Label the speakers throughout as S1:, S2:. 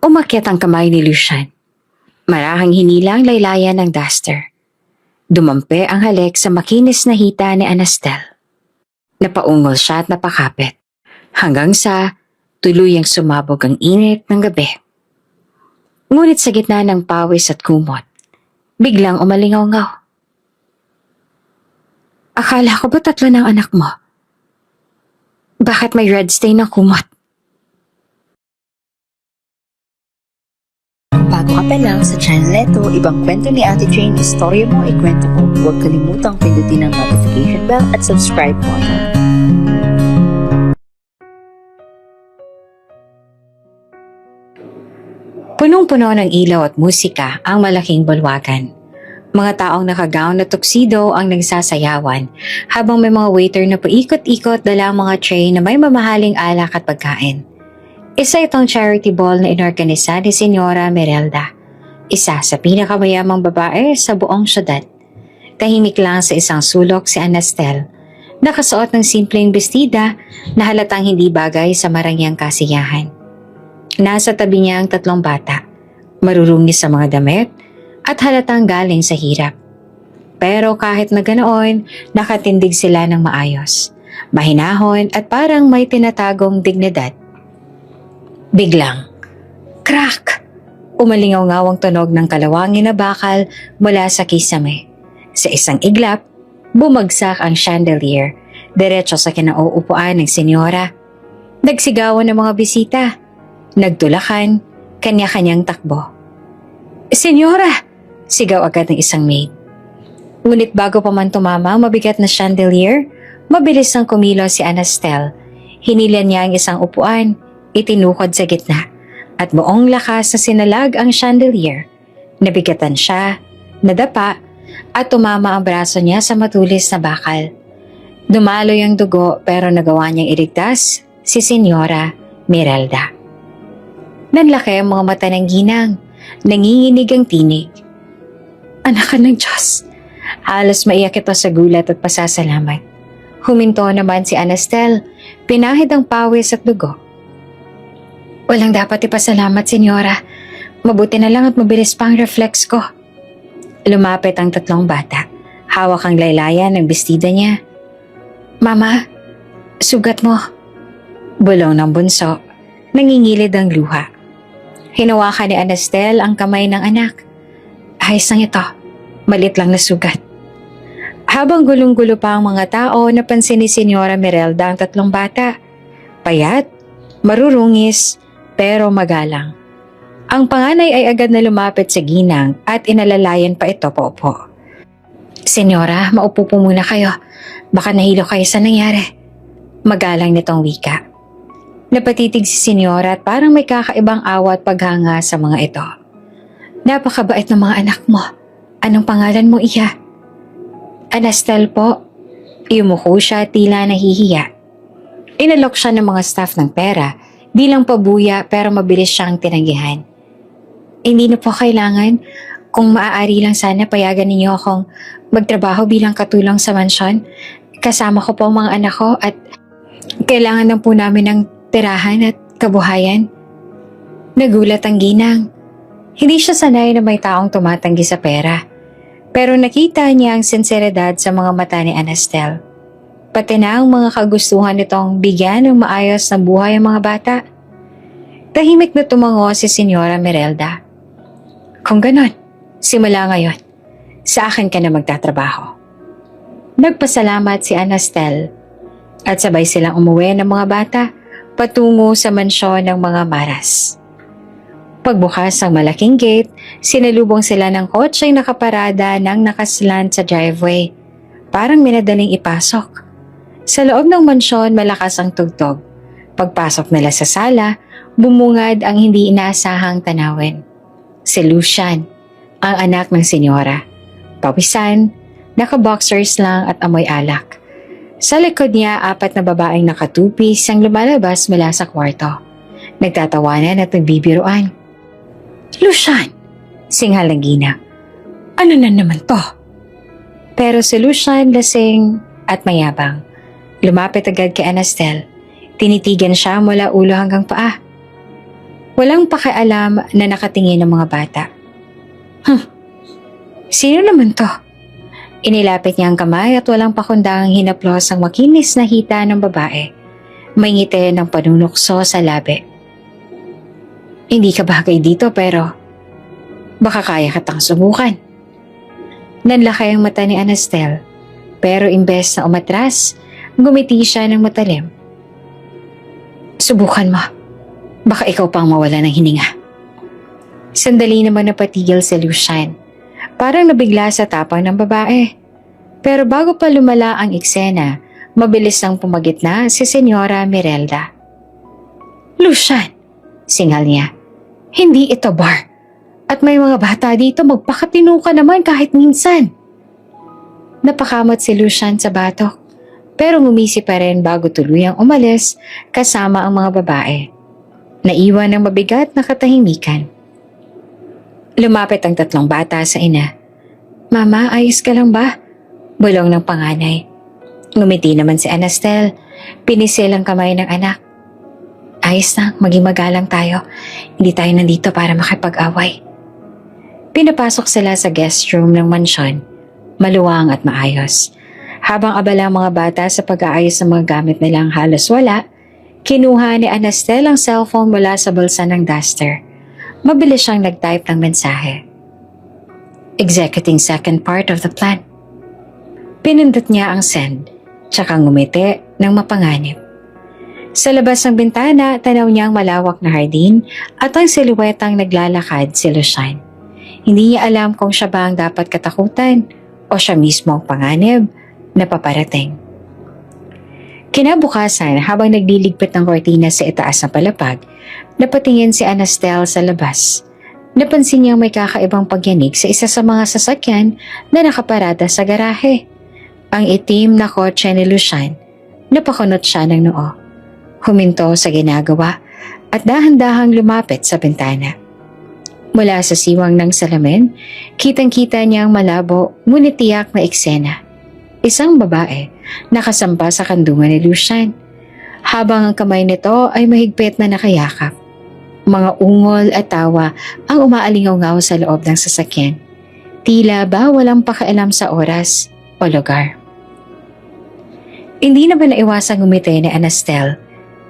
S1: Umakyat ang kamay ni Lucian. Marahang hinilang laylayan ng duster. Dumampi ang halik sa makinis na hita ni Anastel. Napaungol siya at napakapit. Hanggang sa tuluyang sumabog ang init ng gabi. Ngunit sa gitna ng pawis at kumot, biglang umalingaw-ngaw. Akala ko ba 3 ng anak mo? Bakit may red stain ng kumot?
S2: Bago ka pa lang sa channel neto, ibang kwento ni Ate Jane, istorya mo, ikwento ko. Huwag kalimutang pindutin ang notification bell at subscribe button.
S1: Punong-puno ng ilaw at musika ang malaking bulwagan. Mga taong nakagown na tuxedo ang nagsasayawan habang may mga waiter na paikot-ikot dala ang mga tray na may mamahaling alak at pagkain. Isa itong charity ball na inorganisa ni Senyora Merelda, isa sa pinakamayamang babae sa buong syudad. Tahimik lang sa isang sulok si Anastel, nakasuot ng simpleng bestida na halatang hindi bagay sa marangyang kasiyahan. Nasa tabi niya ang 3 bata, marurungis sa mga damit at halatang galing sa hirap. Pero kahit na ganoon, nakatindig sila ng maayos, mahinahon at parang may tinatagong dignidad. Biglang, crack! Umalingaw-ngaw ang tunog ng kalawangin na bakal mula sa kisame. Sa isang iglap, bumagsak ang chandelier, diretso sa kinauupuan ng senyora. Nagsigawan ng mga bisita. Nagtulakan, kanya-kanyang takbo. Senyora! Sigaw agad ng isang maid. Ngunit bago pa man tumama ang mabigat na chandelier, mabilis ang kumilos si Anastel. Hinilan niya ang isang upuan, itinukod sa gitna, at buong lakas na sinalag ang chandelier. Nabigatan siya, nadapa, at tumama ang braso niya sa matulis na bakal. Dumaloy ang dugo pero nagawa niyang iligtas si Senyora Merelda. Nanlaki ang mga mata ng ginang, nanginginig ang tinig. Anak ka ng Diyos! Halos maiyak ito sa gulat at pasasalamat. Huminto naman si Anastel, pinahid ang pawis at dugo. Walang dapat ipasalamat, senyora. Mabuti na lang at mabilis pa ang reflex ko. Lumapit ang 3 bata. Hawak ang laylayan ng bestida niya. Mama, sugat mo. Bulong ng bunso. Nangingilid ang luha. Hinawakan ni Anastel ang kamay ng anak. Ayos lang ito. Malit lang na sugat. Habang gulong-gulo pa ang mga tao, napansin ni Senyora Merelda ang 3 bata. Payat, marurungis, pero magalang. Ang panganay ay agad na lumapit sa ginang at inalalayan pa ito paupo. Senyora, maupo po muna kayo. Baka nahilo kayo sa nangyari. Magalang nitong wika. Napatitig si Senyora at parang may kakaibang awa at paghanga sa mga ito. Napakabait ng mga anak mo. Anong pangalan mo, iya? Anastel po. Yumuko siya at tila nahihiya. Inalok siya ng mga staff ng pera bilang pabuya pero mabilis siyang tinanggihan. Hindi na po kailangan. Kung maaari lang sana payagan ninyo akong magtrabaho bilang katulong sa mansyon. Kasama ko po ang mga anak ko at kailangan lang po namin ng tirahan at kabuhayan. Nagulat ang ginang. Hindi siya sanay na may taong tumatanggi sa pera. Pero nakita niya ang sinseridad sa mga mata ni Anastel. Pati na ang mga kagustuhan nitong bigyan ng maayos na buhay ang mga bata. Tahimik na tumango si Senyora Merelda. Kung ganon, simula ngayon, sa akin ka na magtatrabaho. Nagpasalamat si Anastel at sabay silang umuwi ng mga bata patungo sa mansyon ng mga Maras. Pagbukas ng malaking gate, sinalubong sila ng kotseng nakaparada ng nakaslant sa driveway. Parang minadaling ipasok. Sa loob ng mansyon, malakas ang tugtog. Pagpasok nila sa sala, bumungad ang hindi inaasahang tanawin. Si Lucian, ang anak ng senyora. Pawisan, naka-boxers lang at amoy alak. Sa likod niya, 4 na babaeng nakatupis ang lumalabas mula sa kwarto. Nagtatawanan at nagbibiruan. Lucian! Singhal ng ginang. Ano na naman to? Pero si Lucian lasing at mayabang. Lumapit agad kay Anastel. Tinitigan siya mula ulo hanggang paa. Walang pakialam na nakatingin ng mga bata. Sino naman to? Inilapit niya ang kamay at walang pakundang hinaplos ang makinis na hita ng babae. May ngiti ng panunukso sa labi. Hindi ka bagay dito pero baka kaya katang subukan. Nanlaki ang mata ni Anastel pero imbes na umatras, gumiti siya ng matalim. Subukan mo. Baka ikaw pang mawala ng hininga. Sandali naman napatigil si Lucian. Parang nabigla sa tapang ng babae. Pero bago pa lumala ang eksena, mabilis nang pumagitna si Senyora Mirelda. Lucian, singal niya. Hindi ito bar. At may mga bata dito, magpakatino ka naman kahit minsan. Napakamot si Lucian sa batok. Pero ngumisi pa rin bago tuluyang umalis kasama ang mga babae. Naiwan ng mabigat na katahimikan. Lumapit ang 3 bata sa ina. Mama, ayos ka lang ba? Bulong ng panganay. Ngumiti naman si Anastel. Pinisil ang kamay ng anak. Ayos na, maging magalang tayo. Hindi tayo nandito para makipag-away. Pinapasok sila sa guest room ng mansyon. Maluwang at maayos. Habang abala ang mga bata sa pag-aayos ng mga gamit nilang halos wala, kinuha ni Anastel ang cellphone mula sa bulsa ng duster. Mabilis siyang nag-type ng mensahe. Executing second part of the plan. Pinindot niya ang send, tsaka ngumiti ng mapanganib. Sa labas ng bintana, tanaw niya ang malawak na hardin at ang siluwetang naglalakad si Lucian. Hindi niya alam kung siya ba ang dapat katakutan o siya mismo ang panganib na paparating. Kinabukasan, habang nagliligpit ng kortina sa itaas na palapag, napatingin si Anastel sa labas. Napansin niyang may kakaibang pagyanig sa isa sa mga sasakyan na nakaparada sa garahe. Ang itim na kotse ni Lucian, napakunot siya ng noo. Huminto sa ginagawa at dahan-dahang lumapit sa bintana. Mula sa siwang ng salamin, kitang-kita niya ang malabo ngunit tiyak na eksena. Isang babae, nakasampa sa kandungan ni Lucian, habang ang kamay nito ay mahigpit na nakayakap. Mga ungol at tawa ang umaalingaw sa loob ng sasakyan. Tila ba walang pakialam sa oras o lugar. Hindi naman naiwasang ngumiti ni Anastel.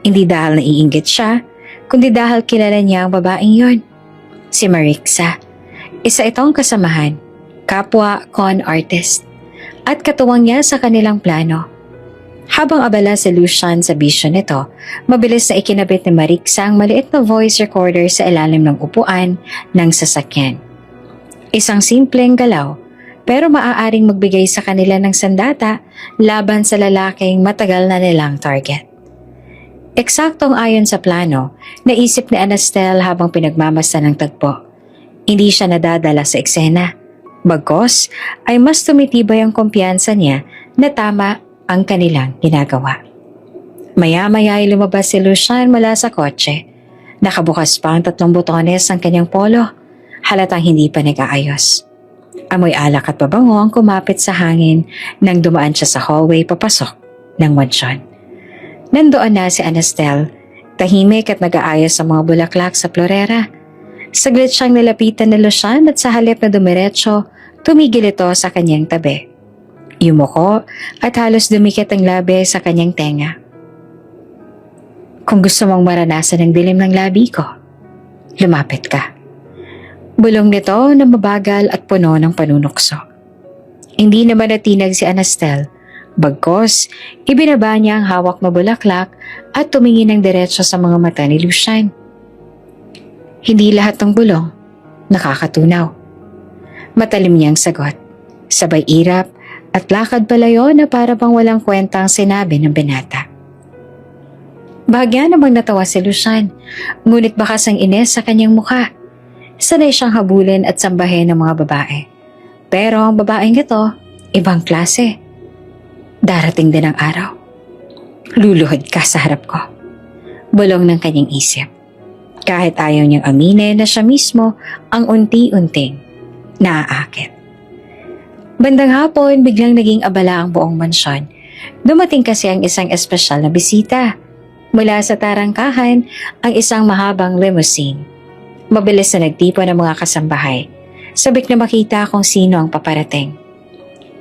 S1: Hindi dahil naiinggit siya, kundi dahil kilala niya ang babaeng yon. Si Marixa. Isa itong kasamahan, kapwa con artist, at katuwang niya sa kanilang plano. Habang abala si Lucian sa bisyo nito, mabilis na ikinabit ni Marixa ang maliit na voice recorder sa ilalim ng upuan ng sasakyan. Isang simpleng galaw, pero maaaring magbigay sa kanila ng sandata laban sa lalaking matagal na nilang target. Eksaktong ayon sa plano, naisip ni Anastel habang pinagmamasdan ng tagpo. Hindi siya nadadala sa eksena. Bagkos ay mas tumitibay ang kumpiyansa niya na tama ang kanilang ginagawa. Maya-maya ay lumabas si Lucian mula sa kotse. Nakabukas pa ang 3 butones ng kanyang polo. Halatang hindi pa nag-aayos. Amoy alak at pabango ang kumapit sa hangin nang dumaan siya sa hallway papasok ng mansyon. Nandoon na si Anastel, tahimik at nag-aayos sa mga bulaklak sa florera. Saglit siyang nilapitan ni Lucian at sa halip na dumiretso, tumigil ito sa kanyang tabi. Yumuko at halos dumikit ang labi sa kanyang tenga. Kung gusto mong maranasan ang dilim ng labi ko, lumapit ka. Bulong nito na mabagal at puno ng panunukso. Hindi naman natinag si Anastel. Bagkos, ibinaba niya ang hawak na bulaklak at tumingin ng diretso sa mga mata ni Lucian. Hindi lahat ng bulong nakakatunaw. Matalim niyang sagot, sabay irap at lakad palayo na para bang walang kwentang sinabi ng binata. Bahagya namang natawa si Lucian, ngunit bakas ang ines sa kanyang mukha. Sanay siyang habulin at sambahin ng mga babae. Pero ang babaeng ito, ibang klase. Darating din ang araw. Luluhod ka sa harap ko. Bulong ng kanyang isip. Kahit ayaw niyang aminin na siya mismo ang unti-unting naaakit. Bandang hapon, biglang naging abala ang buong mansyon. Dumating kasi ang isang espesyal na bisita. Mula sa tarangkahan ang isang mahabang limousine. Mabilis na nagtipon ng mga kasambahay. Sabik na makita kung sino ang paparating.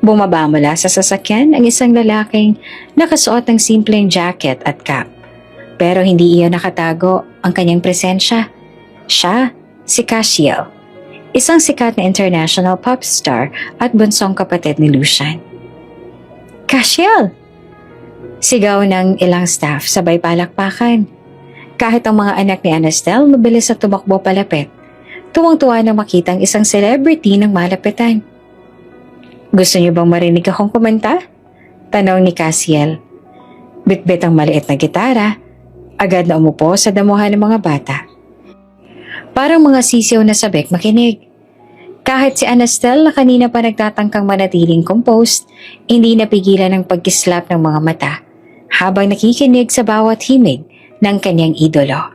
S1: Bumaba mula sa sasakyan ang isang lalaking nakasuot ng simpleng jacket at cap. Pero hindi iyon nakatago ang kanyang presensya. Siya, si Cassiel, isang sikat na international pop star at bunsong kapatid ni Lucian. Cassiel! Sigaw ng ilang staff sabay palakpakan. Kahit ang mga anak ni Anastel mabilis na tumakbo palapit. Tuwang-tuwa na makita ang isang celebrity ng malapitan. Gusto niyo bang marinig akong kumanta? Tanong ni Cassiel. Bitbit ang maliit na gitara, agad na umupo sa damuhan ng mga bata. Parang mga sisiw na sabik makinig. Kahit si Anastel na kanina pa nagtatangkang manatiling composed, hindi napigilan ang pagkislap ng mga mata habang nakikinig sa bawat himig ng kanyang idolo.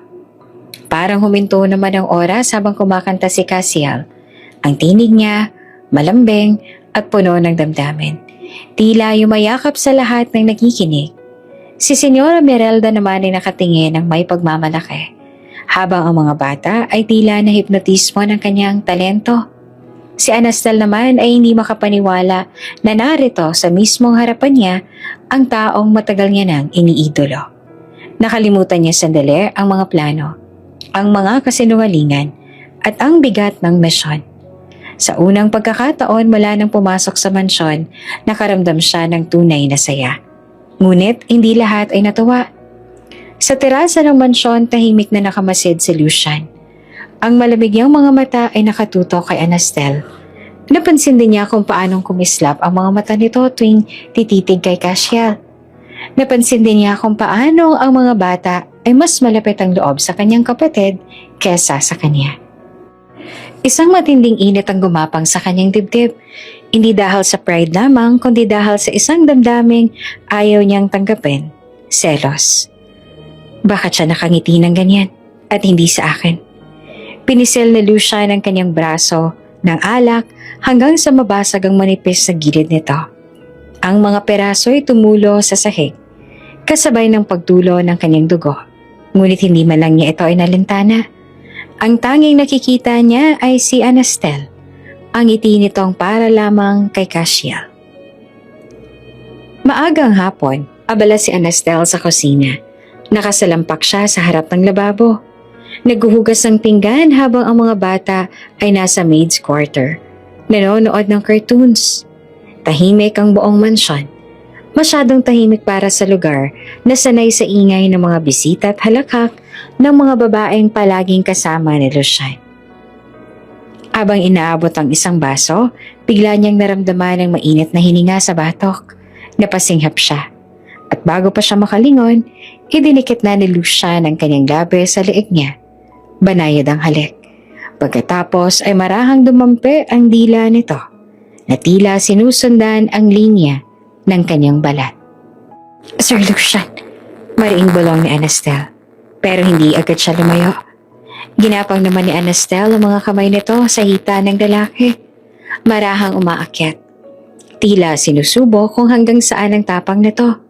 S1: Parang huminto naman ang oras habang kumakanta si Cassiel. Ang tinig niya, malambing at puno ng damdamin. Tila yumayakap sa lahat ng nakikinig. Si Senyora Merelda naman ay nakatingin ng may pagmamalaki, habang ang mga bata ay tila na hipnotismo ng kanyang talento. Si Anastel naman ay hindi makapaniwala na narito sa mismong harapan niya ang taong matagal niya nang iniidolo. Nakalimutan niya sandali ang mga plano, ang mga kasinungalingan at ang bigat ng misyon. Sa unang pagkakataon mula nang pumasok sa mansyon, nakaramdam siya ng tunay na saya. Ngunit hindi lahat ay natuwa. Sa terasa ng mansyon, tahimik na nakamasid si Lucian. Ang malamig niyang mga mata ay nakatutok kay Anastel. Napansin din niya kung paanong kumislap ang mga mata nito tuwing tititig kay Cassiel. Napansin din niya kung paano ang mga bata ay mas malapit ang loob sa kanyang kapatid kesa sa kanya. Isang matinding init ang gumapang sa kanyang dibdib. Hindi dahil sa pride lamang, kundi dahil sa isang damdaming ayaw niyang tanggapin, selos. Bakit siya nakangiti ng ganyan at hindi sa akin? Pinisil ni Lucian ang kanyang braso ng alak hanggang sa mabasag ang manipis sa gilid nito. Ang mga peraso ay tumulo sa sahig, kasabay ng pagtulo ng kanyang dugo. Ngunit hindi man lang niya ito ay nalintana. Ang tanging nakikita niya ay si Anastel. Ang ngiti nitong para lamang kay Cassiel. Maagang hapon, abala si Anastel sa kusina. Nakasalampak siya sa harap ng lababo. Naghuhugas ng pinggan habang ang mga bata ay nasa maid's quarter. Nanonood ng cartoons. Tahimik ang buong mansyon. Masyadong tahimik para sa lugar na sanay sa ingay ng mga bisita at halakhak ng mga babaeng palaging kasama ni Lucian. Habang inaabot ang isang baso, bigla niyang naramdaman ang mainit na hininga sa batok. Napasinghap siya. At bago pa siya makalingon, idinikit na ni Lucian ang kanyang labi sa leeg niya. Banayad ang halik. Pagkatapos ay marahang dumampi ang dila nito, na tila sinusundan ang linya ng kanyang balat. Sir Lucian, mariing bulong ni Anastel, pero hindi agad siya lumayo. Ginapang naman ni Anastel ang mga kamay nito sa hita ng lalaki. Marahang umaakyat. Tila sinusubo kung hanggang saan ang tapang nito.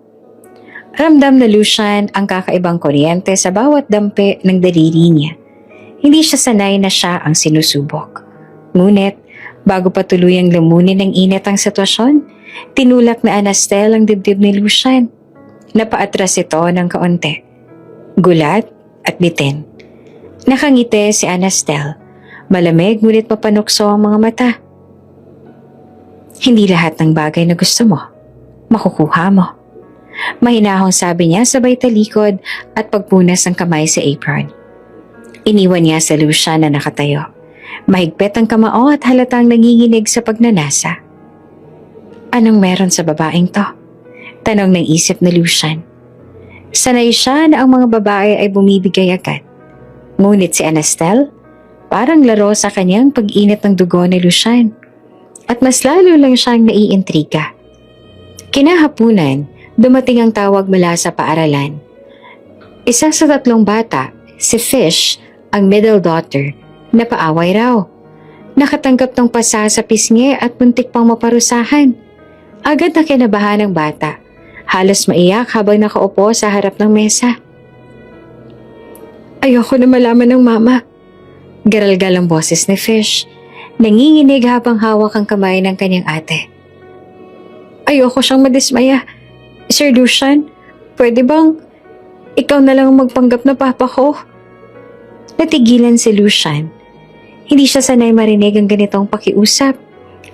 S1: Ramdam na Lucian ang kakaibang kuryente sa bawat dampi ng daliri niya. Hindi siya sanay na siya ang sinusubok. Ngunit, bago pa tuluyang lumunin ng init ang sitwasyon, tinulak na Anastel ang dibdib ni Lucian. Napaatras ito ng kaunti. Gulat at bitin. Nakangiti si Anastel. Malamig ngunit mapanukso ang mga mata. Hindi lahat ng bagay na gusto mo, makukuha mo. Mahinahong sabi niya sabay talikod at pagpunas ng kamay sa apron. Iniwan niya sa Lucian na nakatayo. Mahigpit ang kamao at halatang nanginginig sa pagnanasa. Anong meron sa babaeng to? Tanong ng isip ni Lucian. Sanay siya na ang mga babae ay bumibigay agad. Ngunit si Anastel, parang laro sa kanyang pag-init ng dugo ni Lucian. At mas lalo lang siyang naiintriga. Kinahapunan, dumating ang tawag mula sa paaralan. Isa sa 3 bata, si Fish, ang middle daughter, napaaway raw. Nakatanggap ng pasa sa pisngi at muntik pang maparusahan. Agad na kinabahan ng bata. Halos maiyak habang nakaupo sa harap ng mesa. Ayoko na malaman ng mama. Garalgal ang boses ni Fish. Nanginginig habang hawak ang kamay ng kanyang ate. Ayoko siyang madismaya. Sir Lucian, pwede bang ikaw na lang ang magpanggap na papa ko? Natigilan si Lucian. Hindi siya sanay marinig ang ganitong pakiusap.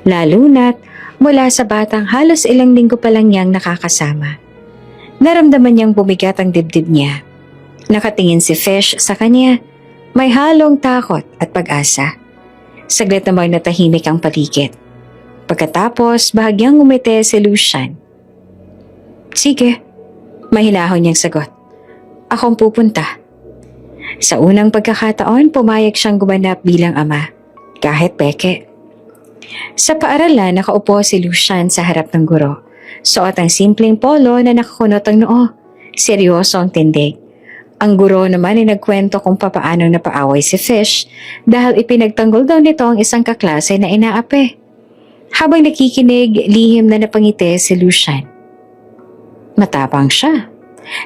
S1: Lalo na't mula sa batang halos ilang linggo pa lang niyang nakakasama. Naramdaman niyang bumigat ang dibdib niya. Nakatingin si Fish sa kanya. May halong takot at pag-asa. Saglit namang natahimik ang paligid. Pagkatapos, bahagyang umite si Lucian. Sige, mahinahon niyang sagot. Akong pupunta. Sa unang pagkakataon, pumayag siyang gumanap bilang ama, kahit peke. Sa paaralan, nakaupo si Lucian sa harap ng guro. Suot ang simpleng polo na nakakunot ang noo. Seryoso ang tindig. Ang guro naman ay nagkwento kung papaanong napaaway si Fish dahil ipinagtanggol daw nito ang isang kaklase na inaapi. Habang nakikinig, lihim na napangiti si Lucian. Matapang siya.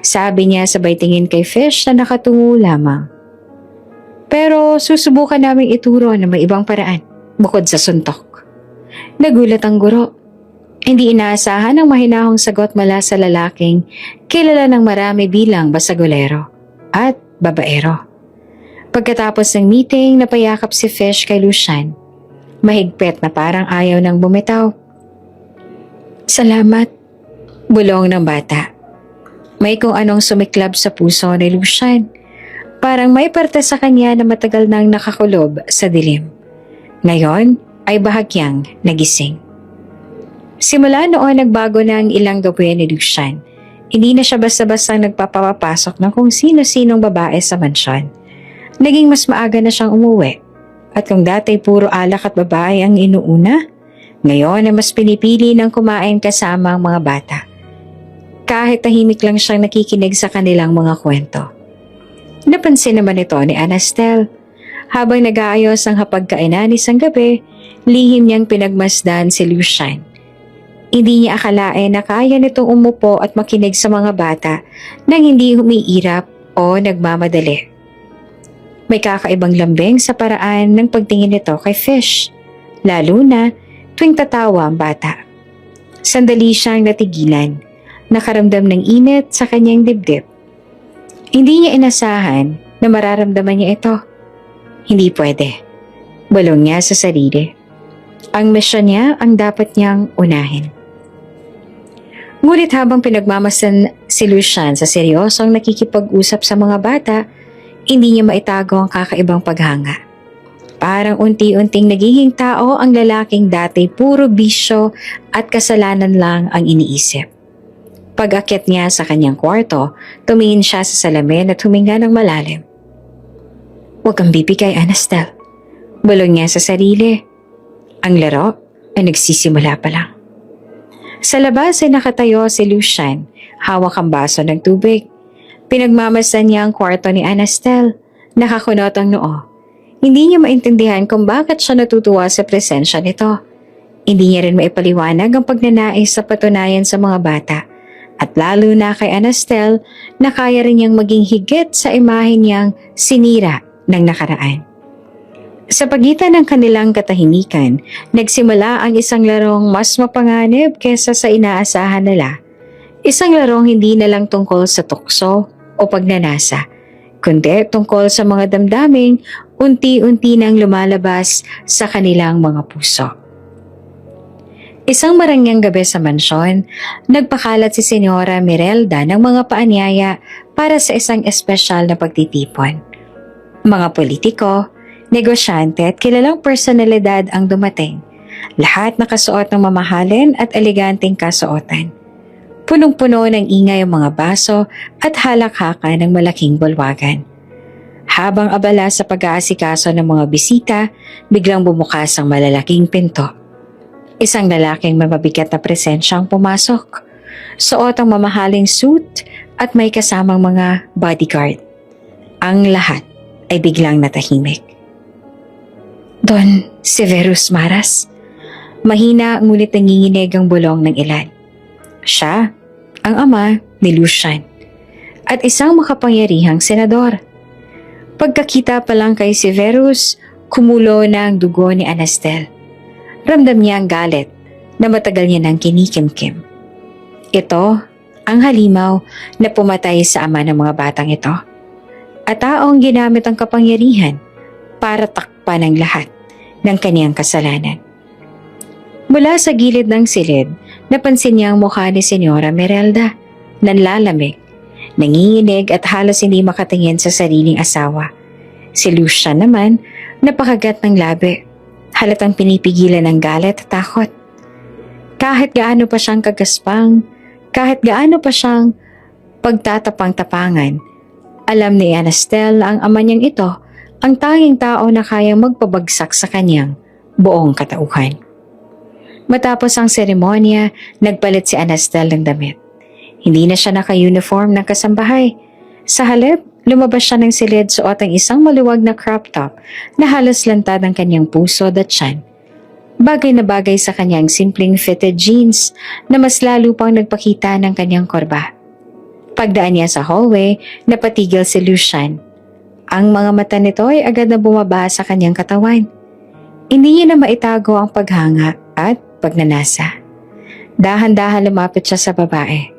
S1: Sabi niya sabay tingin kay Fish na nakatungo lamang. Pero susubukan naming ituro na may ibang paraan bukod sa suntok. Nagulat ang guro. Hindi inaasahan ang mahinahong sagot mula sa lalaking kilala ng marami bilang basagolero at babaero. Pagkatapos ng meeting, napayakap si Fish kay Lucian. Mahigpit na parang ayaw nang bumitaw. Salamat, bulong ng bata. May kung anong sumiklab sa puso ni Lucian. Parang may parte sa kanya na matagal nang nakakulob sa dilim. Ngayon ay bahagyang nagising. Simula noon nagbago na ang ilang gawin ni Lucian. Hindi na siya basta-basta nagpapapasok ng kung sino-sinong babae sa mansyon. Naging mas maaga na siyang umuwi. At kung dati puro alak at babae ang inuuna, ngayon ay mas pinipili ng kumain kasama ang mga bata. Kahit tahimik lang siyang nakikinig sa kanilang mga kwento. Napansin naman ito ni Anastel. Habang nag-aayos ang hapagkainan isang gabi, lihim niyang pinagmasdan si Lucian. Hindi niya akalain na kaya nitong umupo at makinig sa mga bata nang hindi humiirap o nagmamadali. May kakaibang lambing sa paraan ng pagtingin nito kay Fish, lalo na tuwing tatawa ang bata. Sandali siyang natigilan, nakaramdam ng init sa kanyang dibdib. Hindi niya inasahan na mararamdaman niya ito. Hindi pwede. Bulong niya sa sarili. Ang misyon niya ang dapat niyang unahin. Ngunit habang pinagmamasan si Lucian sa seryosong nakikipag-usap sa mga bata, hindi niya maitago ang kakaibang paghanga. Parang unti-unting nagiging tao ang lalaking dati puro bisyo at kasalanan lang ang iniisip. Pag-akyat niya sa kanyang kwarto, tumingin siya sa salamin at huminga ng malalim. Huwag kang bibigay, Anastel. Bulong niya sa sarili. Ang laro ay nagsisimula pa lang. Sa labas ay nakatayo si Lucian, hawak ang baso ng tubig. Pinagmamasdan niya ang kwarto ni Anastel. Nakakunot ang noo. Hindi niya maintindihan kung bakit siya natutuwa sa presensya nito. Hindi niya rin maipaliwanag ang pagnanais sa patunayan sa mga bata. At lalo na kay Anastel na kaya rin niyang maging higit sa imahe niyang sinira ng nakaraan. Sa pagitan ng kanilang katahimikan, nagsimula ang isang larong mas mapanganib kesa sa inaasahan nila. Isang larong hindi na lang tungkol sa tukso o pagnanasa, kundi tungkol sa mga damdaming unti-unti nang lumalabas sa kanilang mga puso. Isang marangyang gabi sa mansyon, nagpakalat si Senyora Mirelda ng mga paanyaya para sa isang espesyal na pagtitipon. Mga politiko, negosyante at kilalang personalidad ang dumating. Lahat nakasuot ng mamahalin at eleganteng kasuotan. Punong-puno ng ingay ang mga baso at halakhakan ng malaking bulwagan. Habang abala sa pag-aasikaso ng mga bisita, biglang bumukas ang malalaking pinto. Isang lalaking may mabigat na presensyang pumasok. Suot ang mamahaling suit at may kasamang mga bodyguard. Ang lahat ay biglang natahimik. Don Severus Maras. Mahina ngunit nanginginig ang bulong ng ilan. Siya ang ama ni Lucian at isang makapangyarihang senador. Pagkakita pa lang kay Severus, kumulo na ang dugo ni Anastel. Ramdam niya ang galit na matagal niya nang kinikimkim. Ito ang halimaw na pumatay sa ama ng mga batang ito. At taong ginamit ang kapangyarihan para takpan ang lahat ng kaniyang kasalanan. Mula sa gilid ng silid, napansin niya ang mukha ni Senyora Merelda, nanlalamig, nanginginig at halos hindi makatingin sa sariling asawa. Si Lucian naman, napakagat ng labi, halatang pinipigilan ng galit at takot. Kahit gaano pa siyang kagaspang, kahit gaano pa siyang pagtatapang-tapangan, alam ni Anastel ang ama niyang ito ang tanging tao na kayang magpabagsak sa kanyang buong katauhan. Matapos ang seremonya, nagpalit si Anastel ng damit. Hindi na siya naka-uniform ng kasambahay. Sa halip, lumabas siya ng silid suot ang isang maluwag na crop top na halos lantad ang kanyang puso at tiyan. Bagay na bagay sa kanyang simpleng fitted jeans na mas lalo pang nagpakita ng kanyang korba. Pagdaan niya sa hallway, napatigil si Lucian. Ang mga mata nito ay agad na bumaba sa kanyang katawan. Hindi niya na maitago ang paghanga at pagnanasa. Dahan-dahan lumapit siya sa babae.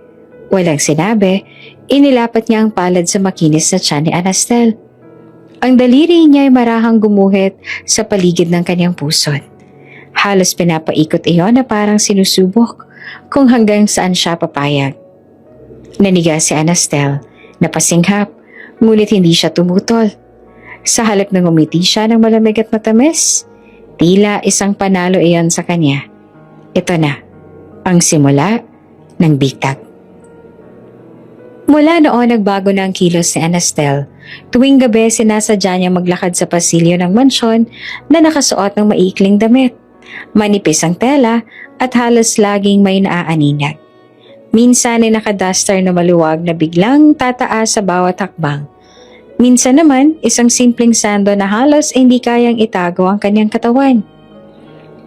S1: Walang sinabi, inilapat niya ang palad sa makinis na tiyan ni Anastel. Ang daliri niya ay marahang gumuhit sa paligid ng kanyang pusod. Halos pinapaikot iyon na parang sinusubok kung hanggang saan siya papayag. Naniga si Anastel, napasinghap, ngunit hindi siya tumutol. Sa halip na ngumiti siya ng malamig at matamis, tila isang panalo iyon sa kanya. Ito na, ang simula ng bitag. Mula noon nagbago na ang kilos ni Anastel. Tuwing gabi sinasadya niya maglakad sa pasilyo ng mansyon na nakasuot ng maikling damit. Manipis ang tela at halos laging may naaaninag. Minsan ay nakaduster na maluwag na biglang tataas sa bawat hakbang. Minsan naman isang simpleng sando na halos hindi kayang itago ang kanyang katawan.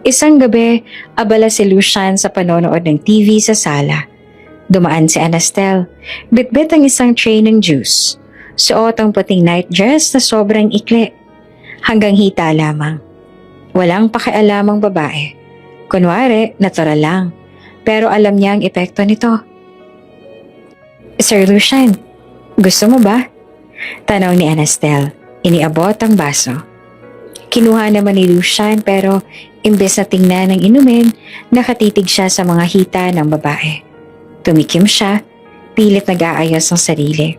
S1: Isang gabi, abala si Lucian sa panonood ng TV sa sala. Dumaan si Anastel, bitbit ang isang tray ng juice. Suot ang puting night dress na sobrang ikli. Hanggang hita lamang. Walang pakialamang babae. Kunwari, natural lang. Pero alam niya ang epekto nito. Sir Lucian, gusto mo ba? Tanong ni Anastel. Iniabot ang baso. Kinuha naman ni Lucian pero imbes na tingnan ng inumin, nakatitig siya sa mga hita ng babae. Tumikim siya, pilit nag-aayos ang sarili.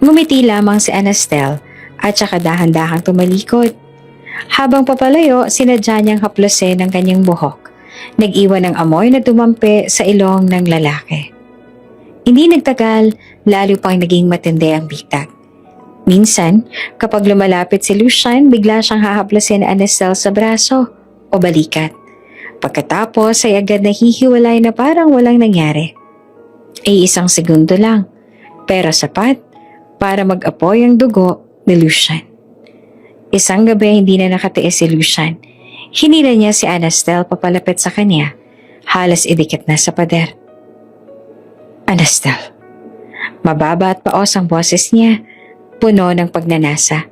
S1: Ngumiti lamang si Anastel at saka dahan-dahang tumalikod. Habang papalayo, sinadya niyang haplosin ang kanyang buhok. Nag-iwan ng amoy na dumampi sa ilong ng lalaki. Hindi nagtagal, lalo pang naging matindi ang bitag. Minsan, kapag lumalapit si Lucian, bigla siyang hahaplosin ni Anastel sa braso o balikat. Pagkatapos ay agad nahihiwalay na parang walang nangyari. Isang segundo lang, pero sapat para mag-apoy ang dugo ni Lucian. Isang gabi hindi na nakatiis si Lucian. Hinila niya si Anastel papalapit sa kanya, halos idikit na sa pader. Anastel. Mababa at paos ang boses niya, puno ng pagnanasa.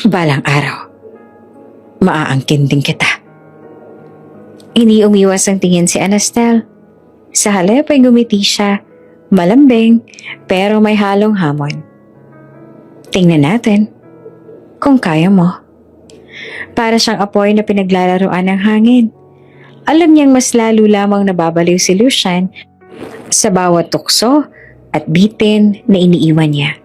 S1: Balang araw, maaangkin din kita. Hindi umiwas ang tingin si Anastel. Sa halip ay gumiti siya, malambing pero may halong hamon. Tingnan natin kung kaya mo. Para siyang apoy na pinaglalaroan ng hangin. Alam niyang mas lalo lamang nababaliw si Lucian sa bawat tukso at bitin na iniiwan niya.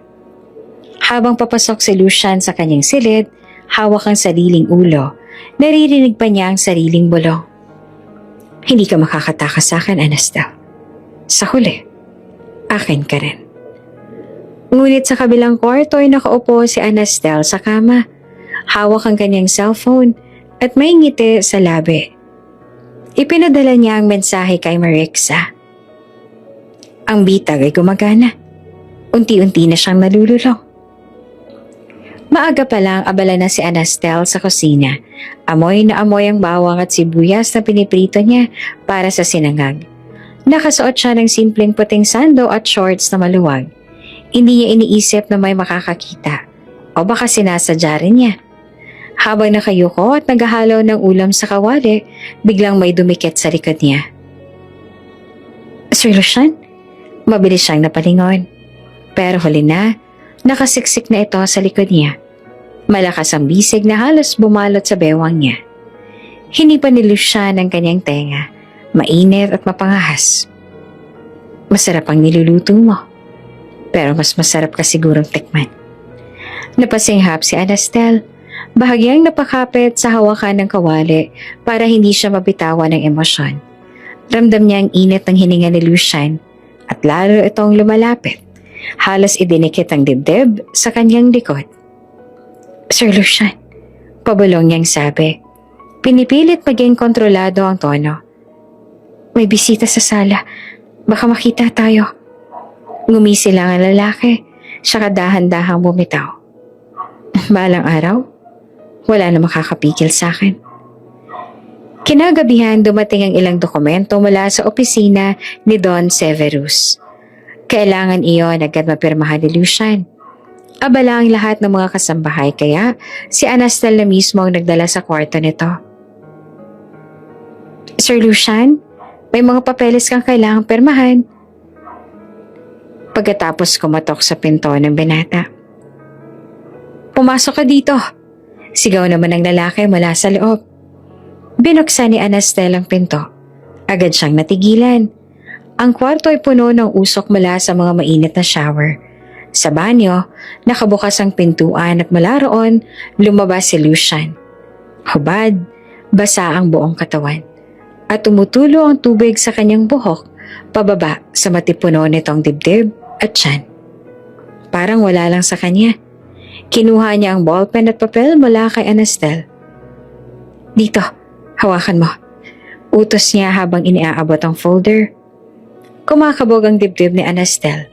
S1: Habang papasok si Lucian sa kanyang silid, hawak ang sariling ulo, naririnig pa niya ang sariling bulong. Hindi ka makakatakas sa akin, Anastel. Sa huli, akin ka rin. Ngunit sa kabilang kwarto ay nakaupo si Anastel sa kama. Hawak ang kanyang cellphone at may ngiti sa labi. Ipinadala niya ang mensahe kay Marixa. Ang bitag ay gumagana. Unti-unti na siyang nalululong. Maaga pa lang abala na si Anastel sa kusina. Amoy na amoy ang bawang at sibuyas na piniprito niya para sa sinangag. Nakasuot siya ng simpleng puting sando at shorts na maluwag. Hindi niya iniisip na may makakakita. O baka sinasadya rin niya. Habang nakayuko at naghahalo ng ulam sa kawali, biglang may dumikit sa likod niya. Sir Lucian? Mabilis siyang napalingon. Pero huli na, nakasiksik na ito sa likod niya. Malakas ang bisig na halos bumalot sa bewang niya. Hinipan ni Lucian ang kanyang tenga, mainit at mapangahas. Masarap ang niluluto mo, pero mas masarap ka sigurong tikman. Napasinghap si Anastel, bahagyang napakapit sa hawakan ng kawali para hindi siya mabitawan ng emosyon. Ramdam niya ang init ng hininga ni Lucian at lalo itong lumalapit. Halos idinikit ang dibdib sa kanyang likod. Sir Lucian, pabulong niyang sabi. Pinipilit maging kontrolado ang tono. May bisita sa sala. Baka makita tayo. Ngumisi lang ang lalaki. Siya kadahan-dahang bumitaw. Balang araw, wala na makakapigil sa akin. Kinagabihan dumating ang ilang dokumento mula sa opisina ni Don Severus. Kailangan iyon agad mapirmahan ni Lucian. Abala ang lahat ng mga kasambahay kaya si Anastel na mismo ang nagdala sa kwarto nito. Sir Lucian, may mga papeles kang kailangang pirmahan. Pagkatapos kumatok sa pinto ng binata. Pumasok ka dito. Sigaw naman ng lalaki mula sa loob. Binuksan ni Anastel ang pinto. Agad siyang natigilan. Ang kwarto ay puno ng usok mula sa mga mainit na shower. Sa banyo, nakabukas ang pintuan at mula roon, lumabas si Lucian. Hubad, basa ang buong katawan. At tumutulo ang tubig sa kanyang buhok, pababa sa matipuno nitong dibdib at tiyan. Parang wala lang sa kanya. Kinuha niya ang ballpen at papel mula kay Anastel. Dito, hawakan mo. Utos niya habang iniaabot ang folder. Kumakabog ang dibdib ni Anastel.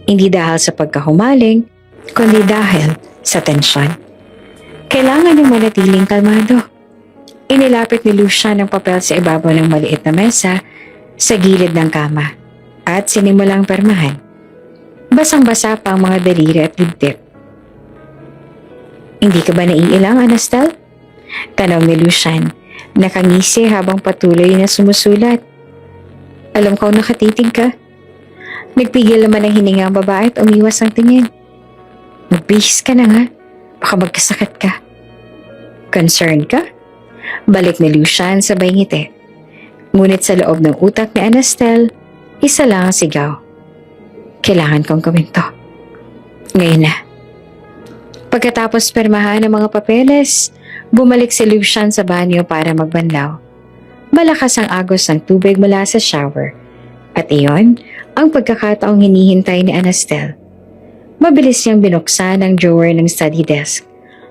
S1: Hindi dahil sa pagkahumaling, kundi dahil sa tensyon. Kailangan niyang manatiling kalmado. Inilapit ni Lucian ang papel sa ibabaw ng maliit na mesa sa gilid ng kama at sinimulang permahan. Basang-basa pa ang mga daliri at dibdib. Hindi ka ba naiilang, Anastel? Tanong ni Lucian, nakangisi habang patuloy na sumusulat. Alam ko nakatitig ka. Nagpigil naman ang hininga ang babae at umiwas ang tingin. Magbihis ka na nga. Baka magkasakit ka. Concerned ka? Balik ni Lucian sabay ngiti. Ngunit sa loob ng utak ni Anastel, isa lang ang sigaw. Kailangan kong gawin to. Ngayon na. Pagkatapos permahan ng mga papeles, bumalik si Lucian sa banyo para magbanlaw. Malakas ang agos ng tubig mula sa shower. At iyon ang pagkakataong hinihintay ni Anastel. Mabilis niyang binuksan ang drawer ng study desk.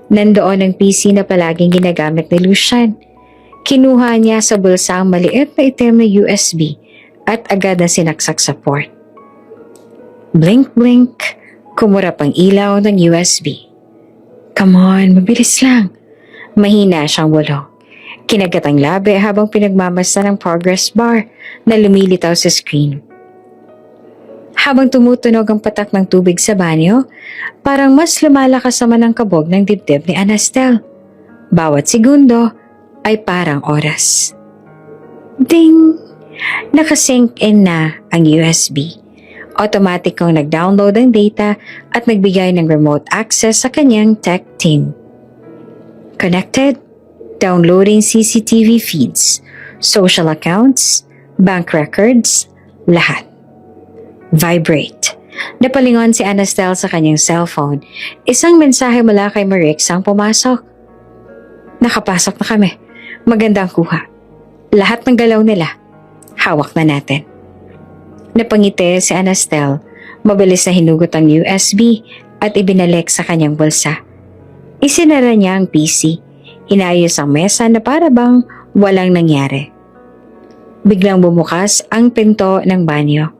S1: Nandoon ang PC na palaging ginagamit ni Lucian. Kinuha niya sa bulsa ang maliit na itim na USB at agad na sinaksak sa port. Blink-blink, kumurap ang ilaw ng USB. Come on, mabilis lang. Mahina siyang bulong. Kinagat ang labi habang pinagmamasa ng progress bar na lumilitaw sa screen. Habang tumutunog ang patak ng tubig sa banyo, parang mas lumalakas naman ang kabog ng dibdib ni Anastel. Bawat segundo ay parang oras. Ding! Nakasync in na ang USB. Automatic kong nag-download ng data at nagbigay ng remote access sa kanyang tech team. Connected, downloading CCTV feeds, social accounts, bank records, lahat. Vibrate. Napalingon si Anastel sa kanyang cellphone. Isang mensahe mula kay Marix ang pumasok. Nakapasok na kami. Magandang kuha. Lahat ng galaw nila. Hawak na natin. Napangiti si Anastel. Mabilis na hinugot ang USB at ibinalik sa kanyang bulsa. Isinara niya ang PC. Inayos ang mesa na para bang walang nangyari. Biglang bumukas ang pinto ng banyo.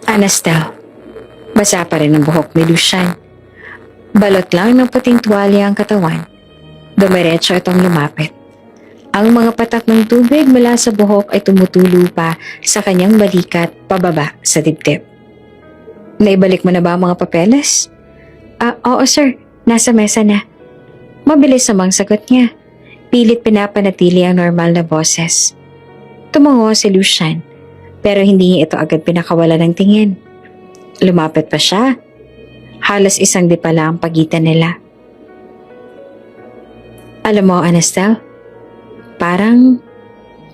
S1: Anastel. Basa pa rin ang buhok ni Lucian. Balot lang ng puting tuwalya ang katawan. Dumiretso itong lumapit. Ang mga patak ng tubig mula sa buhok ay tumutulo pa sa kanyang balikat pababa sa dibdib. Naibalik mo na ba ang mga papeles? Oo sir. Nasa mesa na. Mabilis namang sagot niya. Pilit pinapanatili ang normal na boses. Tumango si Lucian, pero hindi niya ito agad pinakawala ng tingin. Lumapit pa siya. Halos isang di pala ang pagitan nila. Alam mo, Anastel, parang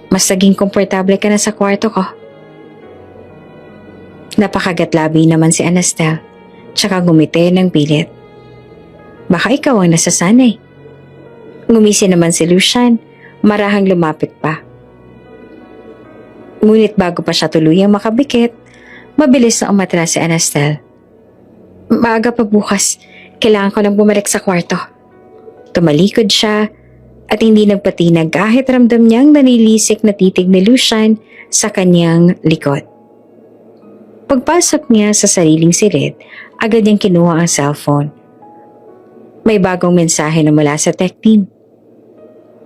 S1: mas naging komportable ka na sa kwarto ko. Napakagatlabi naman si Anastel, tsaka gumiti ng pilit. Baka ikaw ang nasasanay. Ngumisi naman si Lucian, marahang lumapit pa. Ngunit bago pa siya tuluyang makabikit, mabilis na umatras si Anastel. Maaga pa bukas, kailangan ko nang bumalik sa kwarto. Tumalikod siya at hindi nagpatinag kahit ramdam niyang nanilisik na titig ni Lucian sa kanyang likod. Pagpasok niya sa sariling silid, agad niyang kinuha ang cellphone. May bagong mensahe na mula sa tech team.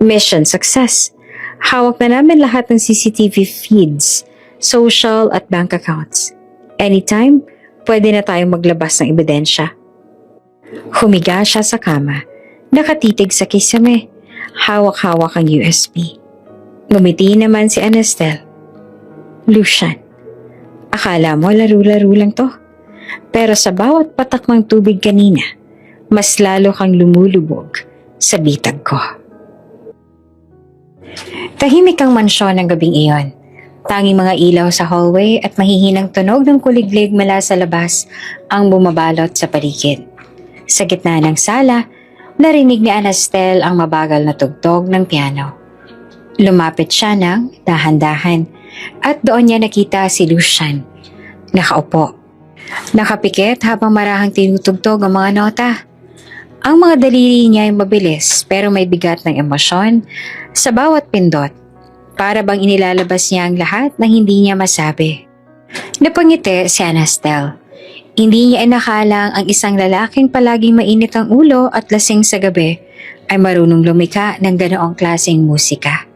S1: Mission success. Hawak na namin lahat ng CCTV feeds, social at bank accounts. Anytime, pwede na tayong maglabas ng ebidensya. Humiga siya sa kama. Nakatitig sa kisame, hawak-hawak ang USB. Ngumiti naman si Anastel. Lucian, akala mo laro-laro lang to. Pero sa bawat patak ng tubig kanina, mas lalo kang lumulubog sa bitag ko. Tahimik ang mansyon ng gabing iyon. Tanging mga ilaw sa hallway at mahihinang tunog ng kuliglig mula sa labas ang bumabalot sa paligid. Sa gitna ng sala, narinig ni Anastel ang mabagal na tugtog ng piano. Lumapit siya ng dahan-dahan at doon niya nakita si Lucian. Nakaupo. Nakapikit habang marahang tinutugtog ang mga nota. Ang mga daliri niya ay mabilis pero may bigat ng emosyon sa bawat pindot. Para bang inilalabas niya ang lahat ng hindi niya masabi. Napangiti si Anastel. Hindi niya inakalang ang isang lalaking palaging mainit ang ulo at lasing sa gabi ay marunong lumika ng ganoong klaseng musika.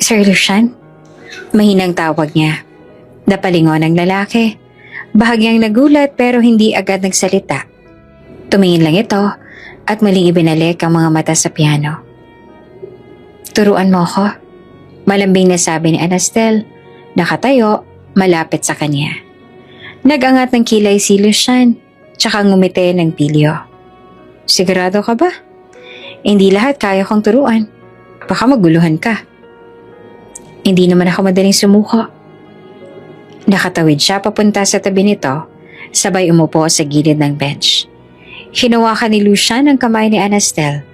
S1: Sir Lucian? Mahinang tawag niya. Napalingon ang lalaki. Bahagyang nagulat pero hindi agad nagsalita. Tumingin lang ito at muling ibinalik ang mga mata sa piano. Turuan mo ako. Malambing na sabi ni Anastel. Nakatayo, malapit sa kanya. Nag-angat ng kilay si Lucian, tsaka ngumiti ng pilyo. Sigurado ka ba? Hindi lahat kaya kong turuan. Baka maguluhan ka. Hindi naman ako madaling sumuko. Nakatawid siya papunta sa tabi nito, sabay umupo sa gilid ng bench. Hinawakan ni Lucian ang kamay ni Anastel.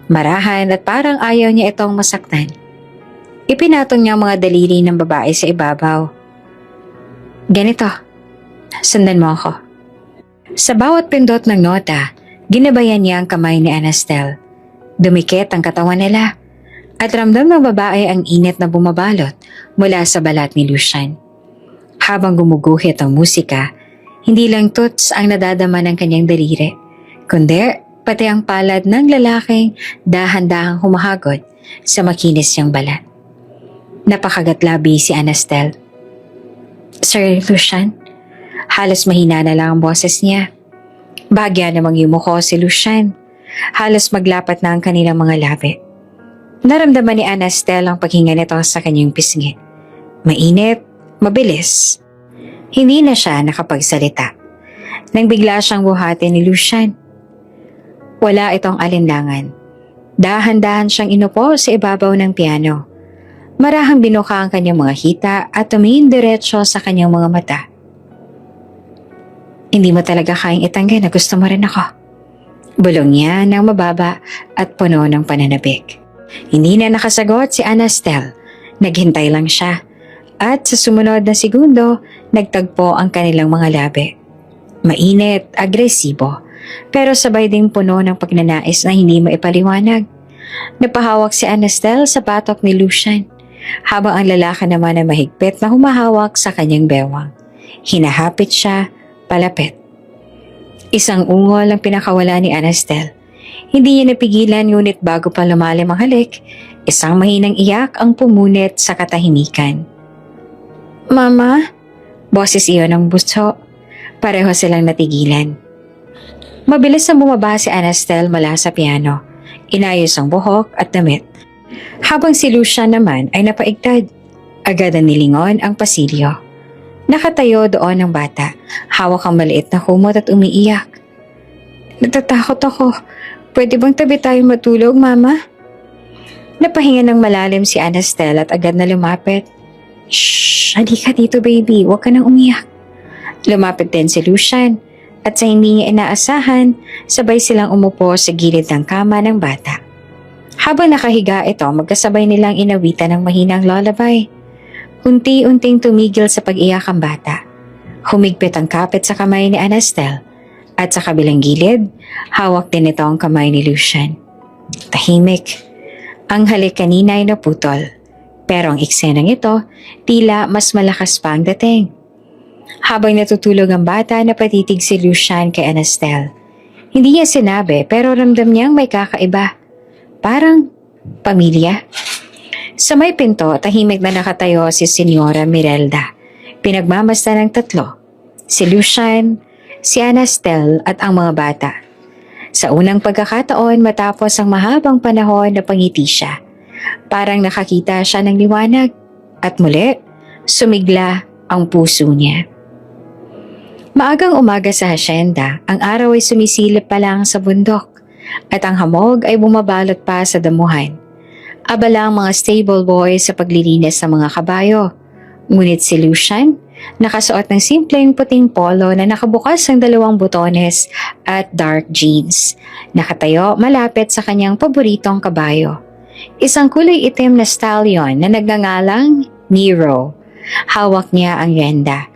S1: Marahan at parang ayaw niya itong masaktan. Ipinatong niya ang mga daliri ng babae sa ibabaw. Ganito. Sundan mo ako. Sa bawat pindot ng nota, ginabayan niya ang kamay ni Anastel. Dumikit ang katawan nila at ramdam ng babae ang init na bumabalot mula sa balat ni Lucian. Habang gumuguhit ang musika, hindi lang tuts ang nadadama ng kanyang daliri, kundi pati ang palad ng lalaking dahan-dahang humahagod sa makinis niyang balat. Napakagatlabi si Anastel. Sir Lucian? Halos mahina na lang ang boses niya. Bagya namang yumuko si Lucian. Halos maglapat na ang kanilang mga labi. Naramdaman ni Anastel ang paghinga nito sa kanyang pisngi. Mainit, mabilis. Hindi na siya nakapagsalita. Nang bigla siyang buhatin ni Lucian. Wala itong alinlangan. Dahan-dahan siyang inupo sa ibabaw ng piano. Marahang binuka ang kanyang mga hita at tumingin diretso sa kanyang mga mata. Hindi mo talaga kayang itanggi na gusto mo rin ako. Bulong niya ng mababa at puno ng pananabik. Hindi na nakasagot si Anastel. Naghintay lang siya. At sa sumunod na segundo, nagtagpo ang kanilang mga labi. Mainit, agresibo, pero sabay ding puno ng pagnanais na hindi maipaliwanag. Napahawak si Anastel sa batok ni Lucian, habang ang lalaki naman ay mahigpit na humahawak sa kanyang bewang. Hinahapit siya, palapit. Isang ungol ang pinakawala ni Anastel. Hindi niya napigilan ngunit bago pa lumalim ang halik, isang mahinang iyak ang pumunit sa katahimikan. Mama? Boses iyon ng buso. Pareho silang natigilan. Mabilis na bumaba si Anastel mula sa piano. Inayos ang buhok at damit. Habang si Lucian naman ay napaigtad. Agad na nilingon ang pasilyo. Nakatayo doon ang bata. Hawak ang maliit na kumot at umiiyak. Natatakot ako. Pwede bang tabi tayo matulog, Mama? Napahinga ng malalim si Anastel at agad na lumapit. Shh! Halika dito, baby. Huwag ka nang umiyak. Lumapit din si Lucian at sa hindi niya inaasahan, sabay silang umupo sa gilid ng kama ng bata. Habang nakahiga ito, magkasabay nilang inawitan ng mahinang lullaby. Unti-unting tumigil sa pag-iyak ang bata. Humigpit ang kapit sa kamay ni Anastel at sa kabilang gilid, hawak din ito ang kamay ni Lucian. Tahimik. Ang halik kanina ay naputol. Pero ang eksenang ito, tila mas malakas pa ang dating. Habang natutulog ang bata, napatitig si Lucian kay Anastel. Hindi niya sinabi pero ramdam niyang may kakaiba. Parang pamilya. Sa may pinto, tahimik na nakatayo si Senyora Mirelda. Pinagmamasta ng tatlo. Si Lucian, si Anastel at ang mga bata. Sa unang pagkakataon matapos ang mahabang panahon na pangiti siya. Parang nakakita siya ng liwanag. At muli, sumigla ang puso niya. Maagang umaga sa hasyenda, ang araw ay sumisilip pa lang sa bundok at ang hamog ay bumabalot pa sa damuhan. Abala ang mga stable boys sa paglilinis ng mga kabayo. Ngunit si Lucian, nakasuot ng simpleng puting polo na nakabukas ang 2 butones at dark jeans. Nakatayo malapit sa kanyang paboritong kabayo. Isang kulay itim na stallion na nagngangalang Nero. Hawak niya ang yenda.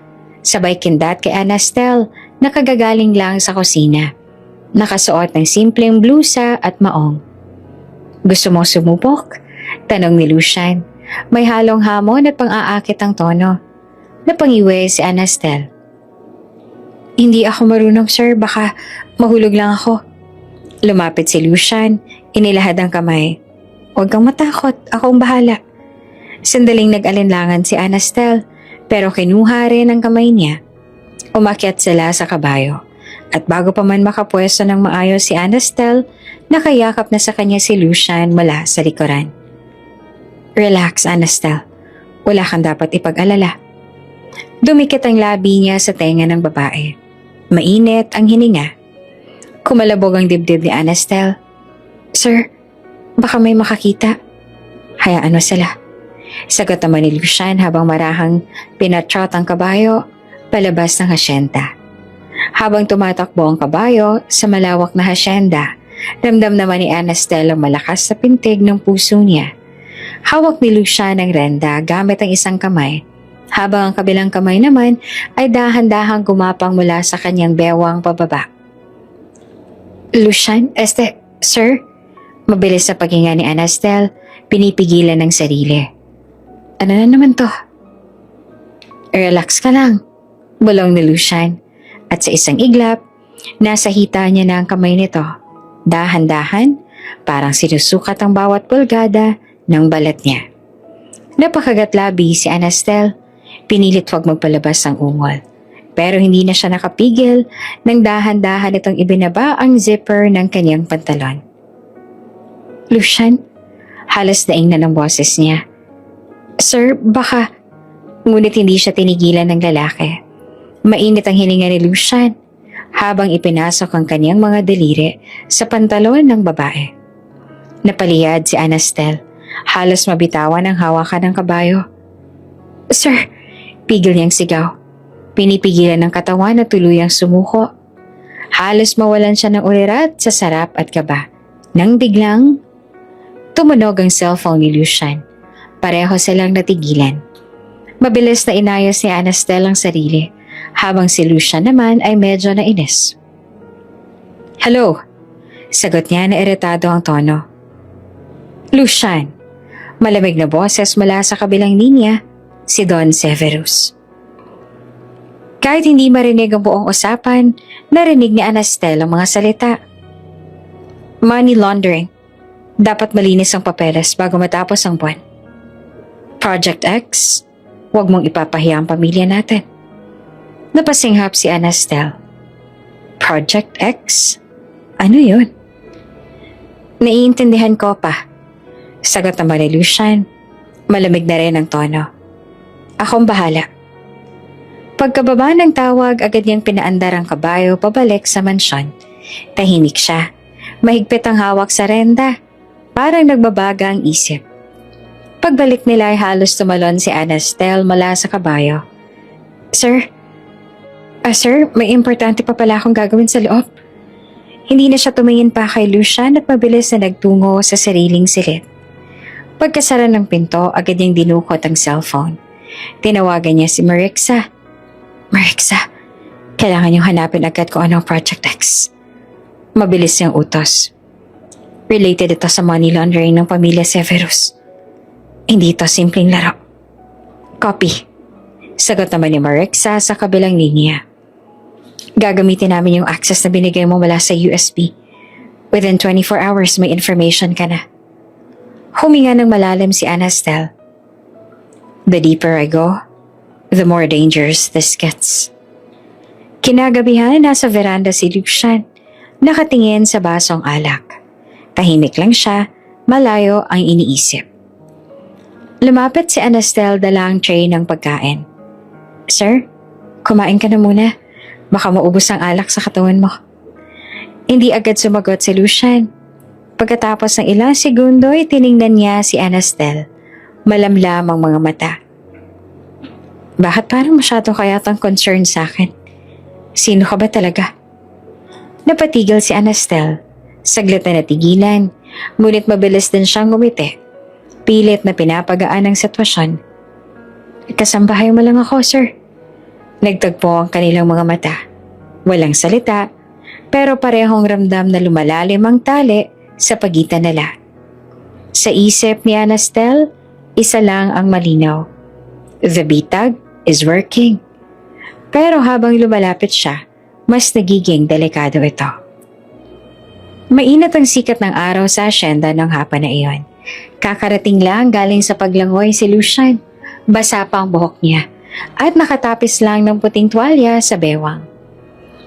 S1: Sabay kindat kay Anastel na kagagaling lang sa kusina. Nakasuot ng simpleng blusa at maong. Gusto mong sumubok? Tanong ni Lucian. May halong hamon at pang-aakit ang tono. Napangiwi si Anastel. Hindi ako marunong, sir. Baka mahulog lang ako. Lumapit si Lucian. Inilahad ang kamay. Huwag kang matakot. Ako ang bahala. Sandaling nag-alinlangan si Anastel pero kinuha rin ang kamay niya. Umakyat sila sa kabayo. At bago pa man makapwesto ng maayos si Anastel, nakayakap na sa kanya si Lucian mula sa likuran. Relax, Anastel. Wala kang dapat ipag-alala. Dumikit ang labi niya sa tenga ng babae. Mainit ang hininga. Kumalabog ang dibdib ni Anastel. Sir, baka may makakita. Hayaan mo sila. Sagot naman ni Lucian habang marahang pinatrot ang kabayo palabas ng hasyenda. Habang tumatakbo ang kabayo sa malawak na hasyenda, ramdam naman ni Anastel ang malakas sa pintig ng puso niya. Hawak ni Lucian ang renda gamit ang isang kamay, habang ang kabilang kamay naman ay dahan-dahang gumapang mula sa kanyang bewang pababa. Lucian, sir? Mabilis sa paghinga ni Anastel, pinipigilan ng sarili. Ano na naman to? Relax ka lang, bulong ni Lucian. At sa isang iglap, nasa hita niya na ang kamay nito. Dahan-dahan, parang sinusukat ang bawat pulgada ng balat niya. Napakagatlabi si Anastel. Pinilit huwag magpalabas ang ungol. Pero hindi na siya nakapigil nang dahan-dahan itong ibinaba ang zipper ng kanyang pantalon. Lucian, halos daing na ng boses niya. Sir, baka... Ngunit hindi siya tinigilan ng lalaki. Mainit ang hininga ni Lucian habang ipinasok ang kanyang mga daliri sa pantalon ng babae. Napaliyad si Anastel. Halos mabitawan ang hawakan ng kabayo. Sir, pigil niyang sigaw. Pinipigilan ng katawan na tuluyang sumuko. Halos mawalan siya ng ulirat sa sarap at kaba. Nang biglang, tumunog ang cellphone ni Lucian. Pareho silang natigilan. Mabilis na inayos ni Anastel ang sarili, habang si Lucian naman ay medyo nainis. Hello, sagot niya na iritado ang tono. Lucian, malamig na boses mula sa kabilang linya, si Don Severus. Kahit hindi marinig ang buong usapan, narinig ni Anastel ang mga salita. Money laundering. Dapat malinis ang papeles bago matapos ang buwan. Project X, huwag mong ipapahiya ang pamilya natin. Napasinghap si Anastel. Project X? Ano yun? Naiintindihan ko pa. Sagot naman ni Lucian. Malamig na rin ang tono. Akong bahala. Pagkababa ng tawag, agad niyang pinaandar ang kabayo pabalik sa mansyon. Tahimik siya. Mahigpit ang hawak sa renda. Parang nagbabaga ang isip. Pagbalik nila ay halos tumalon si Anastel mula sa kabayo. Sir? Sir, may importante pa pala akong gagawin sa loob. Hindi na siya tumingin pa kay Lucian at mabilis na nagtungo sa sariling silid. Pagkasara ng pinto, agad niyang dinukot ang cellphone. Tinawagan niya si Marixa. Marixa, kailangan niyong hanapin agad kung ano ang Project X. Mabilis niyang utos. Related ito sa money laundering ng pamilya Severus. Hindi ito simpleng laro. Copy. Sagot naman ni Marixa sa kabilang linya. Gagamitin namin yung access na binigay mo mula sa USB. Within 24 hours may information ka na. Huminga ng malalim si Anastel. The deeper I go, the more dangerous this gets. Kinagabihan, nasa veranda si Lucian, nakatingin sa basong alak. Tahimik lang siya, malayo ang iniisip. Lumapit si Anastel dala ang tray ng pagkain. Sir, kumain ka na muna. Baka maubos ang alak sa katawan mo. Hindi agad sumagot si Lucian. Pagkatapos ng ilang segundo ay tiningnan niya si Anastel. Malamlam ang mga mata. Bakit parang masyado kayatang concern sa akin? Sino ka ba talaga? Napatigil si Anastel. Saglit na natigilan, ngunit mabilis din siyang ngumiti. Pilit na pinapagaan ang sitwasyon. Kasambahay mo lang ako, sir. Nagtagpo ang kanilang mga mata. Walang salita, pero parehong ramdam na lumalalim ang tali sa pagitan nila. Sa isip ni Anastel, isa lang ang malinaw. The bitag is working. Pero habang lumalapit siya, mas nagiging delikado ito. Mainat ang sikat ng araw sa asyenda ng hapon na iyon. Kakarating lang galing sa paglangoy si Lucian. Basa pa ang buhok niya at nakatapis lang ng puting tuwalya sa bewang.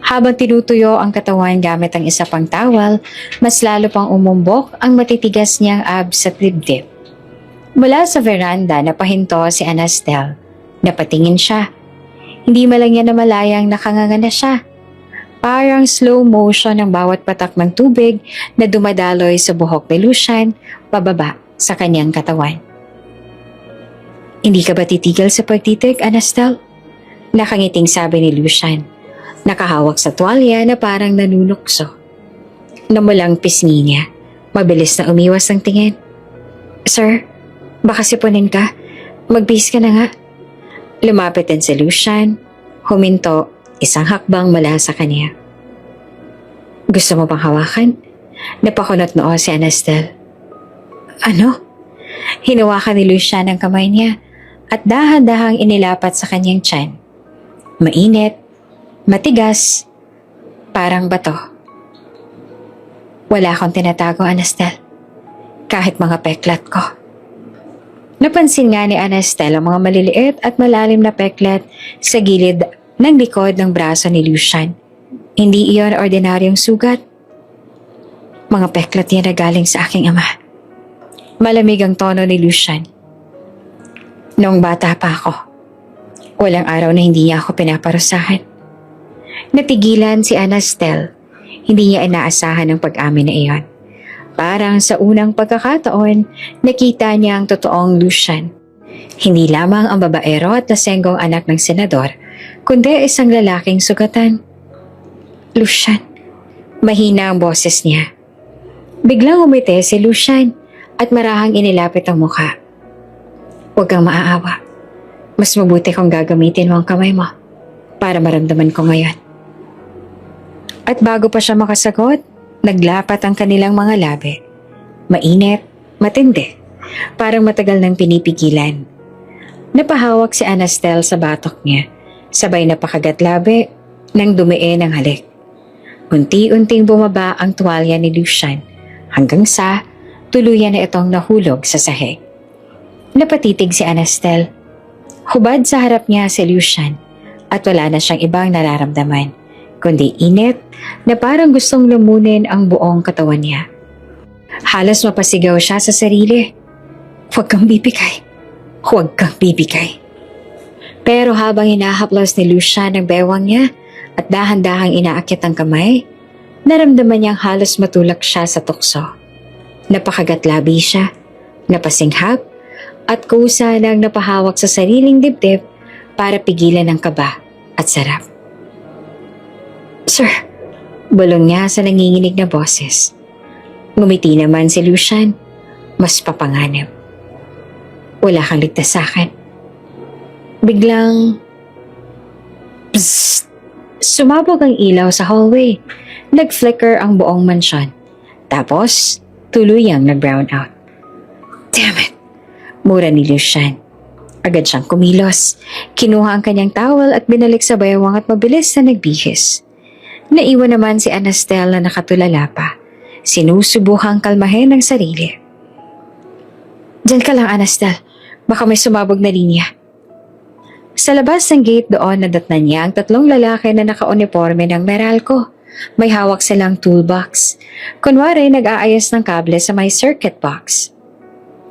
S1: Habang tinutuyo ang katawan gamit ang isa pang towel, mas lalo pang umumbok ang matitigas niyang abs sa dibdib. Mula sa veranda napahinto si Anastel. Napatingin siya. Hindi man lang niya namalayang nakanganga na siya. Parang slow motion ang bawat patak ng tubig na dumadaloy sa buhok ni Lucian pababa sa kanyang katawan. Hindi ka ba titigil sa pagtitig, Anastel? Nakangiting sabi ni Lucian. Nakahawak sa tuwalya na parang nanunukso. Namulang pisngi niya. Mabilis na umiwas ang tingin. Sir, baka sipunin ka. Magbihis ka na nga. Lumapit din si Lucian. Huminto, isang hakbang mula sa kanya. Gusto mo bang hawakan? Napakunot noo si Anastel. Ano? Hinawakan ni Lucian ang kamay niya at dahan-dahang inilapat sa kanyang tiyan. Mainit, matigas, parang bato. Wala akong tinatago, Anastel. Kahit mga peklat ko. Napansin nga ni Anastel ang mga maliliit at malalim na peklat sa gilid ng likod ng braso ni Lucian. Hindi iyon ordinaryong sugat. Mga peklat yan na galing sa aking ama. Malamig ang tono ni Lucian. Noong bata pa ako, walang araw na hindi niya ako pinaparusahan. Natigilan si Anastel. Hindi niya inaasahan ang pag-amin na iyon. Parang sa unang pagkakataon, nakita niya ang totoong Lucian. Hindi lamang ang babaero at lasenggong anak ng senador, kundi isang lalaking sugatan. Lucian. Mahina ang boses niya. Biglang umiti si Lucian at marahang inilapit ang mukha. Huwag kang maaawa. Mas mabuti kung gagamitin mo ang kamay mo para maramdaman ko ngayon. At bago pa siya makasagot, naglapat ang kanilang mga labi. Mainit, matindi, parang matagal nang pinipigilan. Napahawak si Anastel sa batok niya, sabay napakagat labi nang dumiin ang halik. Unti-unting bumaba ang tuwalya ni Lucian hanggang sa tuluyan na itong nahulog sa sahig. Napatitig si Anastel. Hubad sa harap niya si Lucian at wala na siyang ibang nararamdaman, kundi init na parang gustong lumunin ang buong katawan niya. Halos mapasigaw siya sa sarili. Huwag kang bibigay. Huwag kang bibigay. Pero habang hinahaplos ni Lucian ang bewang niya at dahan-dahang inaakit ang kamay, naramdaman niyang halos matulak siya sa tukso. Napakagatlabi siya, napasinghap, at kusa nang napahawak sa sariling dibdib para pigilan ang kaba at sarap. Sir, bulong niya sa nanginginig na boses. Ngumiti naman si Lucian, mas papanganib. Wala kang ligtas sa akin. Biglang, psst, sumabog ang ilaw sa hallway. Nag-flicker ang buong mansyon. Tapos, tuluyang nag-brown out. Damn it! Mura ni Lucian. Agad siyang kumilos. Kinuha ang kanyang towel at binalik sa baywang at mabilis na nagbihis. Naiwan naman si Anastel na nakatulala pa. Sinusubuhang kalmahin ang sarili. Diyan ka lang, Anastel. Baka may sumabog na linya. Sa labas ng gate doon nadatnan niya ang tatlong lalaki na naka-uniforme ng Meralco. May hawak silang toolbox. Kunwari nag-aayos ng kable sa may circuit box.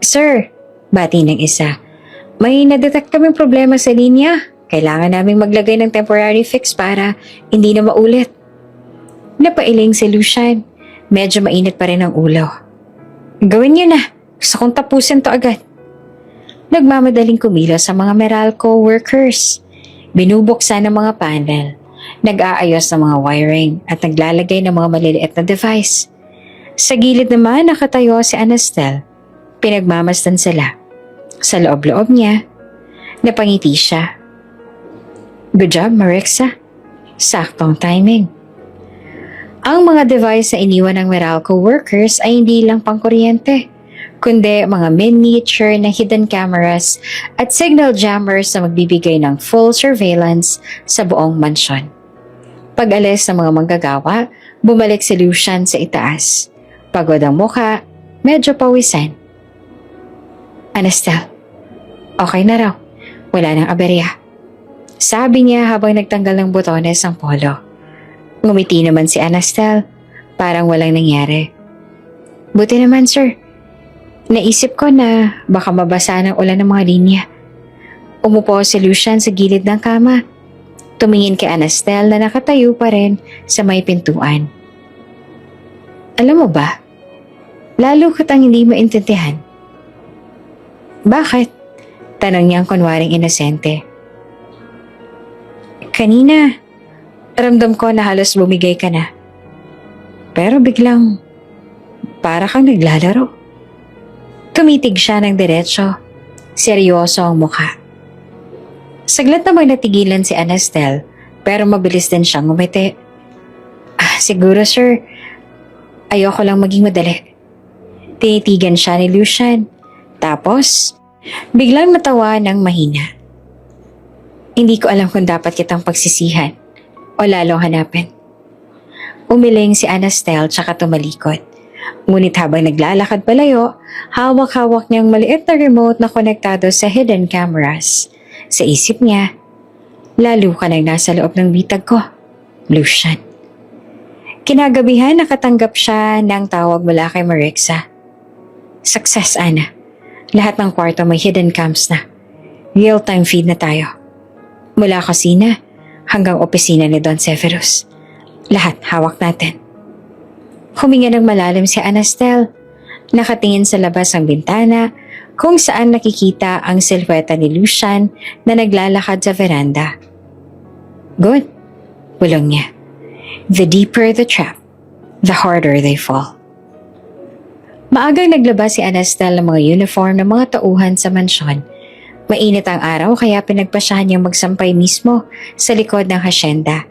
S1: Sir, bati ng isa. May nadetect kaming problema sa linya. Kailangan naming maglagay ng temporary fix para hindi na maulit. Napailing si Lucian. Medyo mainit pa rin ang ulo. Gawin niyo na. Gusto kong tapusin to agad. Nagmamadaling kumilos sa mga Meralco workers. Binubuksan ang mga panel. Nag-aayos ng mga wiring at naglalagay ng mga maliliit na device. Sa gilid naman nakatayo si Anastel. Pinagmamasdan sila. Sa loob-loob niya, napangiti siya. Good job, Marixa. Saktong timing. Ang mga device na iniwan ng Meralco workers ay hindi lang pangkuryente, kundi mga miniature na hidden cameras at signal jammers na magbibigay ng full surveillance sa buong mansyon. Pag-alis ng mga manggagawa, bumalik si Lucian sa itaas. Pagod ang mukha, medyo pawisan. Anastel, okay na raw. Wala nang aberya. Sabi niya habang nagtanggal ng botones ng polo. Ngumiti naman si Anastel, parang walang nangyari. Buti naman, sir. Naisip ko na baka mabasa ng ulan ng mga linya. Umupo si Lucian sa gilid ng kama. Tumingin kay Anastel na nakatayo pa rin sa may pintuan. Alam mo ba, lalo kitang hindi maintindihan. Bakit? Tanong niyang kunwaring inosente. Kanina, ramdam ko na halos bumigay ka na. Pero biglang, para kang naglalaro. Tumitig siya ng diretsyo. Seryoso ang mukha. Saglit namang natigilan si Anastel, pero mabilis din siyang ngumiti. Siguro sir, ayoko lang maging madali. Tinitigan siya ni Lucian. Tapos, biglang natawa ng mahina. Hindi ko alam kung dapat kitang pagsisihan o lalong hanapin. Umiling si Anastel tsaka tumalikod. Ngunit habang naglalakad palayo, hawak-hawak niyang maliit na remote na konektado sa hidden cameras. Sa isip niya, lalo ka nang nasa loob ng bitag ko, Lucian. Kinagabihan nakatanggap siya ng tawag mula kay Marixa. Success, Ana. Lahat ng kwarto may hidden cams na. Real-time feed na tayo. Mula kusina hanggang opisina ni Don Severus. Lahat hawak natin. Huminga ng malalim si Anastel. Nakatingin sa labas ng bintana kung saan nakikita ang silhweta ni Lucian na naglalakad sa veranda. Good, bulong niya. The deeper the trap, the harder they fall. Maagang naglabas si Anastel ng mga uniform ng mga tauhan sa mansyon. Mainit ang araw kaya pinagpasyahan niyang magsampay mismo sa likod ng hasyenda.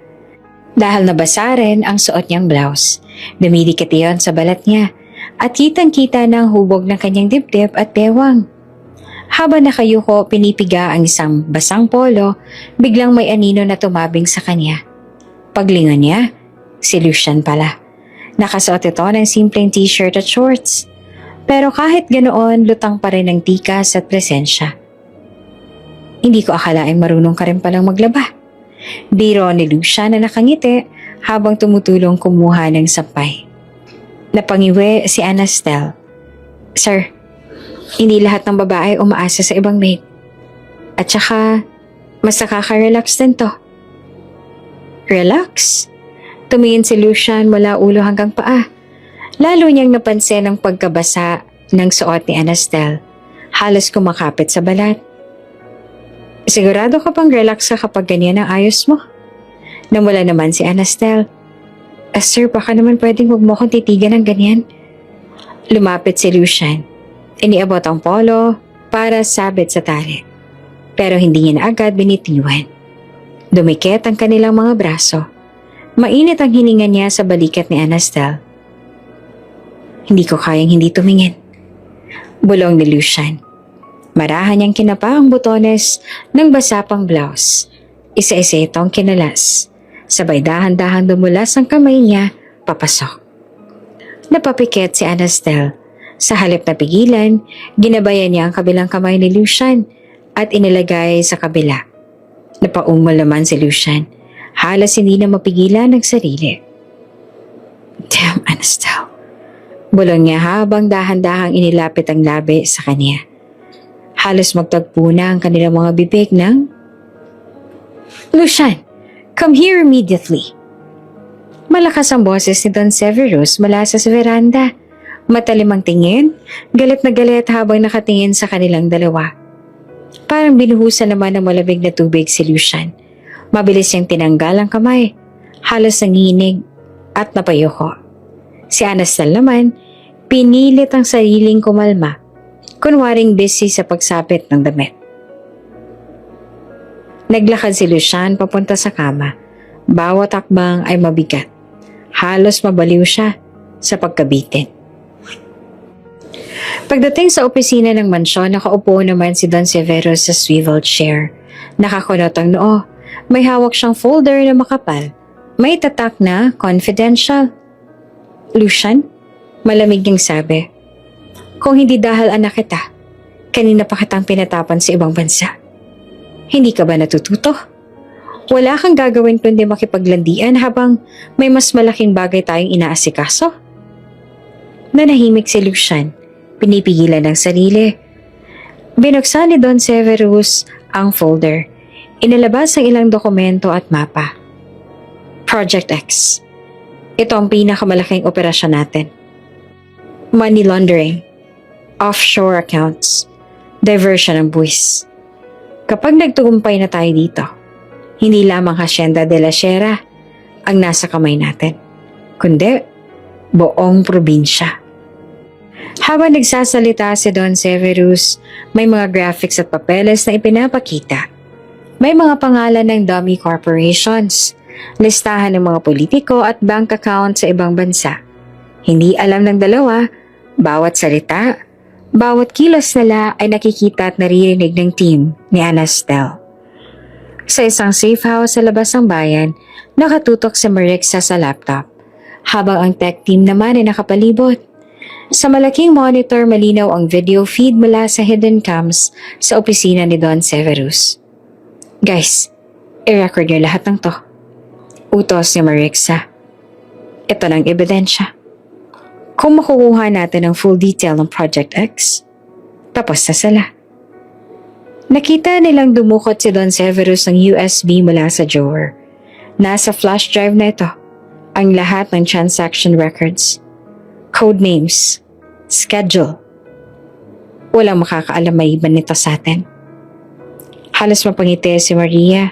S1: Dahil nabasa rin ang suot niyang blouse, dumidikit iyon sa balat niya at kitang-kita ng hubog ng kanyang dibdib at bewang. Habang nakayuko pinipiga ang isang basang polo, biglang may anino na tumabing sa kanya. Paglingon niya, si Lucian pala. Nakasuot ito ng simpleng t-shirt at shorts. Pero kahit ganoon, lutang pa rin ang tikas at presensya. Hindi ko akalaing marunong ka rin palang maglaba. Biro ni Lucian na nakangiti habang tumutulong kumuha ng sampay. Napangiwi si Anastel. Sir, hindi lahat ng babae umaasa sa ibang maid. At saka, mas nakaka-relax din to. Relax? Tumingin si Lucian mula ulo hanggang paa. Lalo niyang napansin ang pagkabasa ng suot ni Anastel. Halos kumakapit sa balat. Sigurado ka pang relax ka kapag ganyan ang ayos mo? Namula naman si Anastel. Sir, baka naman pwedeng huwag mo akong titigan ng ganyan. Lumapit si Lucian. Iniabot ang polo para sabit sa tali. Pero hindi niya na agad binitiwan. Dumikit ang kanilang mga braso. Mainit ang hininga niya sa balikat ni Anastel. Hindi ko kayang hindi tumingin. Bulong ni Lucian. Marahan niyang kinapa ang butones ng basa pang blouse. Isa-isa itong kinalas. Sabay dahan-dahan dumulas ang kamay niya papasok. Napapikit si Anastel. Sa halip na pigilan, ginabayan niya ang kabilang kamay ni Lucian at inilagay sa kabila. Napaungol naman si Lucian. Halos hindi na mapigilan ang sarili. Damn, Anastel. Bulong niya habang dahan-dahang inilapit ang labi sa kanya. Halos magtagpo na ang kanilang mga bibig ng Lucian, come here immediately. Malakas ang boses ni Don Severus mula sa veranda. Matalim ang tingin, galit na galit habang nakatingin sa kanilang dalawa. Parang binuhusan naman ng malamig na tubig si Lucian. Mabilis niyang tinanggal ang kamay. Halos nanginig at napayoko. Si Anastel naman, pinilit ang sariling kumalma. Kunwaring busy sa pagsapit ng damit. Naglakad si Lucian papunta sa kama. Bawat akbang ay mabigat. Halos mabaliw siya sa pagkabitin. Pagdating sa opisina ng mansyon, nakaupo naman si Don Severus sa swivel chair. Nakakunot ang noo. May hawak siyang folder na makapal. May tatak na confidential. Lucian, malamig niyang sabi. Kung hindi dahil anak kita, kanina pa kitang pinatapan sa ibang bansa. Hindi ka ba natututo? Wala kang gagawin kundi makipaglandian habang may mas malaking bagay tayong inaasikaso? Nanahimik si Lucian, pinipigilan ng sarili. Binuksan ni Don Severus ang folder. Inilabas ang ilang dokumento at mapa. Project X. Ito ang pinakamalaking operasyon natin. Money laundering. Offshore accounts, diversion ng buwis. Kapag nagtugumpay na tayo dito, hindi lamang Hacienda de la Sierra ang nasa kamay natin, kundi buong probinsya. Habang nagsasalita si Don Severus, may mga graphics at papeles na ipinapakita. May mga pangalan ng dummy corporations, listahan ng mga politiko at bank account sa ibang bansa. Hindi alam ng dalawa, bawat salita, bawat kilos nila ay nakikita at naririnig ng team ni Anastel. Sa isang safe house sa labas ng bayan, nakatutok si Marixa sa laptop, habang ang tech team naman ay nakapalibot. Sa malaking monitor, malinaw ang video feed mula sa hidden cams sa opisina ni Don Severus. Guys, i-record niyo lahat ng to. Utos ni Marixa. Ito ng ebidensya. Kung makukuha natin ang full detail ng Project X, tapos na sila. Nakita nilang dumukot si Don Severus ng USB mula sa drawer. Nasa flash drive na ito ang lahat ng transaction records, code names, schedule. Walang makakaalam maiban nito sa atin. Halos mapangiti si Maria.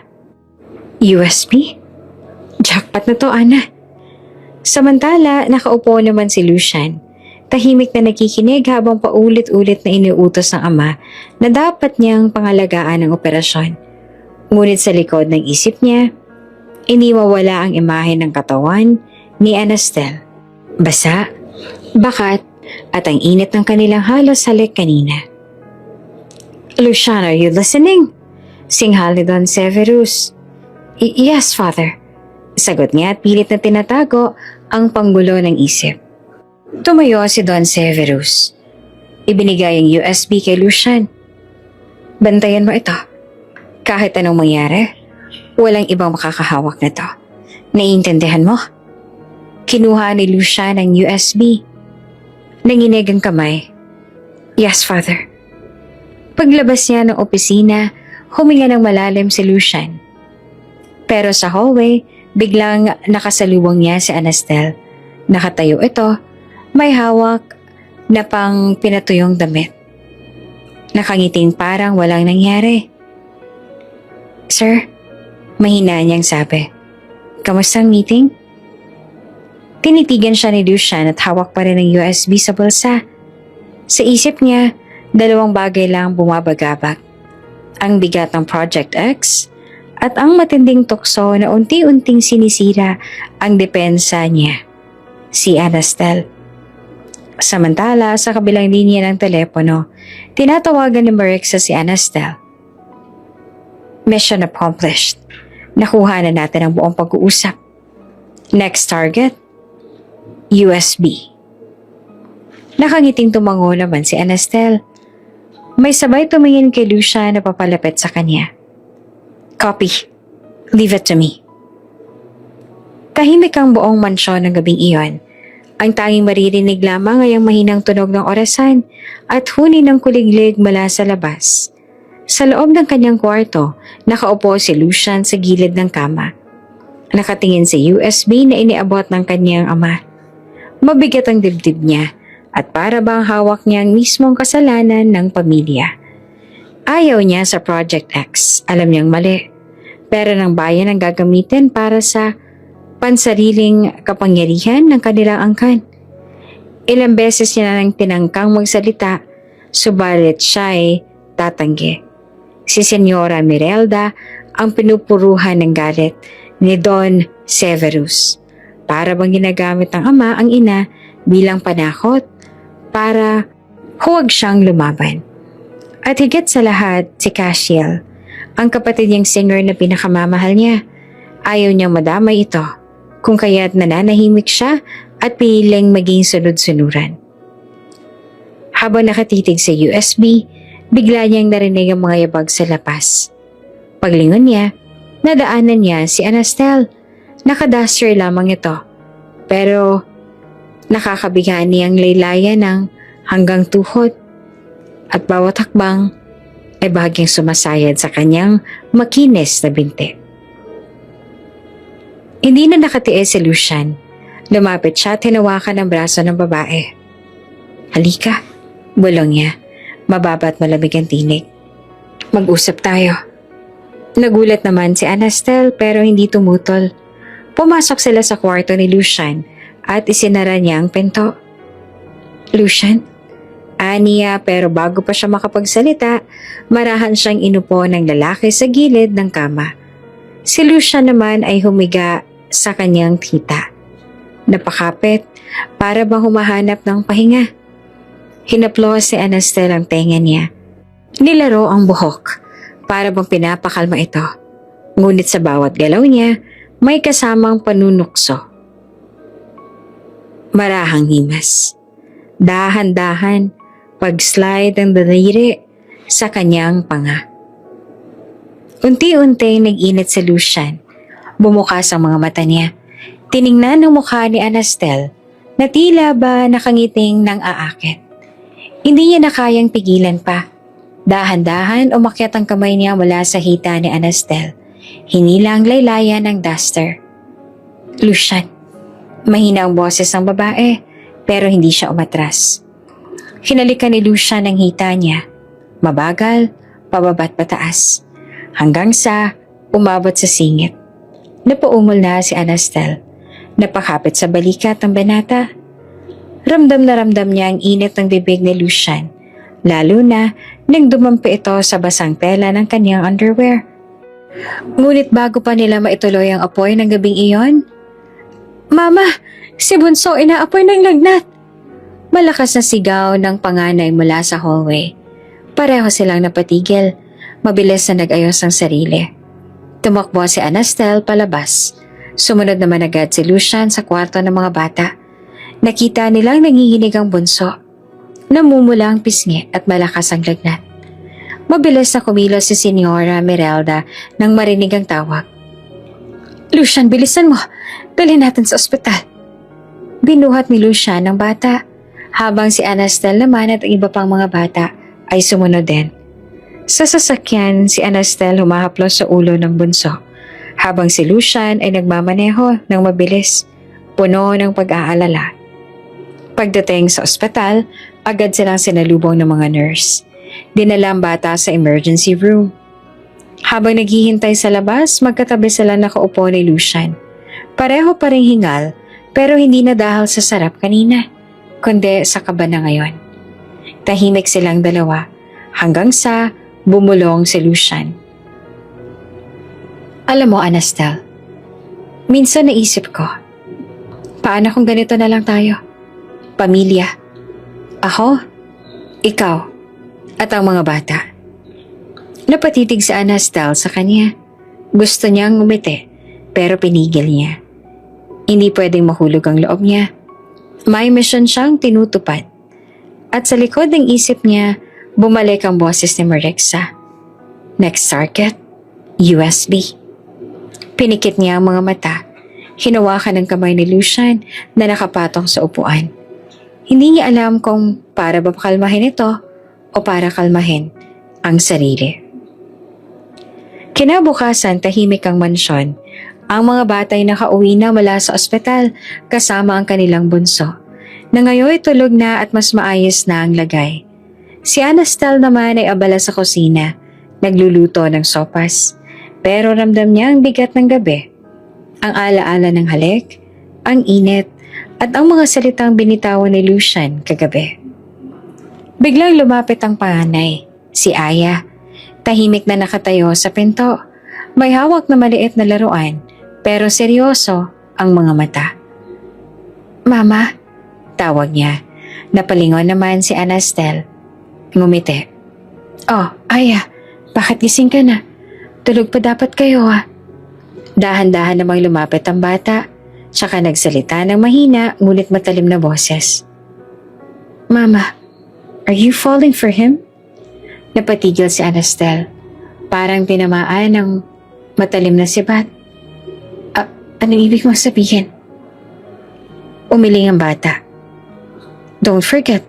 S1: USB? Jackpot na to, Ana. Samantala, nakaupo naman si Lucian. Tahimik na nakikinig habang paulit-ulit na iniutos ng ama na dapat niyang pangalagaan ang operasyon. Ngunit sa likod ng isip niya, hindi mawala ang imahe ng katawan ni Anastel. Basa, bakat, at ang init ng kanilang halos halik kanina. Lucian, are you listening? Singhal ni Don Severus. Yes, Father. Sagot niya at pilit na tinatago ang panggulo ng isip. Tumayo si Don Severus. Ibinigay ang USB kay Lucian. Bantayan mo ito. Kahit anong mangyari, walang ibang makakahawak nito. Naiintindihan mo? Kinuha ni Lucian ang USB. Nanginig ang kamay. Yes, Father. Paglabas niya ng opisina, huminga ng malalim si Lucian. Pero sa hallway, biglang nakasalubong niya si Anastel. Nakatayo ito, may hawak na pang pinatuyong damit. Nakangiting parang walang nangyari. Sir, mahina niyang sabi. Kamusta ang meeting? Tinitigan siya ni Lucian at hawak pa rin ang USB sa bulsa. Sa isip niya, dalawang bagay lang bumabagabag. Ang bigat ng Project X at ang matinding tukso na unti-unting sinisira ang depensa niya, si Anastel. Samantala, sa kabilang linya ng telepono, tinatawagan ni Marixa si Anastel. Mission accomplished. Nakuha na natin ang buong pag-uusap. Next target, USB. Nakangiting tumango naman si Anastel. May sabay tumingin kay Lucia na papalapit sa kanya. Copy. Leave it to me. Tahimik ang buong mansyon ng gabing iyon. Ang tanging maririnig lamang ay ang mahinang tunog ng orasan at huni ng kuliglig mula sa labas. Sa loob ng kanyang kwarto, nakaupo si Lucian sa gilid ng kama. Nakatingin sa USB na iniabot ng kanyang ama. Mabigat ang dibdib niya at para bang hawak niya ang mismong kasalanan ng pamilya. Ayaw niya sa Project X, alam niyang mali. Pera ng bayan ang gagamitin para sa pansariling kapangyarihan ng kanilang angkan. Ilang beses niya na nang tinangkang magsalita, subalit siya ay tatanggi. Si Senyora Mirelda ang pinupuruhan ng galit ni Don Severus. Para bang ginagamit ng ama ang ina bilang panakot para huwag siyang lumaban. At higit sa lahat, si Castiel, ang kapatid niyang singer na pinakamamahal niya. Ayaw niyang madamay ito, kung kaya't nananahimik siya at piniling maging sunod-sunuran. Habang nakatitig sa USB, bigla niyang narinig ang mga yabag sa lapas. Paglingon niya, nadaanan niya si Anastel. Nakaduster lamang ito, pero nakakabigaan niyang laylayan ng hanggang tuhod at bawat hakbang ay bahagyang sumasayad sa kanyang makinis na binti. Hindi na nakatiis si Lucian. Lumapit siya at hinawakan ang braso ng babae. Halika, bulong niya. Mababa at malamig ang tinig. Mag-usap tayo. Nagulat naman si Anastel pero hindi tumutol. Pumasok sila sa kwarto ni Lucian at isinara niya ang pinto. Lucian? Aniya pero bago pa siya makapagsalita, marahan siyang inupo ng lalaki sa gilid ng kama. Si Lucian naman ay humiga sa kanyang tita. Napakapit para bang humahanap ng pahinga. Hinaplos si Anastel ang tenga niya. Nilaro ang buhok para bang pinapakalma ito. Ngunit sa bawat galaw niya, may kasamang panunukso. Marahang himas. Dahan-dahan, pag-slide ng daliri sa kanyang panga. Unti-unti nag-init si Lucian. Bumukas ang mga mata niya. Tiningnan ang mukha ni Anastel na tila ba nakangiting nang aakit. Hindi niya na kayang pigilan pa. Dahan-dahan umakyat ang kamay niya mula sa hita ni Anastel. Hinila ang laylayan ng duster. Lucian. Mahina ang boses ng babae pero hindi siya umatras. Hinalikan ni Lucian ang hita niya. Mabagal, pababa't pataas. Hanggang sa umabot sa singit. Napaungol na si Anastel. Napakapit sa balikat ng banata. Ramdam na ramdam niya ang init ng bibig ni Lucian. Lalo na nang dumampi ito sa basang tela ng kanyang underwear. Ngunit bago pa nila maituloy ang apoy ng gabing iyon, Mama! Si Bunso inaapoy ng lagnat! Malakas na sigaw ng panganay mula sa hallway. Pareho silang napatigil. Mabilis na nag-ayos ang sarili. Tumakbo si Anastel palabas. Sumunod naman agad si Lucian sa kwarto ng mga bata. Nakita nilang nanginginig ang Bunso. Namumula ang pisngi at malakas ang lagnat. Mabilis na kumilos si Senyora Mirelda nang marinig ang tawag. Lucian, bilisan mo. Dalhin natin sa ospital. Binuhat ni Lucian ng bata, habang si Anastel naman at ang iba pang mga bata ay sumunod din. Sa sasakyan, si Anastel humahaplos sa ulo ng bunso, habang si Lucian ay nagmamaneho ng mabilis, puno ng pag-aalala. Pagdating sa ospital, agad silang sinalubong ng mga nurse. Dinala ang bata sa emergency room. Habang naghihintay sa labas, magkatabi sila nakaupo ni Lucian. Pareho pa ring hingal, pero hindi na dahil sa sarap kanina, kundi sa kaba na ngayon. Tahimik silang dalawa, hanggang sa bumulong si Lucian. Alam mo, Anastel, minsan naisip ko, paano kung ganito na lang tayo? Pamilya. Ako, ikaw, at ang mga bata. Napatitig si Anastel sa kanya. Gusto niyang ngumiti, pero pinigil niya. Hindi pwedeng mahulog ang loob niya. May mission siyang tinutupad. At sa likod ng isip niya, bumalik ang boses ni Marixa. Next target, USB. Pinikit niya ang mga mata. Hinawakan ng kamay ni Lucian na nakapatong sa upuan. Hindi niya alam kung para ba pakalmahin ito o para kalmahin ang sarili. Kinabukasan, tahimik ang mansyon. Ang mga bata ay nakauwi na mula sa ospital kasama ang kanilang bunso, na ngayon tulog na at mas maayos na ang lagay. Si Anastel naman ay abala sa kusina, nagluluto ng sopas, pero ramdam niya ang bigat ng gabi. Ang alaala ng halik, ang init, at ang mga salitang binitawan ni Lucian kagabi. Biglang lumapit ang panganay, si Aya. Tahimik na nakatayo sa pinto. May hawak na maliit na laruan, pero seryoso ang mga mata. Mama, tawag niya. Napalingon naman si Anastel. Ngumiti. Oh, Aya, bakit gising ka na? Tulog pa dapat kayo Dahan-dahan namang lumapit ang bata, tsaka nagsalita ng mahina ngunit matalim na boses. Mama, are you falling for him? Napatigil si Anastel. Parang tinamaan ng matalim na sibat. Anong ibig mong sabihin? Umiling ang bata. Don't forget,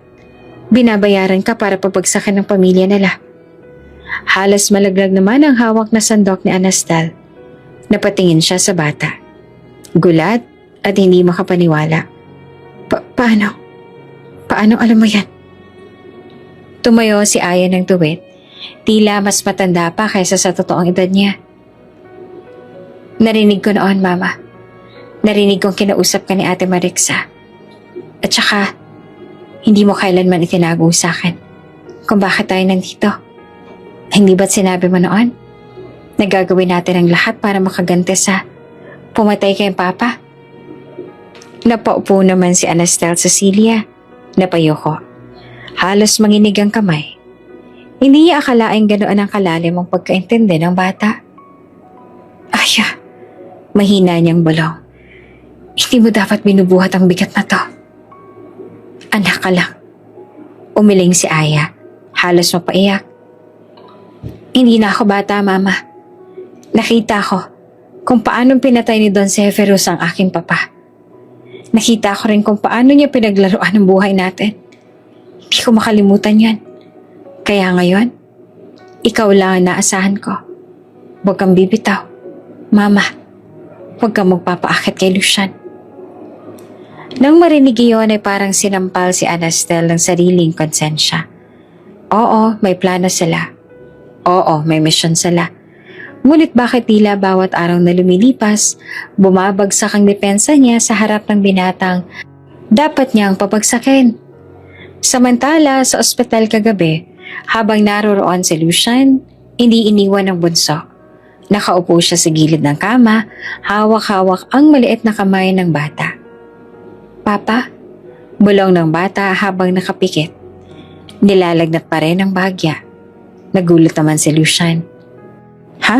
S1: binabayaran ka para pabagsakan ng pamilya nila. Halos malaglag naman ang hawak na sandok ni Anastel. Napatingin siya sa bata. Gulat at hindi makapaniwala. Paano? Paano alam mo yan? Tumayo si Aya ng tuwid. Tila mas matanda pa kaysa sa totoong edad niya. Narinig ko noon, Mama. Narinig kong kinausap ka ni Ate Marixa. At saka, hindi mo kailanman itinago sa akin kung bakit tayo nandito. Hindi ba't sinabi mo noon? Nagagawin natin ang lahat para makaganti sa pumatay kay Papa. Napaupo naman si Anastel Cecilia. Napayoko. Halos manginig ang kamay. Hindi niya akalaing ganoon ang kalalim ang pagkaintindi ng bata. Aya, mahina niyang bulong. Hindi mo dapat binubuhat ang bigat na to. Anak ka lang. Umiling si Aya. Halos mapaiyak. Hindi na ako bata, Mama. Nakita ko kung paano pinatay ni Don Severus ang aking papa. Nakita ko rin kung paano niya pinaglaruan ang buhay natin. Hindi ko makalimutan yan. Kaya ngayon, ikaw lang ang naasahan ko. Huwag kang bibitaw. Mama, huwag kang magpapaakit kay Lucian. Nang marinig iyon ay parang sinampal si Anastel ng sariling konsensya. Oo, may plano sila. Oo, may mission sila. Ngunit bakit tila bawat araw na lumilipas, bumabagsak ang depensa niya sa harap ng binatang dapat niyang papagsakin. Samantala sa ospital kagabi, habang naroroon si Lucian, hindi iniwan ng bunso. Nakaupo siya sa gilid ng kama, hawak-hawak ang maliit na kamay ng bata. Papa, bulong ng bata habang nakapikit. Nilalagnat pa rin ang bagya. Nagulat naman si Lucian. Ha?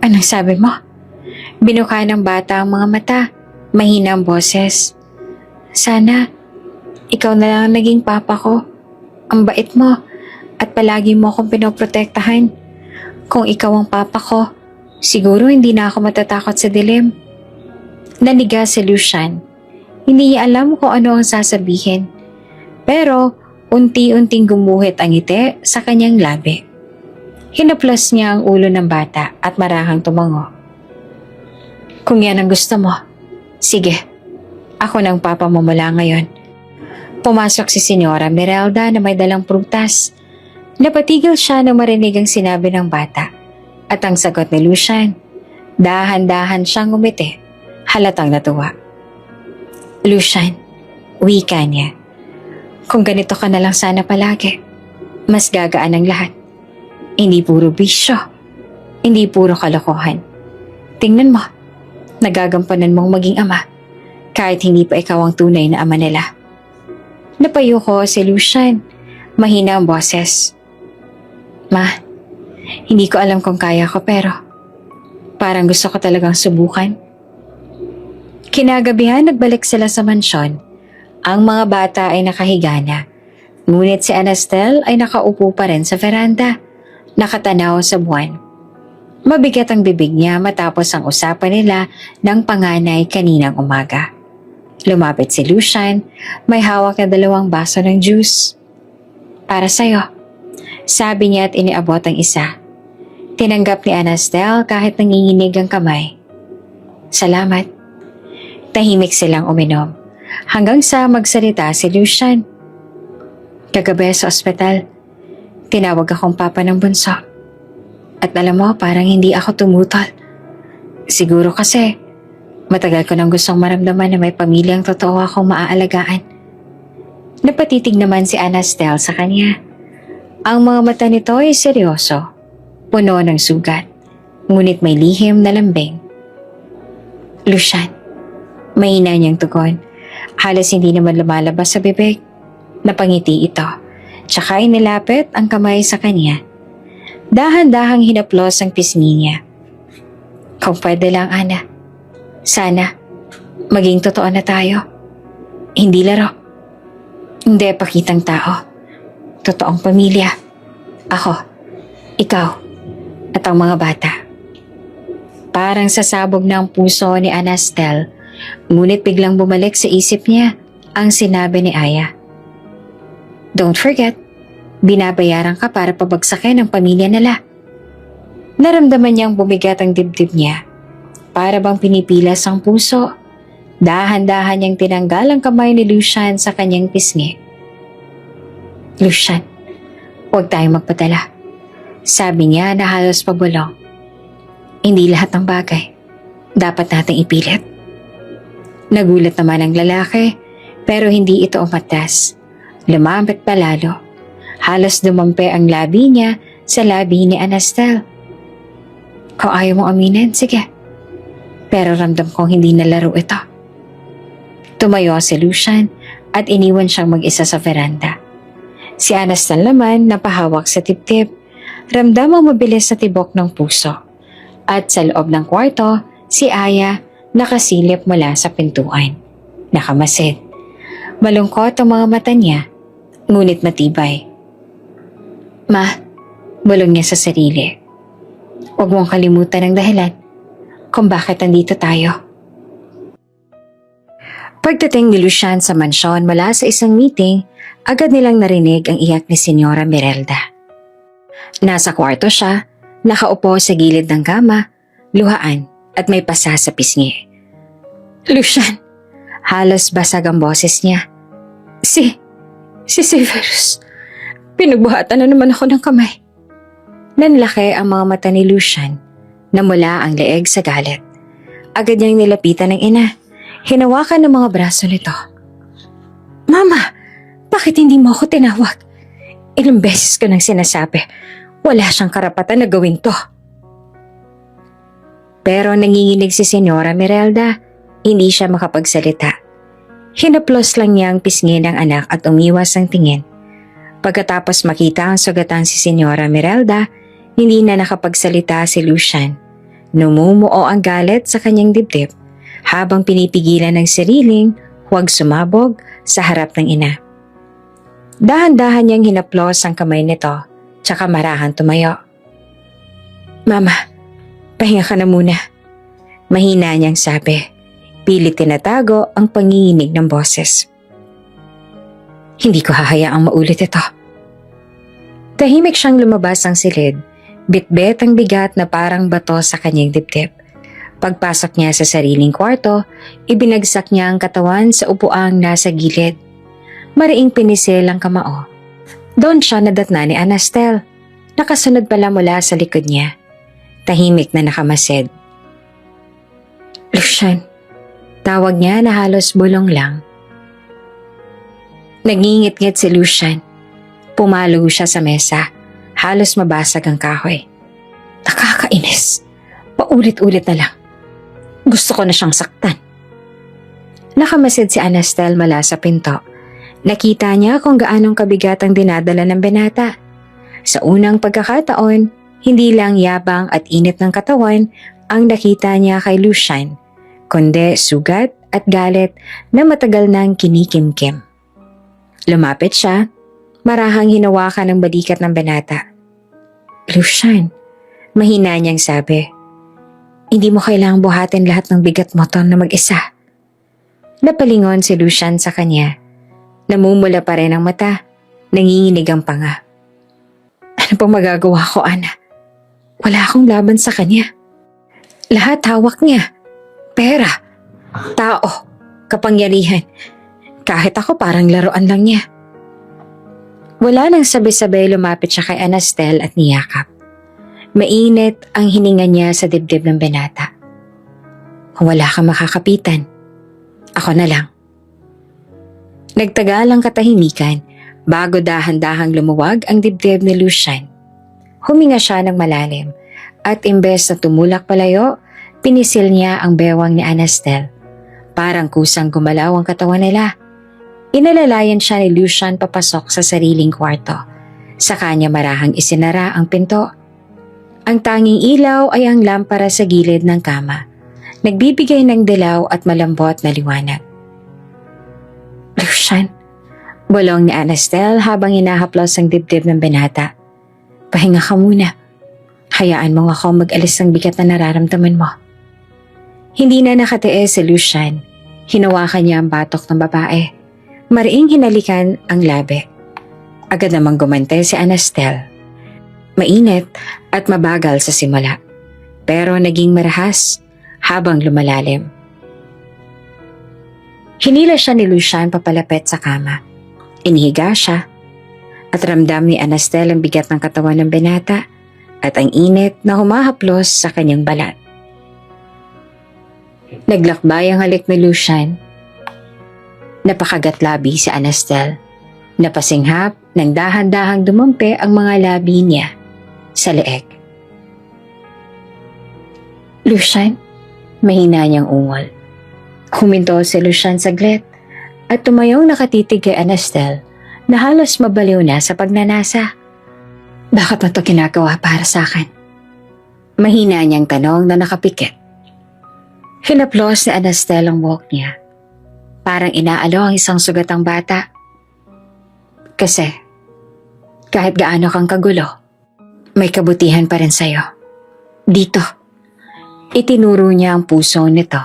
S1: Anong sabi mo? Binuka ng bata ang mga mata. Mahina ang boses. Sana, ikaw na lang ang naging papa ko. Ang bait mo at palagi mo akong pinoprotektahan. Kung ikaw ang papa ko, Siguro hindi na ako matatakot sa dilim. Naniga si Lucian. Hindi niya alam kung ano ang sasabihin. Pero unti-unting gumuhit ang ngiti sa kanyang labi. Hinaplos niya ang ulo ng bata at marahang tumango. Kung yan ang gusto mo, sige, ako nang papamumula ngayon. Pumasok si Senyora Merelda na may dalang prutas. Napatigil siya nang marinig ang sinabi ng bata. At ang sagot ni Lucian, dahan-dahan siyang ngumiti, halatang natuwa. Lucian, wika niya. Kung ganito ka na lang sana palagi, mas gagaan ang lahat. Hindi puro bisyo, hindi puro kalokohan. Tingnan mo, nagagampanan mong maging ama, kahit hindi pa ikaw ang tunay na ama nila. Napayo ko si Lucian, mahina ang boses. Ma, hindi ko alam kung kaya ko pero parang gusto ko talagang subukan. Kinagabihan nagbalik sila sa mansyon. Ang mga bata ay nakahiga na. Ngunit si Anastel ay nakaupo pa rin sa veranda, nakatanaw sa buwan. Mabigat ang bibig niya matapos ang usapan nila ng panganay kaninang umaga. Lumapit si Lucian, may hawak na 2 baso ng juice. Para sa'yo, sabi niya at iniabot ang isa. Tinanggap ni Anastel kahit nanginginig ang kamay. Salamat. Tahimik silang uminom hanggang sa magsalita si Lucian. Kagabi sa ospital, tinawag akong papa ng bunso. At alam mo, parang hindi ako tumutol. Siguro kasi matagal ko nang gustong maramdaman na may pamilyang totoo akong maaalagaan. Napatitig naman si Anastel sa kanya. Ang mga mata nito ay seryoso, puno ng sugat, ngunit may lihim na lambing. Lucian, mahina niyang tugon. Halos hindi naman lumalabas sa bibig. Napangiti ito, tsaka inilapit ang kamay sa kanya. Dahan-dahang hinaplos ang pisngi niya. Kung pwede lang, Ana. Sana, maging totoo na tayo. Hindi laro. Hindi pakitang tao. Totoong pamilya. Ako, ikaw, at ang mga bata. Parang sasabog na ang puso ni Anastel, ngunit biglang bumalik sa isip niya ang sinabi ni Aya. Don't forget, binabayaran ka para pabagsakin ang pamilya nila. Naramdaman niyang bumigat ang dibdib niya. Para bang pinipilas ang puso. Dahan-dahan niyang tinanggal ang kamay ni Lucian sa kanyang pisngi. Lucian, huwag tayong magpadala. Sabi niya na halos pabulong. Hindi lahat ng bagay dapat nating ipilit. Nagulat naman ang lalaki pero hindi ito umatas. Lumapit pa lalo. Halos dumampi ang labi niya sa labi ni Anastel. Kung ayaw mong aminin, sige. Pero ramdam kong hindi na laro ito. Tumayo si Lucian at iniwan siyang mag-isa sa veranda. Si Anastel naman napahawak sa tip-tip. Ramdam ang mabilis na tibok ng puso. At sa loob ng kwarto, si Aya nakasilip mula sa pintuan. Nakamasid. Malungkot ang mga mata niya, ngunit matibay. Ma, bulong niya sa sarili. Huwag mong kalimutan ang dahilan kung bakit nandito tayo. Pagdating ni Lucian sa mansyon mula sa isang meeting, agad nilang narinig ang iyak ni Senyora Merelda. Nasa kwarto siya, nakaupo sa gilid ng kama, luhaan at may pasa sa pisngi. Lucian, halos basag ang boses niya. Si Severus, pinagbuhatan na naman ako ng kamay. Nanlaki ang mga mata ni Lucian. Namula ang leeg sa galit. Agad niyang nilapitan ng ina. Hinawakan ng mga braso nito. Mama, bakit hindi mo ako tinawag? Ilang beses ko nang sinasabi, wala siyang karapatan na gawin to. Pero nanginginig si Senyora Merelda, hindi siya makapagsalita. Hinaplos lang niya ang pisngi ng anak at umiwas ang tingin. Pagkatapos makita ang sugatan si Senyora Merelda, hindi na nakapagsalita si Lucian. Numumuo ang galit sa kanyang dibdib habang pinipigilan ng sariling huwag sumabog sa harap ng ina. Dahan-dahan niyang hinaplos ang kamay nito tsaka marahan tumayo. Mama, Pahinga ka na muna. Mahina niyang sabi. Pilit tinatago ang panginginig ng boses. Hindi ko hahayaang maulit ito. Tahimik siyang lumabas ang silid. Bitbit ang bigat na parang bato sa kanyang dibdib. Pagpasok niya sa sariling kwarto, ibinagsak niya ang katawan sa upuang nasa gilid. Mariing pinisil ang kamao. Doon siya nadatna ni Anastel. Nakasunod pala mula sa likod niya. Tahimik na nakamasid. Lucian, tawag niya na halos bulong lang. Nangingit-ngit si Lucian. Pumalo siya sa mesa. Halos mabasag ang kahoy. Nakakainis. Paulit-ulit na lang. Gusto ko na siyang saktan. Nakamasid si Anastel mula sa pinto. Nakita niya kung gaanong kabigat ang dinadala ng binata. Sa unang pagkakataon, hindi lang yabang at init ng katawan ang nakita niya kay Lucian, kundi sugat at galit na matagal nang kinikimkim. Lumapit siya, marahang hinawakan ng balikat ng binata. Lucian, mahina niyang sabi, hindi mo kailangang buhatin lahat ng bigat mo na mag-isa. Napalingon si Lucian sa kanya. Namumula pa rin ang mata, nanginginig ang panga. Ano pang magagawa ko, Ana? Wala akong laban sa kanya. Lahat hawak niya. Pera, tao, kapangyarihan. Kahit ako parang laruan lang niya. Wala nang sabay-sabay lumapit siya kay Anastel at niyakap. Mainit ang hininga niya sa dibdib ng binata. Kung wala kang makakapitan, ako na lang. Nagtagal ang katahimikan bago dahan-dahang lumuwag ang dibdib ni Lucian. Huminga siya ng malalim at imbes na tumulak palayo, pinisil niya ang bewang ni Anastel. Parang kusang gumalaw ang katawan nila. Inalalayan siya ni Lucian papasok sa sariling kwarto. Sa kanya marahang isinara ang pinto. Ang tanging ilaw ay ang lampara sa gilid ng kama. Nagbibigay ng dilaw at malambot na liwanag. Lucian, bulong ni Anastel habang hinahaplos ang dibdib ng binata. Pahinga ka muna. Hayaan mo ako mag-alis ng bigat na nararamdaman mo. Hindi na nakatiis si Lucian. Hinawakan niya ang batok ng babae. Mariing hinalikan ang labi. Agad namang gumante si Anastel. Mainit at mabagal sa simula. Pero naging marahas habang lumalalim. Hinila siya ni Lucian papalapit sa kama. Inihiga siya at ramdam ni Anastel ang bigat ng katawan ng binata at ang init na humahaplos sa kanyang balat. Naglakbay ang halik ni Lucian. Napakagatlabi si Anastel. Napasinghap nang dahan-dahang dumampi ang mga labi niya sa leeg. Lucian, mahina niyang ungol. Huminto si Lucian saglit at tumayong nakatitig kay Anastel na halos mabaliw na sa pagnanasa. Bakit mo ito ginagawa para sa akin? Mahina niyang tanong na nakapikit. Hinaplos ni Anastel ang buhok niya. Parang inaalo ang isang sugatang bata. Kasi, kahit gaano kang kagulo, may kabutihan pa rin sa'yo. Dito, itinuro niya ang puso nito.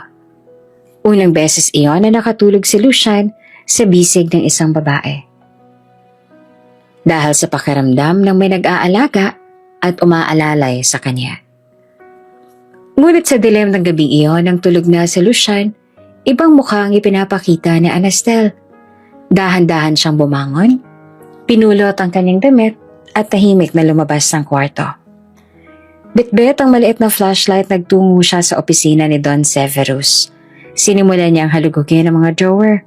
S1: Unang beses iyon na nakatulog si Lucian sa bisig ng isang babae. Dahil sa pakiramdam ng may nag-aalaga at umaalalay sa kanya. Ngunit sa dilim ng gabing iyon nang tulog na si Lucian, ibang mukha ang ipinapakita ni Anastel. Dahan-dahan siyang bumangon, pinulot ang kanyang damit at tahimik na lumabas ng kwarto. Bitbit ang maliit na flashlight, nagtungo siya sa opisina ni Don Severus. Sinimulan niyang halugugin ang mga drawer,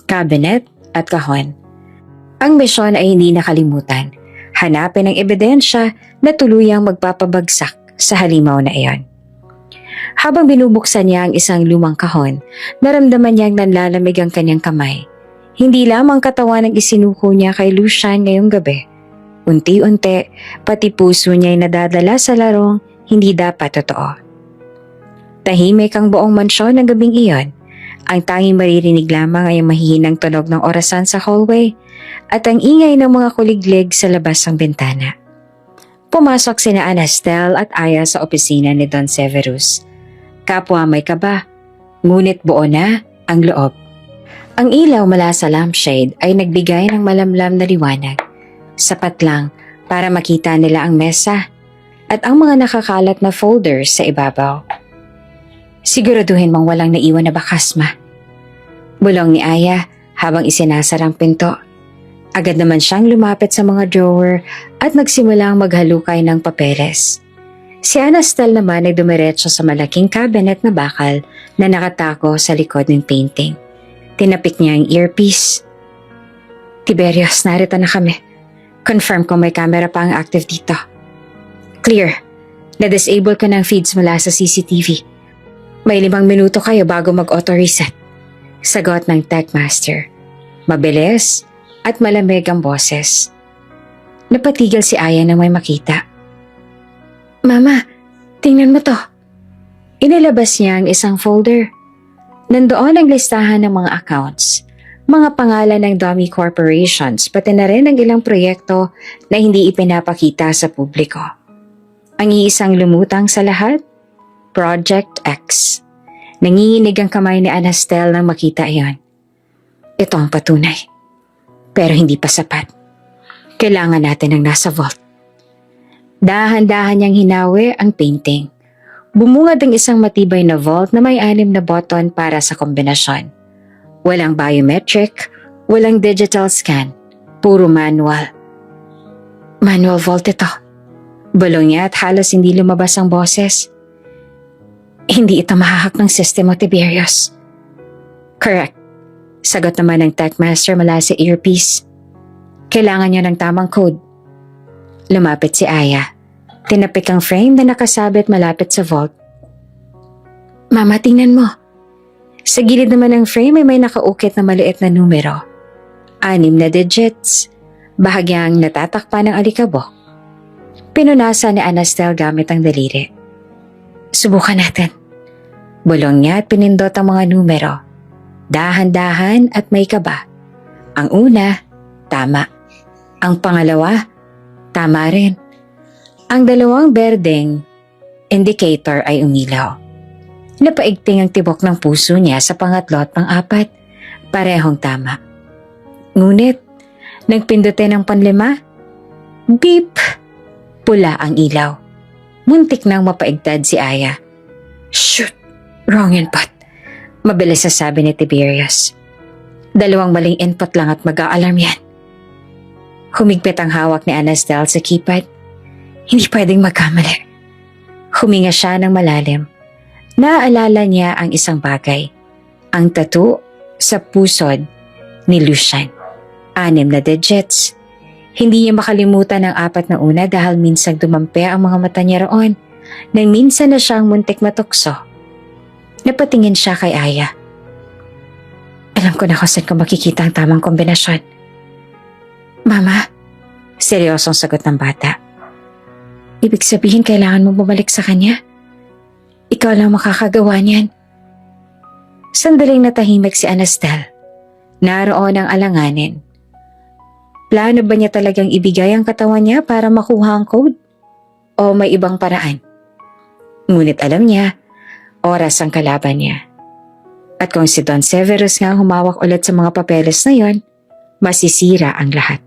S1: cabinet at kahon. Ang misyon ay hindi nakalimutan. Hanapin ang ebidensya na tuluyang magpapabagsak sa halimaw na iyon. Habang binubuksan niya ang isang lumang kahon, naramdaman niyang nanlalamig ang kanyang kamay. Hindi lamang katawan ang isinuko niya kay Lucian ngayong gabi. Unti-unti, pati puso niya ay nadadala sa larong hindi dapat totoo. Tahimik ang buong mansyon ng gabing iyon. Ang tanging maririnig lamang ay ang mahihinang tunog ng orasan sa hallway at ang ingay ng mga kuliglig sa labas ng bintana. Pumasok sina Anastel at Aya sa opisina ni Don Severus. Kapwa may kaba, ngunit buo na ang loob. Ang ilaw mula sa lampshade ay nagbigay ng malamlam na liwanag. Sapat lang para makita nila ang mesa at ang mga nakakalat na folders sa ibabaw. Siguraduhin mong walang naiwan na bakas, ma. Bulong ni Aya habang isinasarang pinto. Agad naman siyang lumapit sa mga drawer at nagsimulang maghalukay ng papeles. Si Anastel naman ay dumiretso sa malaking cabinet na bakal na nakatako sa likod ng painting. Tinapik niya ang earpiece. Tiberius, narito na kami. Confirm ko may camera pa ang active dito. Clear. Na-disable ko ng feeds mula sa CCTV. May 5 minuto kayo bago mag-auto-reset. Sagot ng Techmaster. Mabilis at malamig ang boses. Napatigil si Aya nang may makita. Mama, tingnan mo to. Inilabas niya ang isang folder. Nandoon ang listahan ng mga accounts, mga pangalan ng dummy corporations, pati na rin ang ilang proyekto na hindi ipinapakita sa publiko. Ang iisang lumutang sa lahat, Project X. Nanginginig ang kamay ni Anastel nang makita iyon. Ito ang patunay. Pero hindi pa sapat. Kailangan natin ang nasa vault. Dahan-dahan niyang hinawi ang painting. Bumungad ang isang matibay na vault na may 6 na button para sa kombinasyon. Walang biometric, walang digital scan, puro manual. Manual vault ito. Bulong niya at halos hindi lumabas ang boses. Hindi ito mahahak ng sistema, Tiberius. Correct. Sagot naman ng Techmaster mula sa earpiece. Kailangan niya ng tamang code. Lumapit si Aya. Tinapik ang frame na nakasabit malapit sa vault. Mama, tingnan mo. Sa gilid naman ng frame ay may nakaukit na maliit na numero. 6 na digits, bahagyang natatakpan ng alikabok. Pinunasan ni Anastel gamit ang daliri. Subukan natin. Bulong niya at pinindot ang mga numero. Dahan-dahan at may kaba. Ang una, tama. Ang pangalawa, tama rin. Ang 2 berdeng indicator ay umilaw. Napaigting ang tibok ng puso niya sa pangatlo at pang-4. Parehong tama. Ngunit, nang pindutin ang panlima, beep! Pula ang ilaw. Muntik nang mapaigtad si Aya. Shoot! Wrong input. Mabilis na sabi ni Tiberius. 2 maling input lang at mag-a-alarm yan. Humigpit ang hawak ni Anastel sa keypad. Hindi pwedeng magkamali. Huminga siya ng malalim. Naaalala niya ang isang bagay. Ang tattoo sa pusod ni Lucian. 6 na digits. Hindi niya makalimutan ang 4 na una dahil minsang dumampi ang mga mata niya roon. Nang minsan na siyang muntik matukso. Napatingin siya kay Aya. Alam ko na kung saan ko makikita ang tamang kombinasyon. Mama, seryosong sagot ng bata. Ibig sabihin kailangan mo bumalik sa kanya? Ikaw lang makakagawa niyan. Sandaling natahimik si Anastel. Naroon ang alanganin. Plano ba niya talagang ibigay ang katawan niya para makuha ang code? O may ibang paraan? Ngunit alam niya, oras ang kalaban niya. At kung si Don Severus nga humawak ulit sa mga papeles na yon, masisira ang lahat.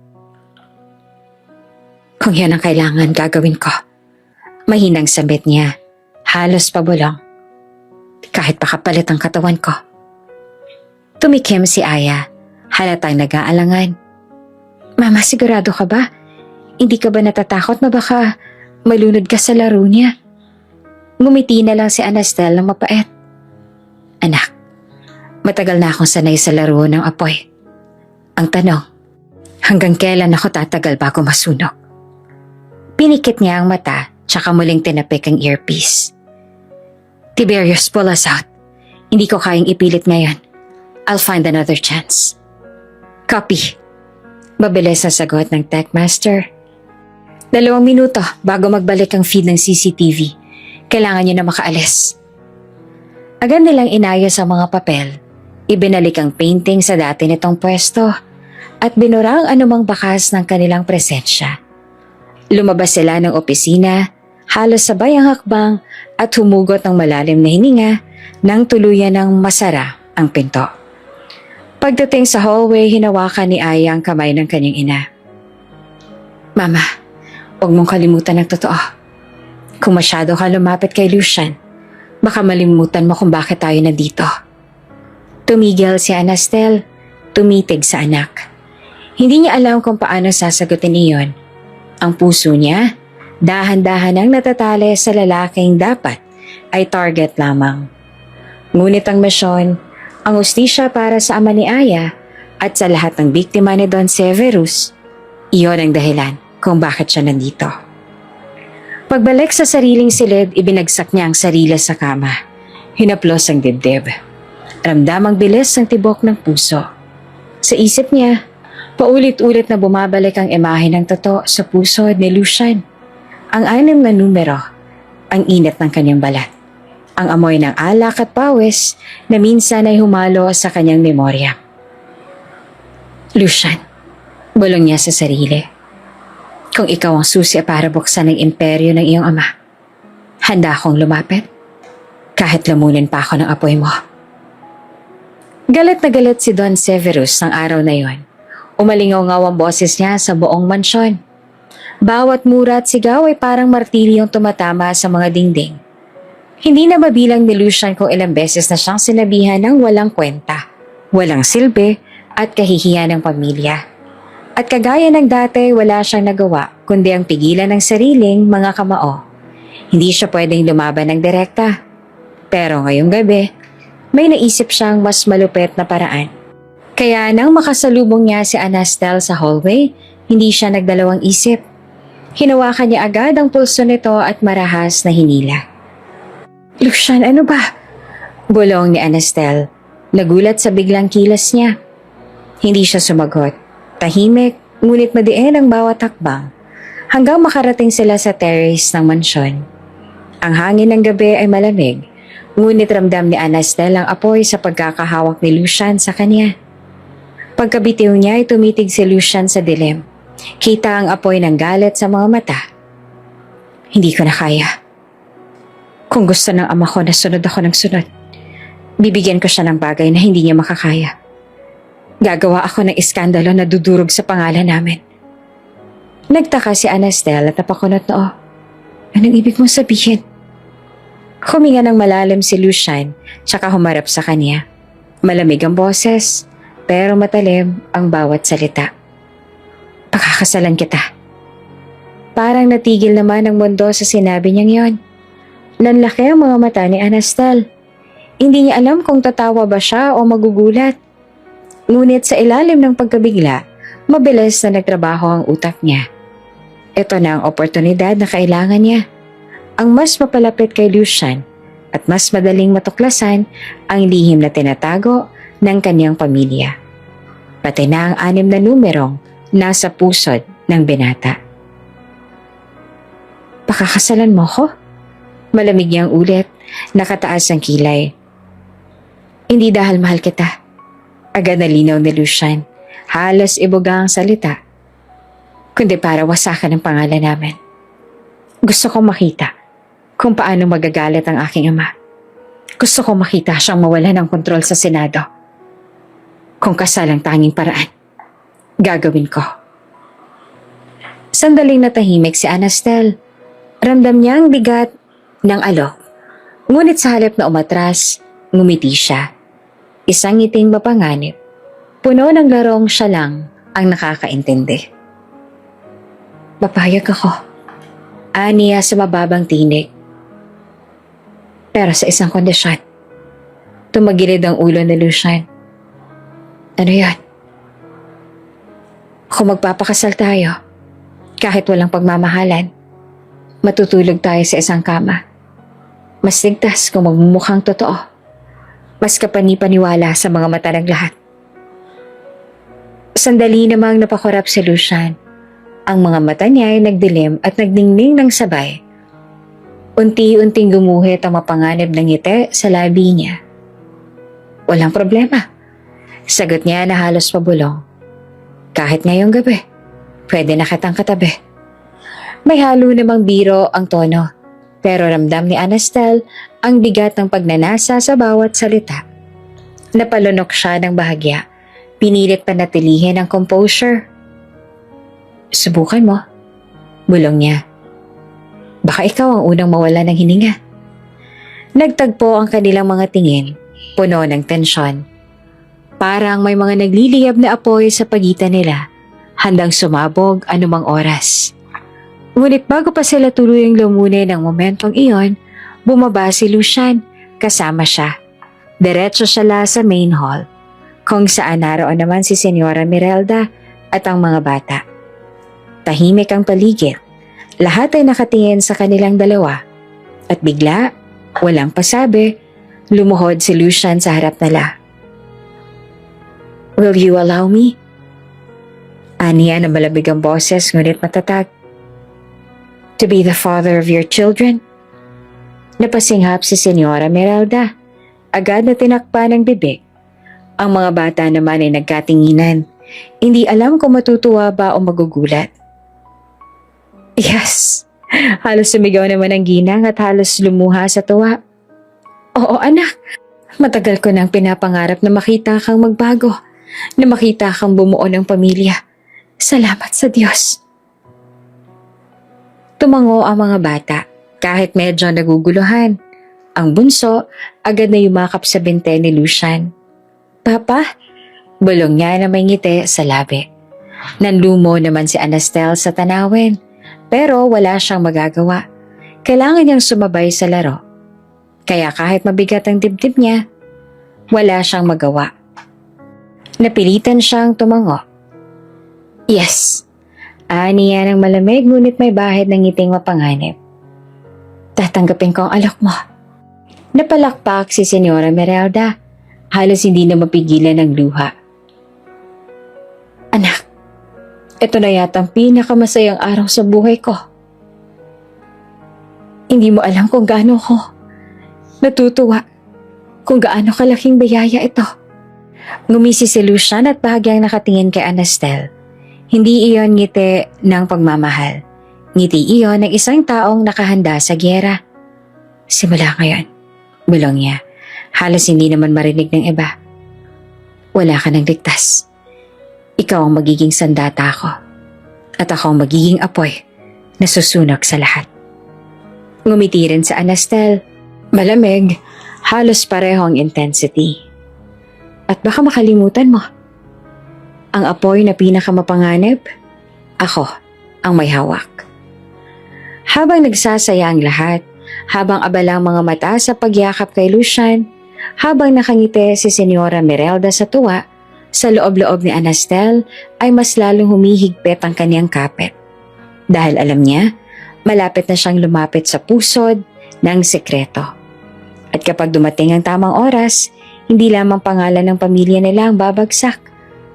S1: Kung yan ang kailangan, gagawin ko. Mahinang sambit niya, halos pabulong. Kahit pakapalit ang katawan ko. Tumikim si Aya, halatang nag-aalangan. Mama, sigurado ka ba? Hindi ka ba natatakot na baka malunod ka sa laro niya? Ngumiti na lang si Anastel ng mapait. Anak, matagal na akong sanay sa laro ng apoy. Ang tanong, hanggang kailan ako tatagal bago masunog? Pinikit niya ang mata, tsaka muling tinapik ang earpiece. Tiberius, pull us out. Hindi ko kayang ipilit ngayon. I'll find another chance. Copy. Mabilis na sagot ng Techmaster. 2 minuto bago magbalik ang feed ng CCTV. Kailangan niyo na makaalis. Agad nilang inayos ang mga papel. Ibinalik ang painting sa dati nitong pwesto at binura ang anumang bakas ng kanilang presensya. Lumabas sila ng opisina, halos sabay ang hakbang at humugot ng malalim na hininga nang tuluyan ng masara ang pinto. Pagdating sa hallway, hinawakan ni Aya ang kamay ng kanyang ina. Mama, huwag mong kalimutan ang totoo. Kung masyado ka lumapit kay Lucian, baka malimutan mo kung bakit tayo nandito. Tumigil si Anastel, tumitig sa anak. Hindi niya alam kung paano sasagutin iyon. Ang puso niya, dahan-dahan ang natatali sa lalaking dapat ay target lamang. Ngunit ang misyon, ang hustisya para sa ama ni Aya at sa lahat ng biktima ni Don Severus, iyon ang dahilan kung bakit siya nandito. Pagbalik sa sariling silid, ibinagsak niya ang sarili sa kama. Hinaplos ang dibdib. Ramdam ang bilis ng tibok ng puso. Sa isip niya, paulit-ulit na bumabalik ang imahe ng totoo sa puso ni Lucian. Ang 6 na numero, ang init ng kanyang balat. Ang amoy ng alak at pawis na minsan ay humalo sa kanyang memorya. Lucian, bulong niya sa sarili. Kung ikaw ang susi para buksan ang imperyo ng iyong ama, handa akong lumapit kahit lamunin pa ako ng apoy mo. Galit na galit si Don Severus ng araw na yon. Umalingaw-ngaw ang boses niya sa buong mansyon. Bawat mura at sigaw ay parang martilyong tumatama sa mga dingding. Hindi na mabilang ni Lucian kung ilang beses na siyang sinabihan ng walang kwenta, walang silbi at kahihiyan ng pamilya. At kagaya ng dati, wala siyang nagawa kundi ang pigilan ng sariling mga kamao. Hindi siya pwedeng lumaban ng direkta. Pero ngayong gabi, may naisip siyang mas malupit na paraan. Kaya nang makasalubong niya si Anastel sa hallway, hindi siya nagdalawang isip. Hinawakan niya agad ang pulso nito at marahas na hinila. Lucian, ano ba? Bulong ni Anastel. Nagulat sa biglang kilos niya. Hindi siya sumagot. Tahimik, ngunit madiin ang bawat hakbang hanggang makarating sila sa terrace ng mansyon. Ang hangin ng gabi ay malamig, ngunit ramdam ni Anastel ang apoy sa pagkakahawak ni Lucian sa kanya. Pagkabitiw niya ay tumitig si Lucian sa dilim. Kita ang apoy ng galit sa mga mata. Hindi ko na kaya. Kung gusto ng ama ko na sunod ako ng sunod, bibigyan ko siya ng bagay na hindi niya makakaya. Gagawa ako ng iskandalo na dudurog sa pangalan namin. Nagtaka si Anastel at napakunot noo. Anong ibig mong sabihin? Huminga ng malalim si Lucian, tsaka humarap sa kanya. Malamig ang boses, pero matalim ang bawat salita. Pakakasalan kita. Parang natigil naman ang mundo sa sinabi niyang yon. Nanlaki ang mga mata ni Anastel. Hindi niya alam kung tatawa ba siya o magugulat. Ngunit sa ilalim ng pagkabigla, mabilis na nagtrabaho ang utak niya. Ito na ang oportunidad na kailangan niya. Ang mas mapalapit kay Lucian at mas madaling matuklasan ang lihim na tinatago ng kanyang pamilya. Pati na ang 6 na numerong nasa pusod ng binata. Pakakasalan mo ko? Malamig niyang ulit, nakataas ang kilay. Hindi dahil mahal kita. Agad na linaw ni Lucian, halos ibuga ang salita. Kundi para wasakan ang pangalan namin. Gusto kong makita kung paano magagalit ang aking ama. Gusto kong makita siyang mawala ng kontrol sa Senado. Kung kasal ang tanging paraan, gagawin ko. Sandaling natahimik si Anastel. Ramdam niya ang bigat ng alok. Ngunit sa halip na umatras, ngumiti siya. Isang ngiting mapanganib. Puno ng larong siya lang ang nakakaintindi. Papayag ako. Aniya sa mababang tinig. Pero sa isang kondisyon. Tumagilid ang ulo ni Lucian. Ano yan? Kung magpapakasal tayo, kahit walang pagmamahalan, matutulog tayo sa isang kama. Mas ligtas kung magmumukhang totoo. Mas kapani-paniwala sa mga mata ng lahat. Sandali namang napakurap si Lucian. Ang mga mata niya ay nagdilim at nagdingning ng sabay. Unti-unting gumuhit ang mapanganib ng ngiti sa labi niya. Walang problema. Sagot niya na halos pabulong. Kahit ngayong gabi, pwede na kitang katabi. May halo namang biro ang tono, pero ramdam ni Anastel ang bigat ng pagnanasa sa bawat salita. Napalunok siya ng bahagya. Pinilit panatilihin ang composure. Subukan mo, bulong niya. Baka ikaw ang unang mawala ng hininga. Nagtagpo ang kanilang mga tingin, puno ng tensyon. Parang may mga nagliliyab na apoy sa pagitan nila, handang sumabog anumang oras. Ngunit bago pa sila tuluyang lumunin ng momentong iyon, bumaba si Lucian, kasama siya. Diretso siya sa main hall, kung saan naroon naman si Senyora Mirelda at ang mga bata. Tahimik ang paligid, lahat ay nakatingin sa kanilang dalawa. At bigla, walang pasabi, lumuhod si Lucian sa harap nila. Will you allow me? Aniya na malabig ang boses ngunit matatag. To be the father of your children? Napasinghap si Senyora Mirelda. Agad na tinakpan ng bibig. Ang mga bata naman ay nagkatinginan. Hindi alam kung matutuwa ba o magugulat. Yes! Halos sumigaw naman ang ginang at halos lumuha sa tuwa. Oo anak, matagal ko nang pinapangarap na makita kang magbago, na makita kang bumuo ng pamilya. Salamat sa Diyos. Tumango ang mga bata kahit medyo naguguluhan. Ang bunso agad na yumakap sa binte ni Lucian. Papa? Bulong niya na may ngiti sa labi. Nanlumo naman si Anastel sa tanawin, pero wala siyang magagawa. Kailangan niyang sumabay sa laro. Kaya kahit mabigat ang dibdib niya, wala siyang magawa. Napilitan siyang tumango. Yes, ani yan ang malamig ngunit may bahid ng ngiting mapanganib. Tatanggapin ko ang alok mo. Napalakpak si Senyora Mirelda. Halos hindi na mapigilan ng luha. Anak, ito na yata ang pinakamasayang araw sa buhay ko. Hindi mo alam kung gaano ko natutuwa, kung gaano kalaking biyaya ito. Ngumisi si Lucian at bahagyang nakatingin kay Anastel. Hindi iyon ngiti ng pagmamahal. Ngiti iyon ng isang taong nakahanda sa gyera. Simula ngayon, bulong niya. Halos hindi naman marinig ng iba. Wala ka nang ligtas. Ikaw ang magiging sandata ko. At ako ang magiging apoy na susunog sa lahat. Ngumiti rin sa Anastel. Malamig, halos pareho ang intensity. At baka makalimutan mo. Ang apoy na pinakamapanganib, ako ang may hawak. Habang nagsasaya ang lahat, habang abala ang mga mata sa pagyakap kay Lucian, habang nakangiti si Senyora Mirelda sa tuwa, sa loob-loob ni Anastel ay mas lalong humihigpit ang kanyang kapit. Dahil alam niya, malapit na siyang lumapit sa pusod ng sekreto. At kapag dumating ang tamang oras, hindi lamang pangalan ng pamilya nila ang babagsak,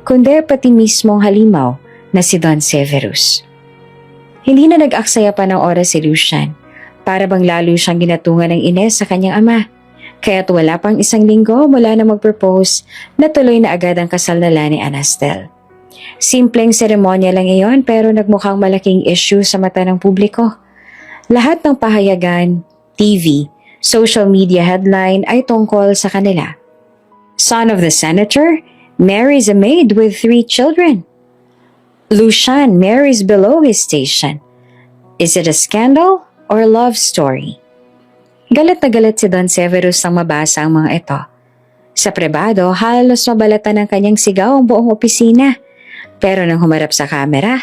S1: kundi pati mismong halimaw na si Don Severus. Hindi na nag-aksaya pa ng oras si Lucian, para bang lalo siyang ginatungan ng Ines sa kanyang ama. Kaya't wala pang isang linggo mula na mag-propose na tuloy na agad ang kasal nila ni Anastel. Simpleng seremonya lang iyon pero nagmukhang malaking issue sa mata ng publiko. Lahat ng pahayagan, TV, social media headline ay tungkol sa kanila. Son of the senator, marries a maid with 3 children. Lucian marries below his station. Is it a scandal or love story? Galit na galit si Don Severus nang mabasa ang mga ito. Sa pribado, halos mabalatan ng kanyang sigaw ang buong opisina. Pero nang humarap sa kamera,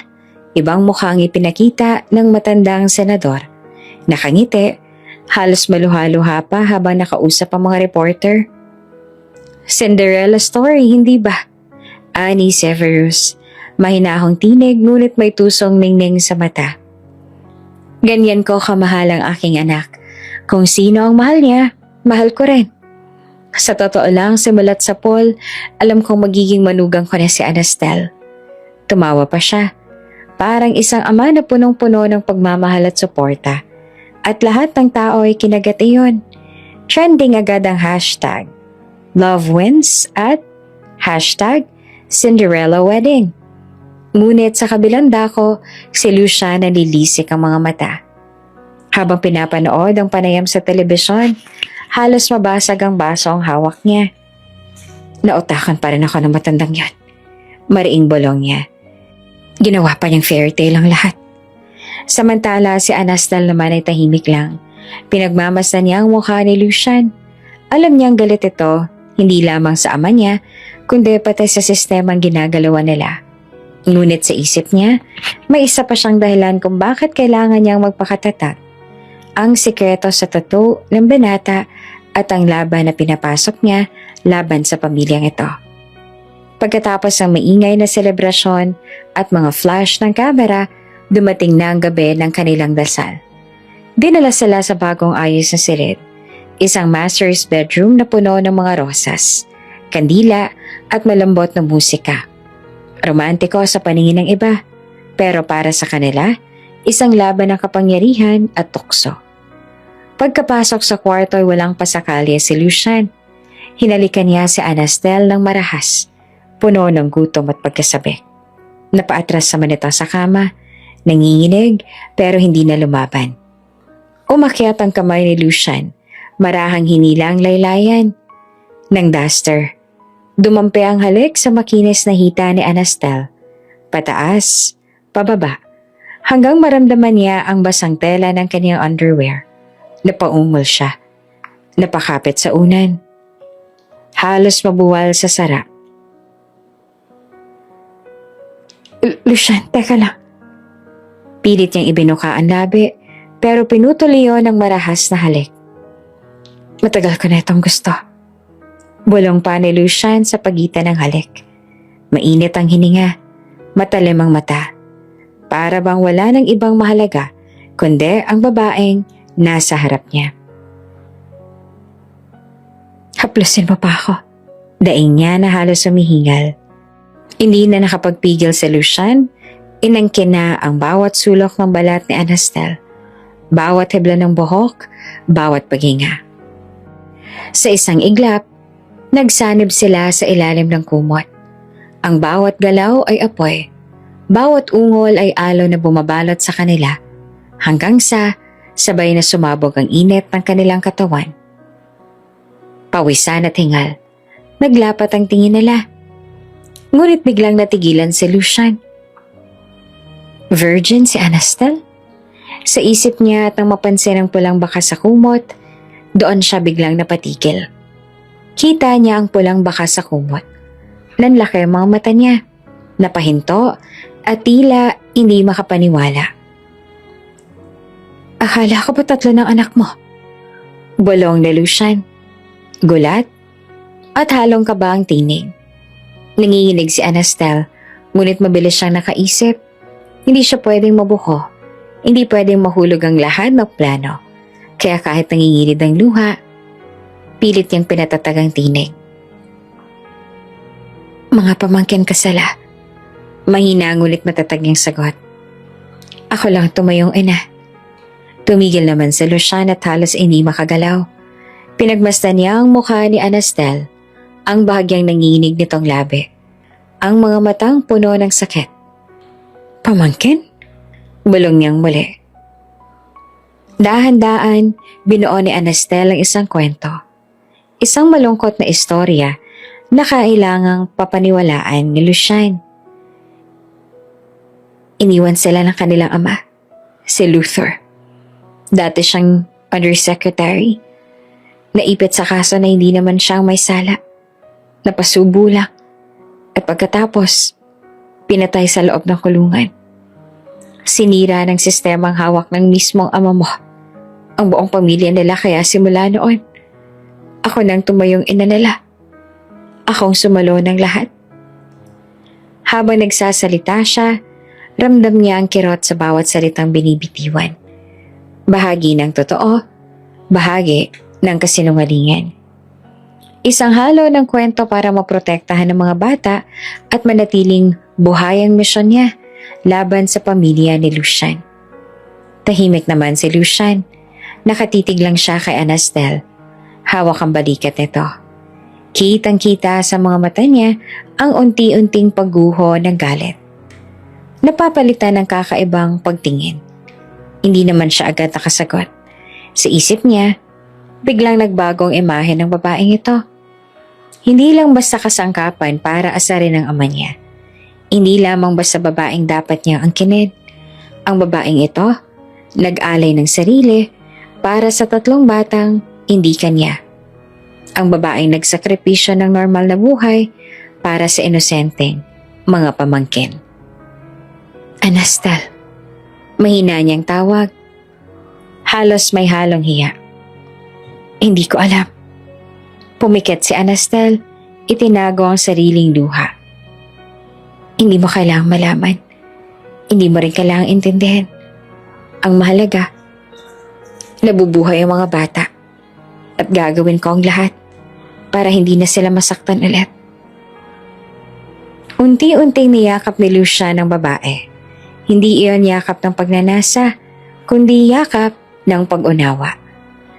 S1: ibang mukhang ipinakita ng matandang senador. Nakangiti, halos maluha-luha pa habang nakausap ang mga reporter. Cinderella story, hindi ba? Ani Severus, mahinahong tinig ngunit may tusong ningning sa mata. Ganyan ko kamahal ang aking anak. Kung sino ang mahal niya, mahal ko rin. Sa totoo lang, simulat sa Paul, alam kong magiging manugang ko na si Anastel. Tumawa pa siya. Parang isang ama na punong-puno ng pagmamahal at suporta. At lahat ng tao ay kinagat iyon. Trending agad ang hashtag Love Wins at hashtag Cinderella Wedding. Ngunit sa kabilang dako, si Lucian nalilisik ang mga mata. Habang pinapanood ang panayam sa telebisyon, halos mabasag ang baso ang hawak niya. Nautakan pa rin ako ng matandang yon. Mariing bolong niya. Ginawa pa niyang fairy tale ang lahat. Samantala si Anastal naman ay tahimik lang. Pinagmamasdan niya ang mukha ni Lucian. Alam niyang galit ito, hindi lamang sa ama niya, kundi pati sa sistemang ginagalawan nila. Ngunit sa isip niya, may isa pa siyang dahilan kung bakit kailangan niyang magpakatatag. Ang sikreto sa tattoo ng binata at ang laban na pinapasok niya laban sa pamilyang ito. Pagkatapos ng maingay na selebrasyon at mga flash ng kamera, dumating na ang gabi ng kanilang dasal. Dinala sila sa bagong ayos na silid, isang master's bedroom na puno ng mga rosas, kandila at malambot na musika. Romantiko sa paningin ng iba, pero para sa kanila, isang laban ng kapangyarihan at tukso. Pagkapasok sa kwarto ay walang pasakali si Lucian. Hinalikan niya si Anastel ng marahas, puno ng gutom at pagkasabik. Napaatras naman ito sa kama, nanginginig pero hindi na lumaban. Umakyat ang kamay ni Lucian, marahang hinila ang laylayan ng duster. Dumampi ang halik sa makinis na hita ni Anastel. Pataas, pababa, hanggang maramdaman niya ang basang tela ng kanyang underwear. Napaungol siya. Napakapit sa unan. Halos mabuwal sa sara. Lucian, teka lang. Pilit niyang ibinuka ang labi, pero pinutol iyon ng marahas na halik. Matagal ko na itong gusto. Bulong pa ni Lucian sa pagitan ng halik. Mainit ang hininga, matalim ang mata. Para bang wala ng ibang mahalaga, kundi ang babaeng nasa harap niya. Haplusin mo pa ako. Daing niya na halos sumihingal. Hindi na nakapagpigil si Lucian. Inangkin na ang bawat sulok ng balat ni Anastel. Bawat hebla ng buhok, bawat paghinga. Sa isang iglap, nagsanib sila sa ilalim ng kumot. Ang bawat galaw ay apoy. Bawat ungol ay alo na bumabalot sa kanila. Hanggang sa sabay na sumabog ang init ng kanilang katawan. Pawisan at hingal. Naglapat ang tingin nila. Ngunit biglang natigilan si Lucian. Virgin si Anastel? Sa isip niya at nang mapansin ang pulang bakas sa kumot, doon siya biglang napatigil. Kita niya ang pulang bakas sa kumot. Nanlaki ang mga mata niya. Napahinto at tila hindi makapaniwala. Akala ko ba 3 ng anak mo? Bulong ni Lucian. Gulat at halong kaba ang tinig. Nanginginig si Anastel, ngunit mabilis siyang nakaisip. Hindi siya pwedeng mabuko. Hindi pwedeng mahulog ang lahat ng plano. Kaya kahit nanginginig ang luha, pilit niyang pinatatag ang tinig. Mga pamangkin kasala. Mahina ngunit matatag niyang sagot. Ako lang tumayong ina. Tumigil naman si Lucian at halos hindi makagalaw. Pinagmasdan niya ang mukha ni Anastel, ang bahagyang nanginig nitong labi. Ang mga matang puno ng sakit. Pamangkin? Bulong niyang muli. Dahan-daan, binuo ni Anastel ang isang kwento. Isang malungkot na istorya na kailangang papaniwalaan ni Lucian. Iniwan sila ng kanilang ama, si Luther. Dati siyang undersecretary. Naipit sa kaso na hindi naman siyang may sala. Napasubo lang. At pagkatapos, pinatay sa loob ng kulungan. Sinira ng sistemang hawak ng mismong ama mo. Ang buong pamilya nila kaya simula noon. Ako nang tumayong ina nila. Akong sumalo ng lahat. Habang nagsasalita siya, ramdam niya ang kirot sa bawat salitang binibitiwan. Bahagi ng totoo, bahagi ng kasinungalingan. Isang halo ng kwento para maprotektahan ng mga bata at manatiling buhay ang misyon niya laban sa pamilya ni Lucian. Tahimik naman si Lucian. Nakatitig lang siya kay Anastel. Hawak ang balikat nito. Kitang-kita sa mga mata niya ang unti-unting pagguho ng galit. napapalitan ng kakaibang pagtingin. Hindi naman siya agad nakasagot. Sa isip niya, biglang nagbagong imahe ng babaeng ito. Hindi lang basta kasangkapan para asarin ng ama niya. Hindi lamang basta babaeng dapat niyang angkinin. Ang babaeng ito, nag-alay ng sarili para sa 3 batang hindi kanya. Ang babaeng nagsakripisyo ng normal na buhay para sa inosenteng mga pamangkin. Anastal. Mahina niyang tawag. Halos may halong hiya. Hindi ko alam. Pumikit si Anastal, itinago ang sariling luha. Hindi mo kailangang malaman. Hindi mo rin kailangang intindihin. Ang mahalaga, nabubuhay ang mga bata at gagawin ko ang lahat para hindi na sila masaktan ulit. Unti-unting niyakap ni Lucia ng babae. Hindi iyon yakap ng pagnanasa, kundi yakap ng pag-unawa.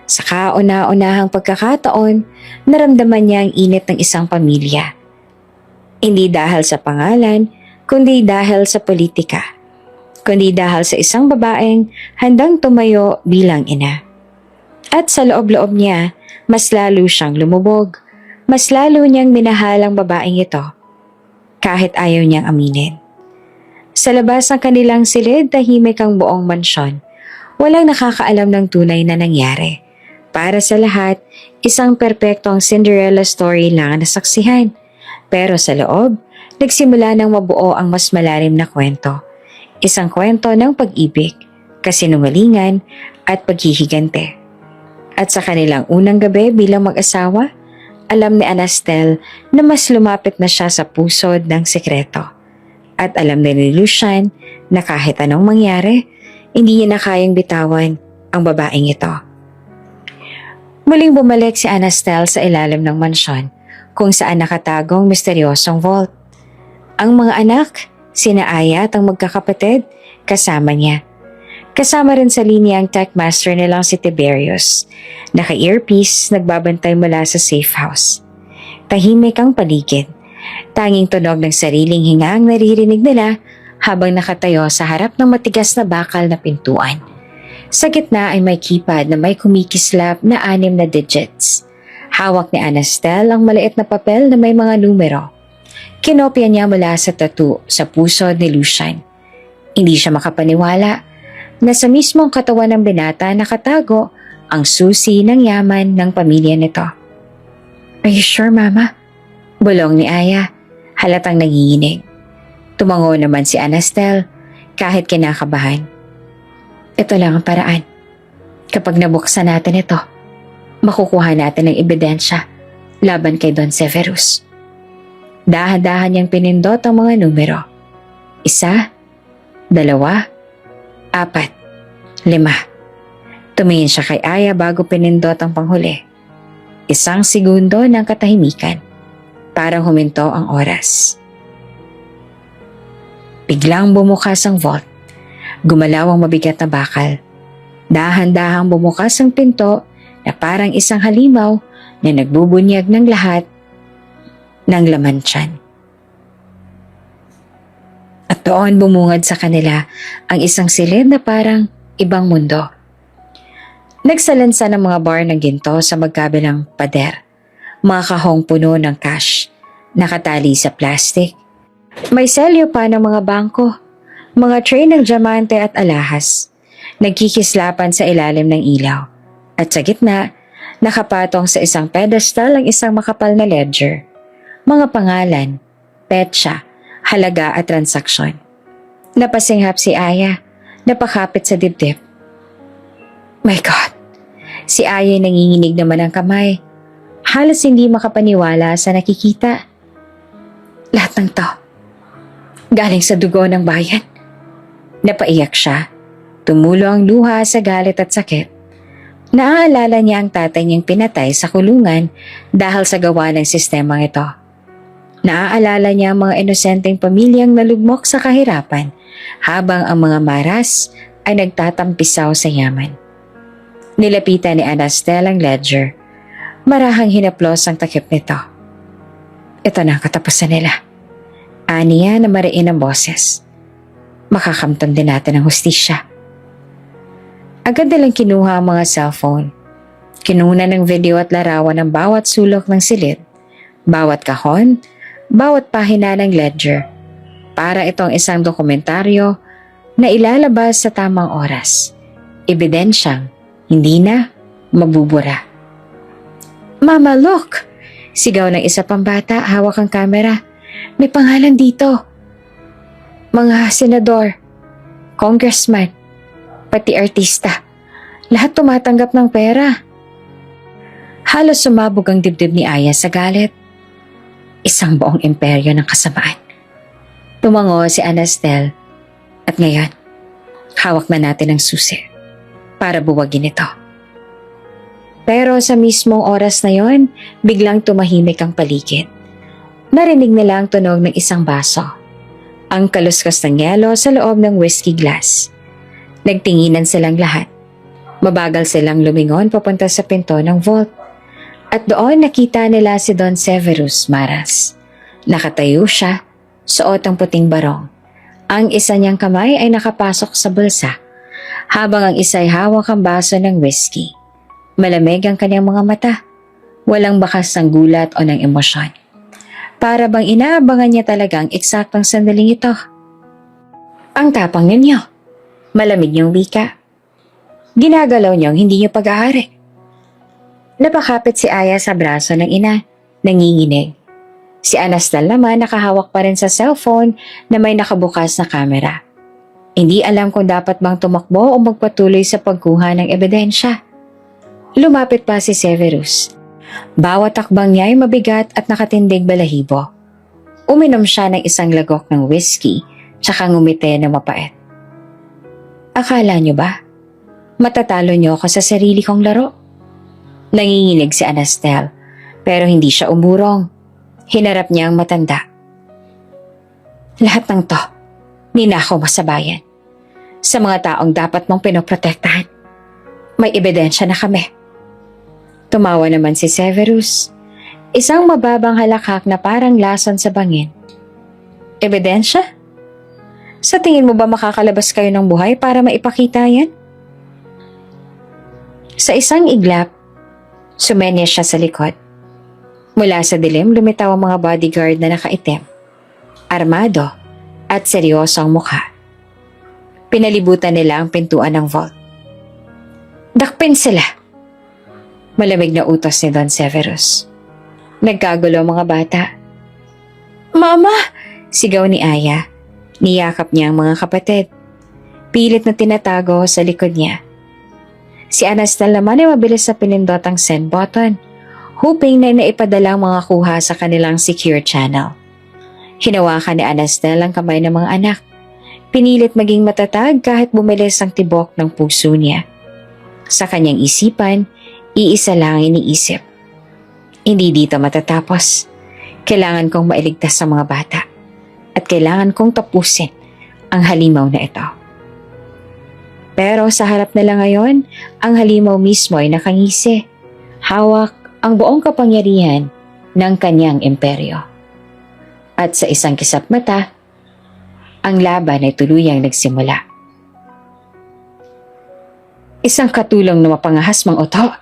S1: Sa kauna-unahang pagkakataon, naramdaman niya ang init ng isang pamilya. Hindi dahil sa pangalan, kundi dahil sa politika. Kundi dahil sa isang babaeng handang tumayo bilang ina. At sa loob-loob niya, mas lalo siyang lumubog. Mas lalo niyang minahal ang babaeng ito. Kahit ayaw niyang aminin. Sa labas ng kanilang silid, tahimik ang buong mansyon. Walang nakakaalam ng tunay na nangyari. Para sa lahat, isang perpektong Cinderella story lang ang nasaksihan. Pero sa loob, nagsimula ng mabuo ang mas malalim na kwento. Isang kwento ng pag-ibig, kasinungalingan at paghihigante. At sa kanilang unang gabi bilang mag-asawa, alam ni Anastel na mas lumapit na siya sa pusod ng sekreto. At alam din ni Lucian na kahit anong mangyari, hindi niya na kayang bitawan ang babaeng ito. Muling bumalik si Anastel sa ilalim ng mansyon kung saan nakatagong misteryosong vault. Ang mga anak, sina Aya at ang magkakapatid, kasama niya. Kasama rin sa linya ang tech master nilang si Tiberius. Naka-earpiece, nagbabantay mula sa safe house. Tahimik ang paligid. Tanging tunog ng sariling hinga ang naririnig nila habang nakatayo sa harap ng matigas na bakal na pintuan. Sa gitna ay may keypad na may kumikislap na 6 na digits. Hawak ni Anastel ang maliit na papel na may mga numero. Kinopya niya mula sa tattoo sa puso ni Lucian. Hindi siya makapaniwala na sa mismong katawan ng binata nakatago ang susi ng yaman ng pamilya nito. Are you sure, Mama? Bulong ni Aya, halatang nanginginig. Tumango naman si Anastel kahit kinakabahan. Ito lang ang paraan. Kapag nabuksan natin ito, makukuha natin ng ebidensya laban kay Don Severus. Dahan-dahan niyang pinindot ang mga numero. 1, 2, 4, 5. Tumingin siya kay Aya bago pinindot ang panghuli. 1 segundo ng katahimikan. Parang huminto ang oras. Biglang bumukas ang vault. Gumalaw ang mabigat na bakal. Dahan-dahang bumukas ang pinto na parang isang halimaw na nagbubunyag ng lahat ng laman tiyan. At doon bumungad sa kanila ang isang silid na parang ibang mundo. Nagsalansa ng mga bar ng ginto sa magkabilang pader. Mga kahong puno ng cash, nakatali sa plastic. May selyo pa ng mga bangko, mga tray ng diamante at alahas. Nagkikislapan sa ilalim ng ilaw. At sa gitna, nakapatong sa isang pedestal ang isang makapal na ledger. Mga pangalan, petsa, halaga at transaksyon. Napasinghap si Aya, napakapit sa dibdib. My God! Si Aya nanginginig naman ang kamay. Halos hindi makapaniwala sa nakikita. Lahat ng to, galing sa dugo ng bayan. Napaiyak siya. Tumulo ang luha sa galit at sakit. Naaalala niya ang tatay niyang pinatay sa kulungan dahil sa gawa ng sistemang ito. Naaalala niya ang mga inosenteng pamilyang nalugmok sa kahirapan habang ang mga maras ay nagtatampisaw sa yaman. Nilapitan ni Anastel ang ledger. Marahang hinaplos ang takip nito. Ito na ang katapusan nila. Aniya na mariin ang boses. Makakamtan din natin ang hustisya. Agad nilang kinuha ang mga cellphone. Kinuha ng video at larawan ng bawat sulok ng silid, bawat kahon, bawat pahina ng ledger, para itong isang dokumentaryo na ilalabas sa tamang oras. Ebidensyang hindi na mabubura. "Mama, look!" Sigaw ng isa pang bata, hawak ang kamera. "May pangalan dito. Mga senador, congressman, pati artista. Lahat tumatanggap ng pera." Halos sumabog ang dibdib ni Aya sa galit. Isang buong imperyo ng kasamaan. Tumango si Anastel at ngayon, hawak na natin ang susi para buwagin ito. Pero sa mismong oras na yon, biglang tumahimik ang paligid. Narinig nila ang tunog ng isang baso. Ang kaluskos ng yelo sa loob ng whiskey glass. Nagtinginan silang lahat. Mabagal silang lumingon papunta sa pinto ng vault. At doon nakita nila si Don Severus Maras. Nakatayo siya, suot ang puting barong. Ang isa niyang kamay ay nakapasok sa bulsa, habang ang isa ay hawak ang baso ng whiskey. Malamig ang kanyang mga mata. Walang bakas ng gulat o ng emosyon. Para bang inaabangan niya talagang eksaktong sandaling ito. "Ang tapang ninyo," malamig niyong wika. "Ginagalaw niyong hindi niyo pag-aari." Napakapit si Aya sa braso ng ina, nanginginig. Si Anastal naman nakahawak pa rin sa cellphone na may nakabukas na kamera. Hindi alam kung dapat bang tumakbo o magpatuloy sa pagkuha ng ebidensya. Lumapit pa si Severus. Bawat takbang niya ay mabigat at nakatindig balahibo. Uminom siya ng isang lagok ng whiskey, tsaka ngumiti na mapait. "Akala niyo ba? Matatalo niyo ako sa sarili kong laro?" Nanginginig si Anastel, pero hindi siya umurong. Hinarap niya ang matanda. "Lahat ng to, ninakaw mo sa bayan. Sa mga taong dapat mong pinoprotektahan. May ebidensya na kami." Tumawa naman si Severus. Isang mababang halakhak na parang lason sa bangin. "Ebidensya? Sa tingin mo ba makakalabas kayo ng buhay para maipakita yan?" Sa isang iglap, sumenya siya sa likod. Mula sa dilim, lumitaw ang mga bodyguard na nakaitim, armado at seryoso ang mukha. Pinalibutan nila ang pintuan ng vault. "Dakpin sila!" Malamig na utos ni Don Severus. Nagkagulo ang mga bata. "Mama!" Sigaw ni Aya. Niyakap niya ang mga kapatid. Pilit na tinatago sa likod niya. Si Anastal naman ay mabilis sa pinindot ang send button, hoping na naipadala ang mga kuha sa kanilang secure channel. Hinawakan ni Anastal ang kamay ng mga anak. Pinilit maging matatag kahit bumilis ang tibok ng puso niya. Sa kanyang isipan, iisa lang ang iniisip. Hindi dito matatapos. Kailangan kong mailigtas sa mga bata. At kailangan kong tapusin ang halimaw na ito. Pero sa harap nila ngayon, ang halimaw mismo ay nakangisi. Hawak ang buong kapangyarihan ng kanyang imperyo. At sa isang kisap mata, ang laban ay tuluyang nagsimula. Isang katulong na mapangahas mang uto.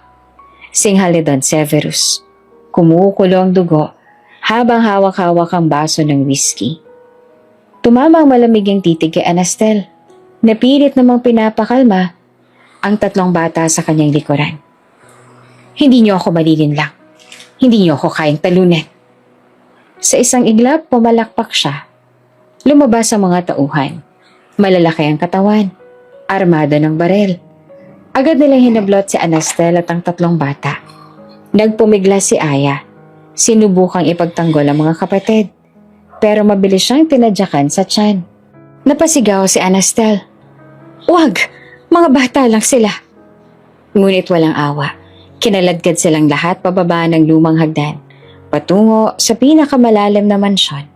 S1: Singhal ni Don Severus. Kumukulo ang dugo habang hawak-hawak ang baso ng whiskey. Tumama ang malamig ang titig kay Anastel. Napilit namang pinapakalma ang tatlong bata sa kanyang likuran. "Hindi niyo ako malilinlang. Hindi niyo ako kayang talunin." Sa isang iglap, pumalakpak siya. Lumabas ang mga tauhan. Malalaki ang katawan. Armado ng barel. Agad nilang hinablot si Anastel at ang tatlong bata. Nagpumiglas si Aya. Sinubukang ipagtanggol ang mga kapatid. Pero mabilis siyang tinadyakan sa tiyan. Napasigaw si Anastel. "Wag! Mga bata lang sila!" Ngunit walang awa. Kinaladkad silang lahat pababa ng lumang hagdan, patungo sa pinakamalalim na mansyon.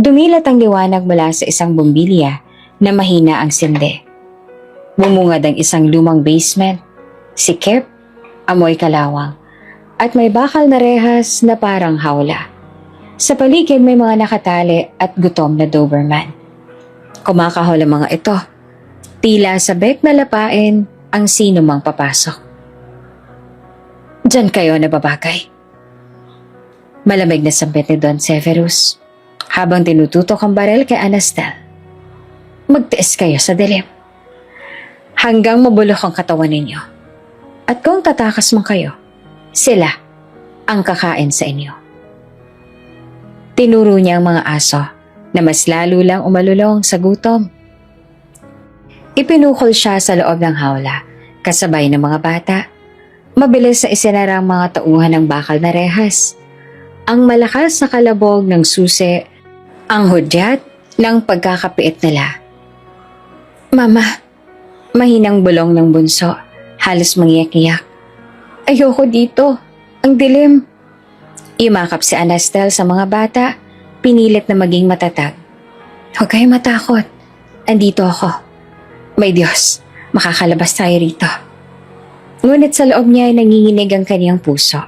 S1: Dumilat ang liwanag mula sa isang bumbilya na mahina ang sindi. Bumungad ang isang lumang basement, sikip, amoy kalawang, at may bakal na rehas na parang hawla. Sa paligid may mga nakatali at gutom na Doberman. Kumakahol ang mga ito. Tila sabik na lapain ang sino mang papasok. Diyan kayo nababagay. Malamig na sampit ni Don Severus habang tinututok ang barel kay Anastel. Magtiis kayo sa dilim hanggang mabulok ang katawan ninyo. At kung tatakas man kayo, sila ang kakain sa inyo. Tinuro niya ang mga aso na mas lalo lang umalulong sa gutom. Ipinukol siya sa loob ng hawla kasabay ng mga bata. Mabilis na isinara ang mga tauhan ng bakal na rehas. Ang malakas na kalabog ng susi, ang hudyat ng pagkakapiit nila. Mama, mahinang bulong ng bunso, halos mangiyak-iyak. Ayoko dito, ang dilim. Imakap si Anastel sa mga bata, pinilit na maging matatag. Huwag kayong matakot, andito ako. May Diyos, makakalabas tayo rito. Ngunit sa loob niya ay nanginginig ang kaniyang puso.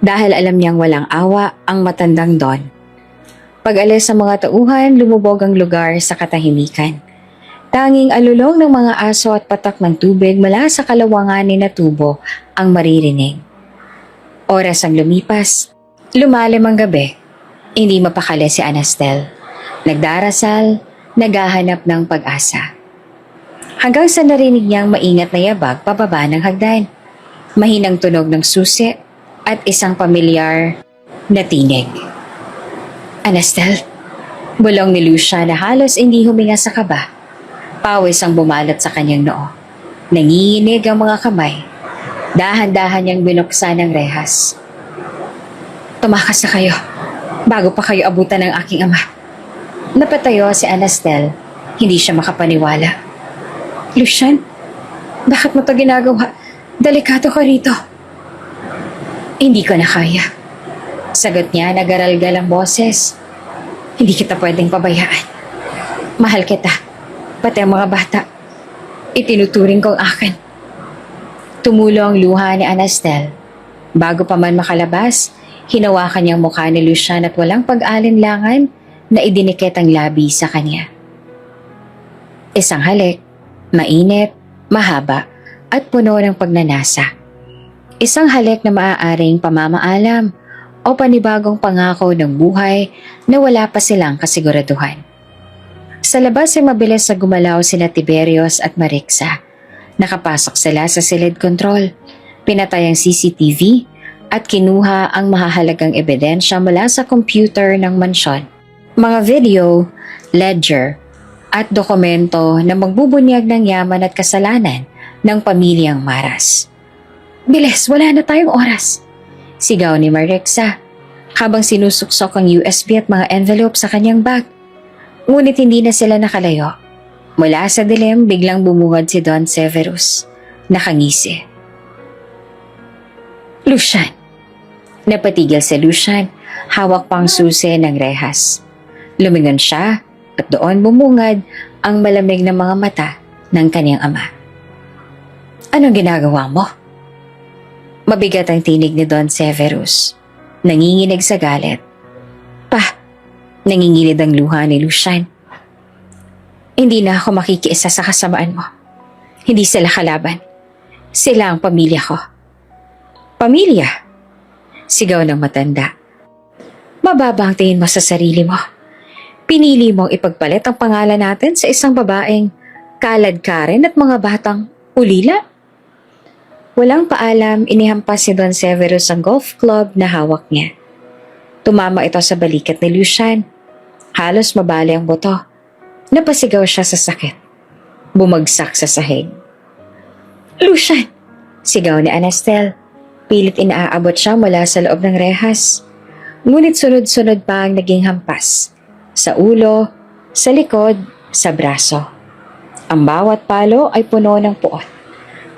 S1: Dahil alam niyang walang awa ang matandang Don. Pag-alis sa mga tauhan, lumubog ang lugar sa katahimikan. Tanging alulong ng mga aso at patak ng tubig mula sa kalawanganin na tubo ang maririnig. Oras ang lumipas. Lumalim ang gabi. Hindi mapakali si Anastel. Nagdarasal, naghahanap ng pag-asa. Hanggang sa narinig niyang maingat na yabag pababa ng hagdan. Mahinang tunog ng susi at isang pamilyar na tinig. Anastel, bulong ni Lucia na halos hindi huminga sa kaba. Pawis ang bumalat sa kanyang noo. Nanginginig ang mga kamay. Dahan-dahan niyang binuksan ang rehas. Tumakas na kayo, bago pa kayo abutan ng aking ama. Napatayo si Anastel, hindi siya makapaniwala. Lucian, bakit mo ito ginagawa? Delikado ka rito. Hindi ko na kaya. Sagot niya, nag-aralgal ang boses. Hindi kita pwedeng pabayaan. Mahal kita, pati ang mga bata. Itinuturing kong akin. Tumulo ang luha ni Anastel. Bago pa man makalabas, hinawakan niyang mukha ni Lucian at walang pag-alinlangan na idinikit ang labi sa kanya. Isang halik, mainit, mahaba, at puno ng pagnanasa. Isang halik na maaaring pamamaalam o panibagong pangako ng buhay na wala pa silang kasiguraduhan. Sa labas ay mabilis na gumalaw sina Tiberios at Marixa. Nakapasok sila sa silid control, pinatay ang CCTV at kinuha ang mahahalagang ebidensya mula sa computer ng mansyon. Mga video, ledger, at dokumento na magbubunyag ng yaman at kasalanan ng pamilyang Maras. Bilis, wala na tayong oras! Sigaw ni Marixa habang sinusuksok ang USB at mga envelope sa kanyang bag. Ngunit hindi na sila nakalayo. Mula sa dilim, biglang bumungad si Don Severus. Nakangisi. Lucian! Napatigil si Lucian, hawak pang susi ng rehas. Lumingon siya at doon bumungad ang malamig na mga mata ng kanyang ama. Anong ginagawa mo? Mabigat ang tinig ni Don Severus. Nanginginig sa galit. Nangingilid ang luha ni Lucian. Hindi na ako makikiisa sa kasamaan mo. Hindi sila kalaban. Sila ang pamilya ko. Pamilya? Sigaw ng matanda. Mababa ang tingin mo sa sarili mo. Pinili mong ipagpalit ang pangalan natin sa isang babaeng kaladkarin at mga batang ulila? Walang paalam, inihampas si Don Severus ang golf club na hawak niya. Tumama ito sa balikat ni Lucian. Halos mabali ang buto. Napasigaw siya sa sakit. Bumagsak sa sahig. Lucian! Sigaw ni Anastel. Pilit inaabot siya mula sa loob ng rehas. Ngunit sunod-sunod pa ang naging hampas. Sa ulo, sa likod, sa braso. Ang bawat palo ay puno ng puot.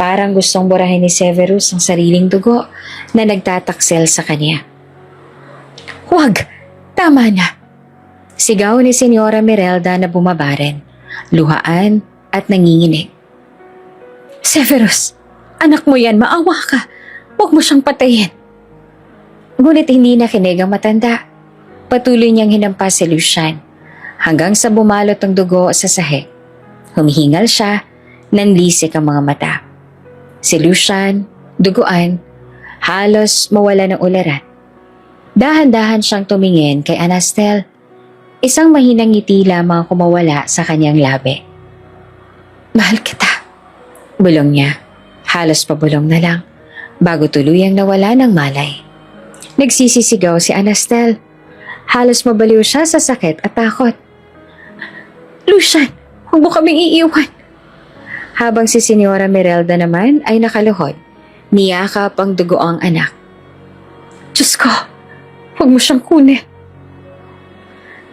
S1: Parang gustong burahin ni Severus ang sariling dugo na nagtataksel sa kanya. Huwag! Tama na! Sigaw ni Senyora Mirelda na bumabarin, luhaan at nanginginig. Severus! Anak mo yan, maawa ka! Huwag mo siyang patayin! Ngunit hindi nakinig ang matanda. Patuloy niyang hinampas si Lucian hanggang sa bumalot ang dugo sa sahig. Humihingal siya, nanlisik ang mga mata. Si Lucian, duguan, halos mawala ng ularan. Dahan-dahan siyang tumingin kay Anastel. Isang mahinang ngiti lamang kumawala sa kanyang labi. "Mahal kita," bulong niya. Halos pabulong na lang, bago tuluyang nawala ng malay. Nagsisisigaw si Anastel. Halos mabaliw siya sa sakit at takot. "Lucian, huwag mo kaming iiwan." Habang si Senyora Merelda naman ay nakaluhod, niyakap ang dugoang anak. "Diyos ko, huwag mo siyang kunin."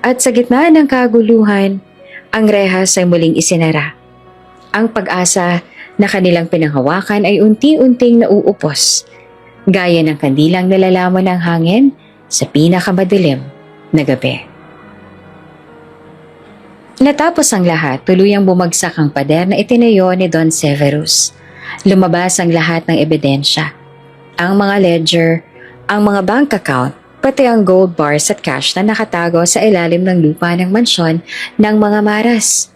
S1: At sa gitna ng kaguluhan, ang rehas ay muling isinara. Ang pag-asa na kanilang pinanghawakan ay unti-unting nauupos, gaya ng kandilang nalalaman ng hangin sa pinakamadilim na gabi. Natapos ang lahat, tuluyang bumagsak ang pader na itinayo ni Don Severus. Lumabas ang lahat ng ebidensya. Ang mga ledger, ang mga bank account, pati ang gold bars at cash na nakatago sa ilalim ng lupa ng mansyon ng mga Maras.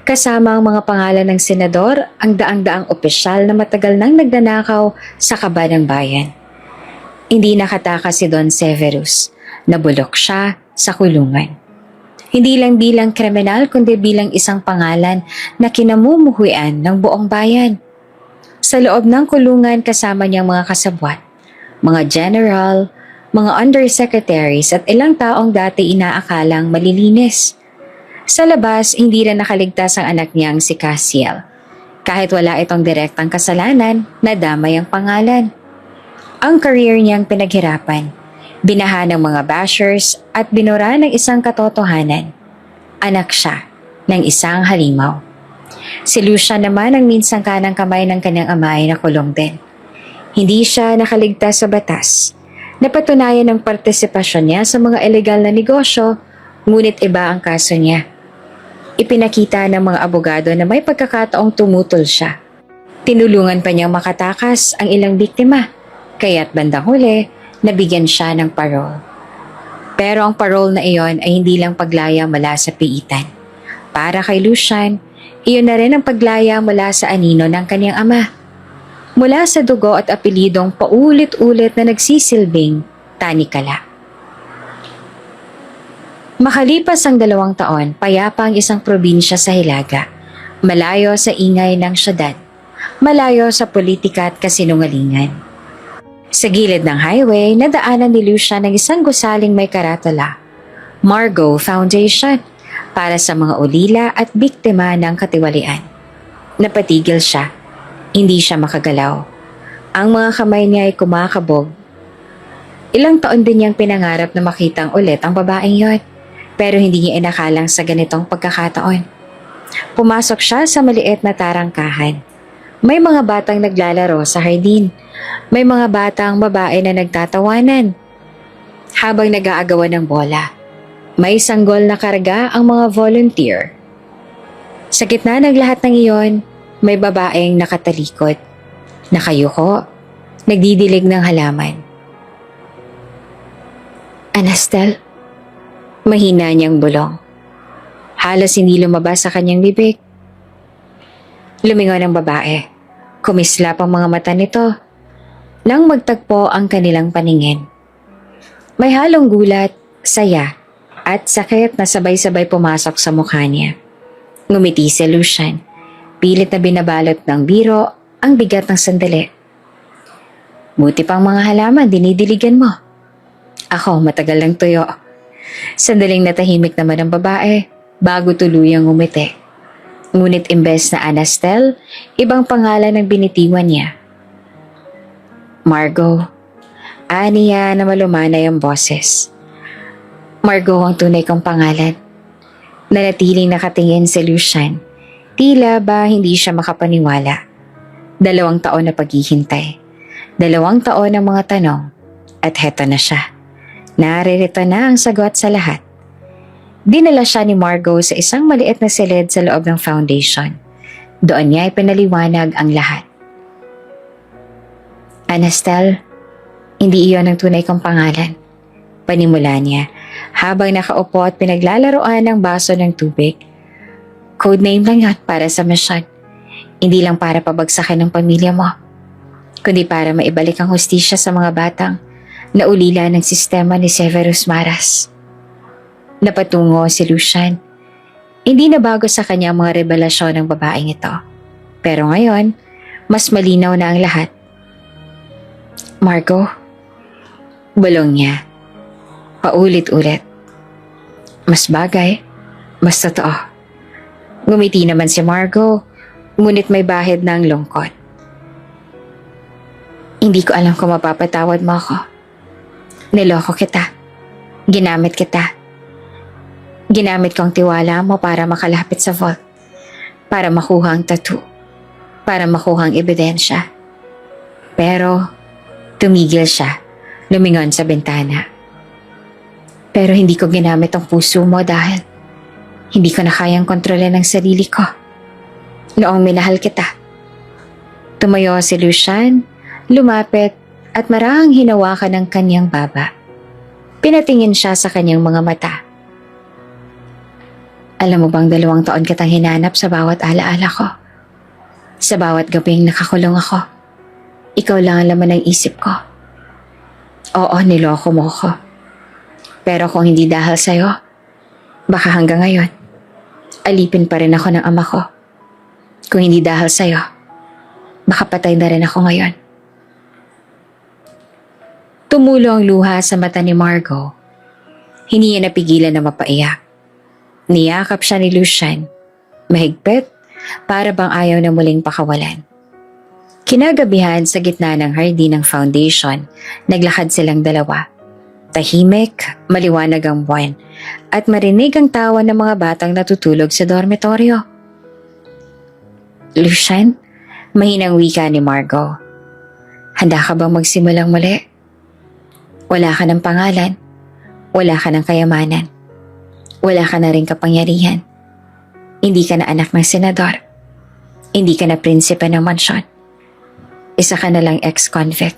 S1: Kasama ang mga pangalan ng senador, ang daang-daang opisyal na matagal nang nagnanakaw sa kaba ng bayan. Hindi nakatakas si Don Severus. Nabulok siya sa kulungan. Hindi lang bilang kriminal kundi bilang isang pangalan na kinamumuhuian ng buong bayan. Sa loob ng kulungan kasama niyang mga kasabwat, mga general, mga undersecretaries at ilang taong dati inaakalang malilinis. Sa labas, hindi rin nakaligtas ang anak niyang si Cassiel. Kahit wala itong direktang kasalanan, nadamay ang pangalan. Ang career niyang pinaghirapan, binaha ng mga bashers at binura ng isang katotohanan. Anak siya ng isang halimaw. Si Lucian naman ang minsang kanang kamay ng kanyang ama ay nakulong din. Hindi siya nakaligtas sa batas. Napatunayan ang partisipasyon niya sa mga ilegal na negosyo, ngunit iba ang kaso niya. Ipinakita ng mga abogado na may pagkakataong tumutol siya. Tinulungan pa niyang makatakas ang ilang biktima, kaya't bandang huli, nabigyan siya ng parole. Pero ang parole na iyon ay hindi lang paglaya mula sa piitan. Para kay Lucian, iyon na rin ang paglaya mula sa anino ng kanyang ama. Mula sa dugo at apelidong paulit-ulit na nagsisilbing tanikala. Makalipas ang 2 taon, payapa ang isang probinsya sa Hilaga. Malayo sa ingay ng syudad. Malayo sa politika at kasinungalingan. Sa gilid ng highway, nadaanan ni Lucian ng isang gusaling may karatula, Margot Foundation, para sa mga ulila at biktima ng katiwalian. Napatigil siya. Hindi siya makagalaw. Ang mga kamay niya ay kumakabog. Ilang taon din niyang pinangarap na makitang ulit ang babaeng yon, pero hindi niya inakalang sa ganitong pagkakataon. Pumasok siya sa maliit na tarangkahan. May mga batang naglalaro sa hardin. May mga batang babae na nagtatawanan habang nag-aagawan ng bola. May sanggol na karga ang mga volunteer. Sa gitna ng lahat ng iyon, may babaeng nakatalikod, nakayuko, nagdidilig ng halaman. "Anastel?" Mahina niyang bulong. Halos hindi lumabas sa kanyang bibig. Lumingon ang babae. Kumislap ang mga mata nito nang magtagpo ang kanilang paningin. May halong gulat, saya, at sakit na sabay-sabay pumasok sa mukha niya. Ngumiti si Lucian. Pilit na binabalot ng biro ang bigat ng sandali. "Buti pang mga halaman, dinidiligan mo. Ako, matagal lang tuyo." Sandaling natahimik naman ang babae bago tuluyang ngumiti. Ngunit imbes na Anastel, ibang pangalan ang binitiwan niya. "Margot." Aniya na malumanay ang boses. Margot ang tunay kong pangalan. Nanatiling nakatingin si Lucian. Tila ba hindi siya makapaniwala. 2 taon na paghihintay. 2 taon ng mga tanong. At heto na siya. Naririto na ang sagot sa lahat. Dinala siya ni Margot sa isang maliit na silid sa loob ng foundation. Doon niya ipinaliwanag ang lahat. "Anastel, hindi iyon ang tunay kong pangalan." Panimula niya habang nakaupo at pinaglalaroan ng baso ng tubig. Codename lang yan para sa misyon. Hindi lang para pabagsakin ng pamilya mo, kundi para maibalik ang hustisya sa mga batang naulila ng sistema ni Severus Maras. Napatungo si Lucian. Hindi na bago sa kanya ang mga revelasyon ng babaeng ito. Pero ngayon, mas malinaw na ang lahat. Marco, bulong niya. Paulit-ulit. Mas bagay, mas totoo. Ngumiti naman si Marco, ngunit may bahid ng lungkot. Hindi ko alam kung mapapatawad mo ako. Niloko kita. Ginamit kita. Ginamit ko ang tiwala mo para makalapit sa vault. Para makuha ang tattoo. Para makuha ang ebidensya. Pero, tumigil siya. Lumingon sa bintana. Pero hindi ko ginamit ang puso mo dahil hindi ko na kayang kontrolin ang sarili ko. Noong minahal kita. Tumayo si Lucian, lumapit at marahang hinawakan ng kanyang baba. Pinatingin siya sa kanyang mga mata. Alam mo bang 2 taon kitang hinanap sa bawat alaala ko? Sa bawat gabing nakakulong ako. Ikaw lang ang laman ng isip ko. Oo, niloko mo ko. Pero kung hindi dahil sa'yo, baka hanggang ngayon, alipin pa rin ako ng ama ko. Kung hindi dahil sa'yo, baka patay na rin ako ngayon. Tumulo ang luha sa mata ni Margot. Hindi niya napigilan na mapaiyak. Niyakap siya ni Lucian, mahigpit, para bang ayaw na muling pakawalan. Kinagabihan sa gitna ng hardin ng foundation, naglakad silang dalawa. Tahimik, maliwanag ang buwan, at marinig ang tawa ng mga batang natutulog sa dormitoryo. Lucian, mahinang wika ni Margot. Handa ka bang magsimulang muli? Wala ka ng pangalan, wala ka ng kayamanan, wala ka na rin kapangyarihan. Hindi ka na anak ng senador, hindi ka na prinsipe ng mansyon. Isa ka na lang ex-convict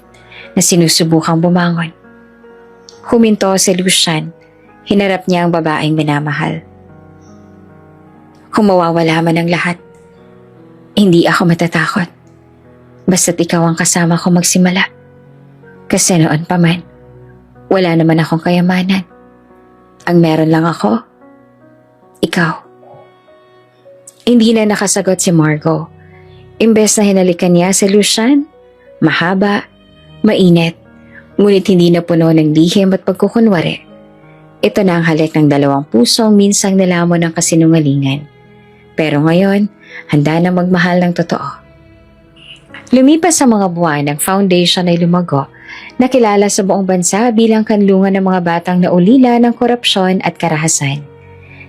S1: na sinusubukang bumangon. Huminto si Lucian, hinarap niya ang babaeng minamahal. Kung mawawala man ang lahat, hindi ako matatakot. Basta't ikaw ang kasama ko magsimula. Kasi noon pa man, wala naman akong kayamanan. Ang meron lang ako, ikaw. Hindi na nakasagot si Margot. Imbes na hinalikan niya si Lucian, mahaba, mainit, ngunit hindi na puno ng lihim at pagkukunwari. Ito na ang halik ng 2 pusong minsang nilamon ng kasinungalingan. Pero ngayon, handa na magmahal ng totoo. Lumipas sa mga buwan, ang foundation ay lumago, nakilala sa buong bansa bilang kanlungan ng mga batang naulila ng korupsyon at karahasan.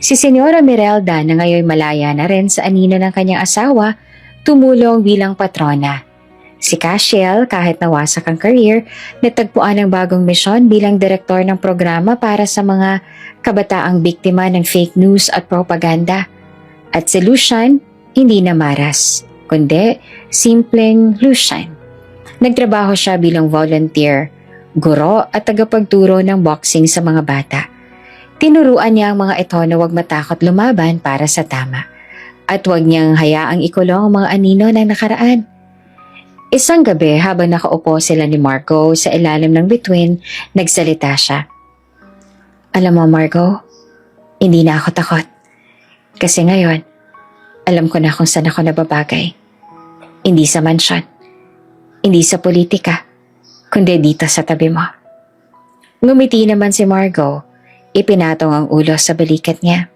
S1: Si Senyora Mirelda na ngayon malaya na rin sa anino ng kanyang asawa, tumulong bilang patrona. Si Castiel, kahit nawasak ang career, natagpuan ng bagong misyon bilang direktor ng programa para sa mga kabataang biktima ng fake news at propaganda. At si Lucian, hindi na Maras, kundi simpleng Lucian. Nagtrabaho siya bilang volunteer, guro at tagapagturo ng boxing sa mga bata. Tinuruan niya ang mga ito na huwag matakot lumaban para sa tama at huwag niyang hayaang ikulong ang mga anino ng nakaraan. Isang gabi habang nakaupo sila ni Margot sa ilalim ng bituin, nagsalita siya. Alam mo Margot, hindi na ako takot. Kasi ngayon, alam ko na kung saan ako nababagay. Hindi sa mansyon, hindi sa politika, kundi dito sa tabi mo. Ngumiti naman si Margot, ipinatong ang ulo sa balikat niya.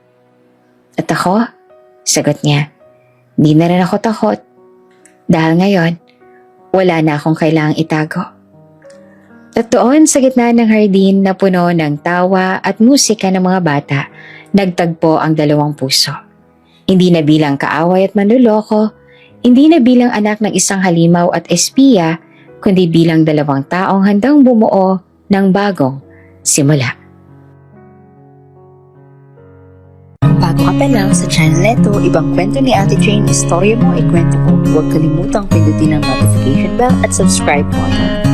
S1: At ako, sagot niya, di na rin ako takot. Dahil ngayon, wala na akong kailangang itago. At doon sa gitna ng hardin na puno ng tawa at musika ng mga bata, nagtagpo ang 2 puso. Hindi na bilang kaaway at manluloko, hindi na bilang anak ng isang halimaw at espiya, kundi bilang 2 taong handang bumuo ng bagong simula.
S2: Bago ka pa lang sa channel neto, ibang kwento ni Ate Jane, istorya mo, ikwento ko. Huwag kalimutang pindutin ang notification bell at subscribe button.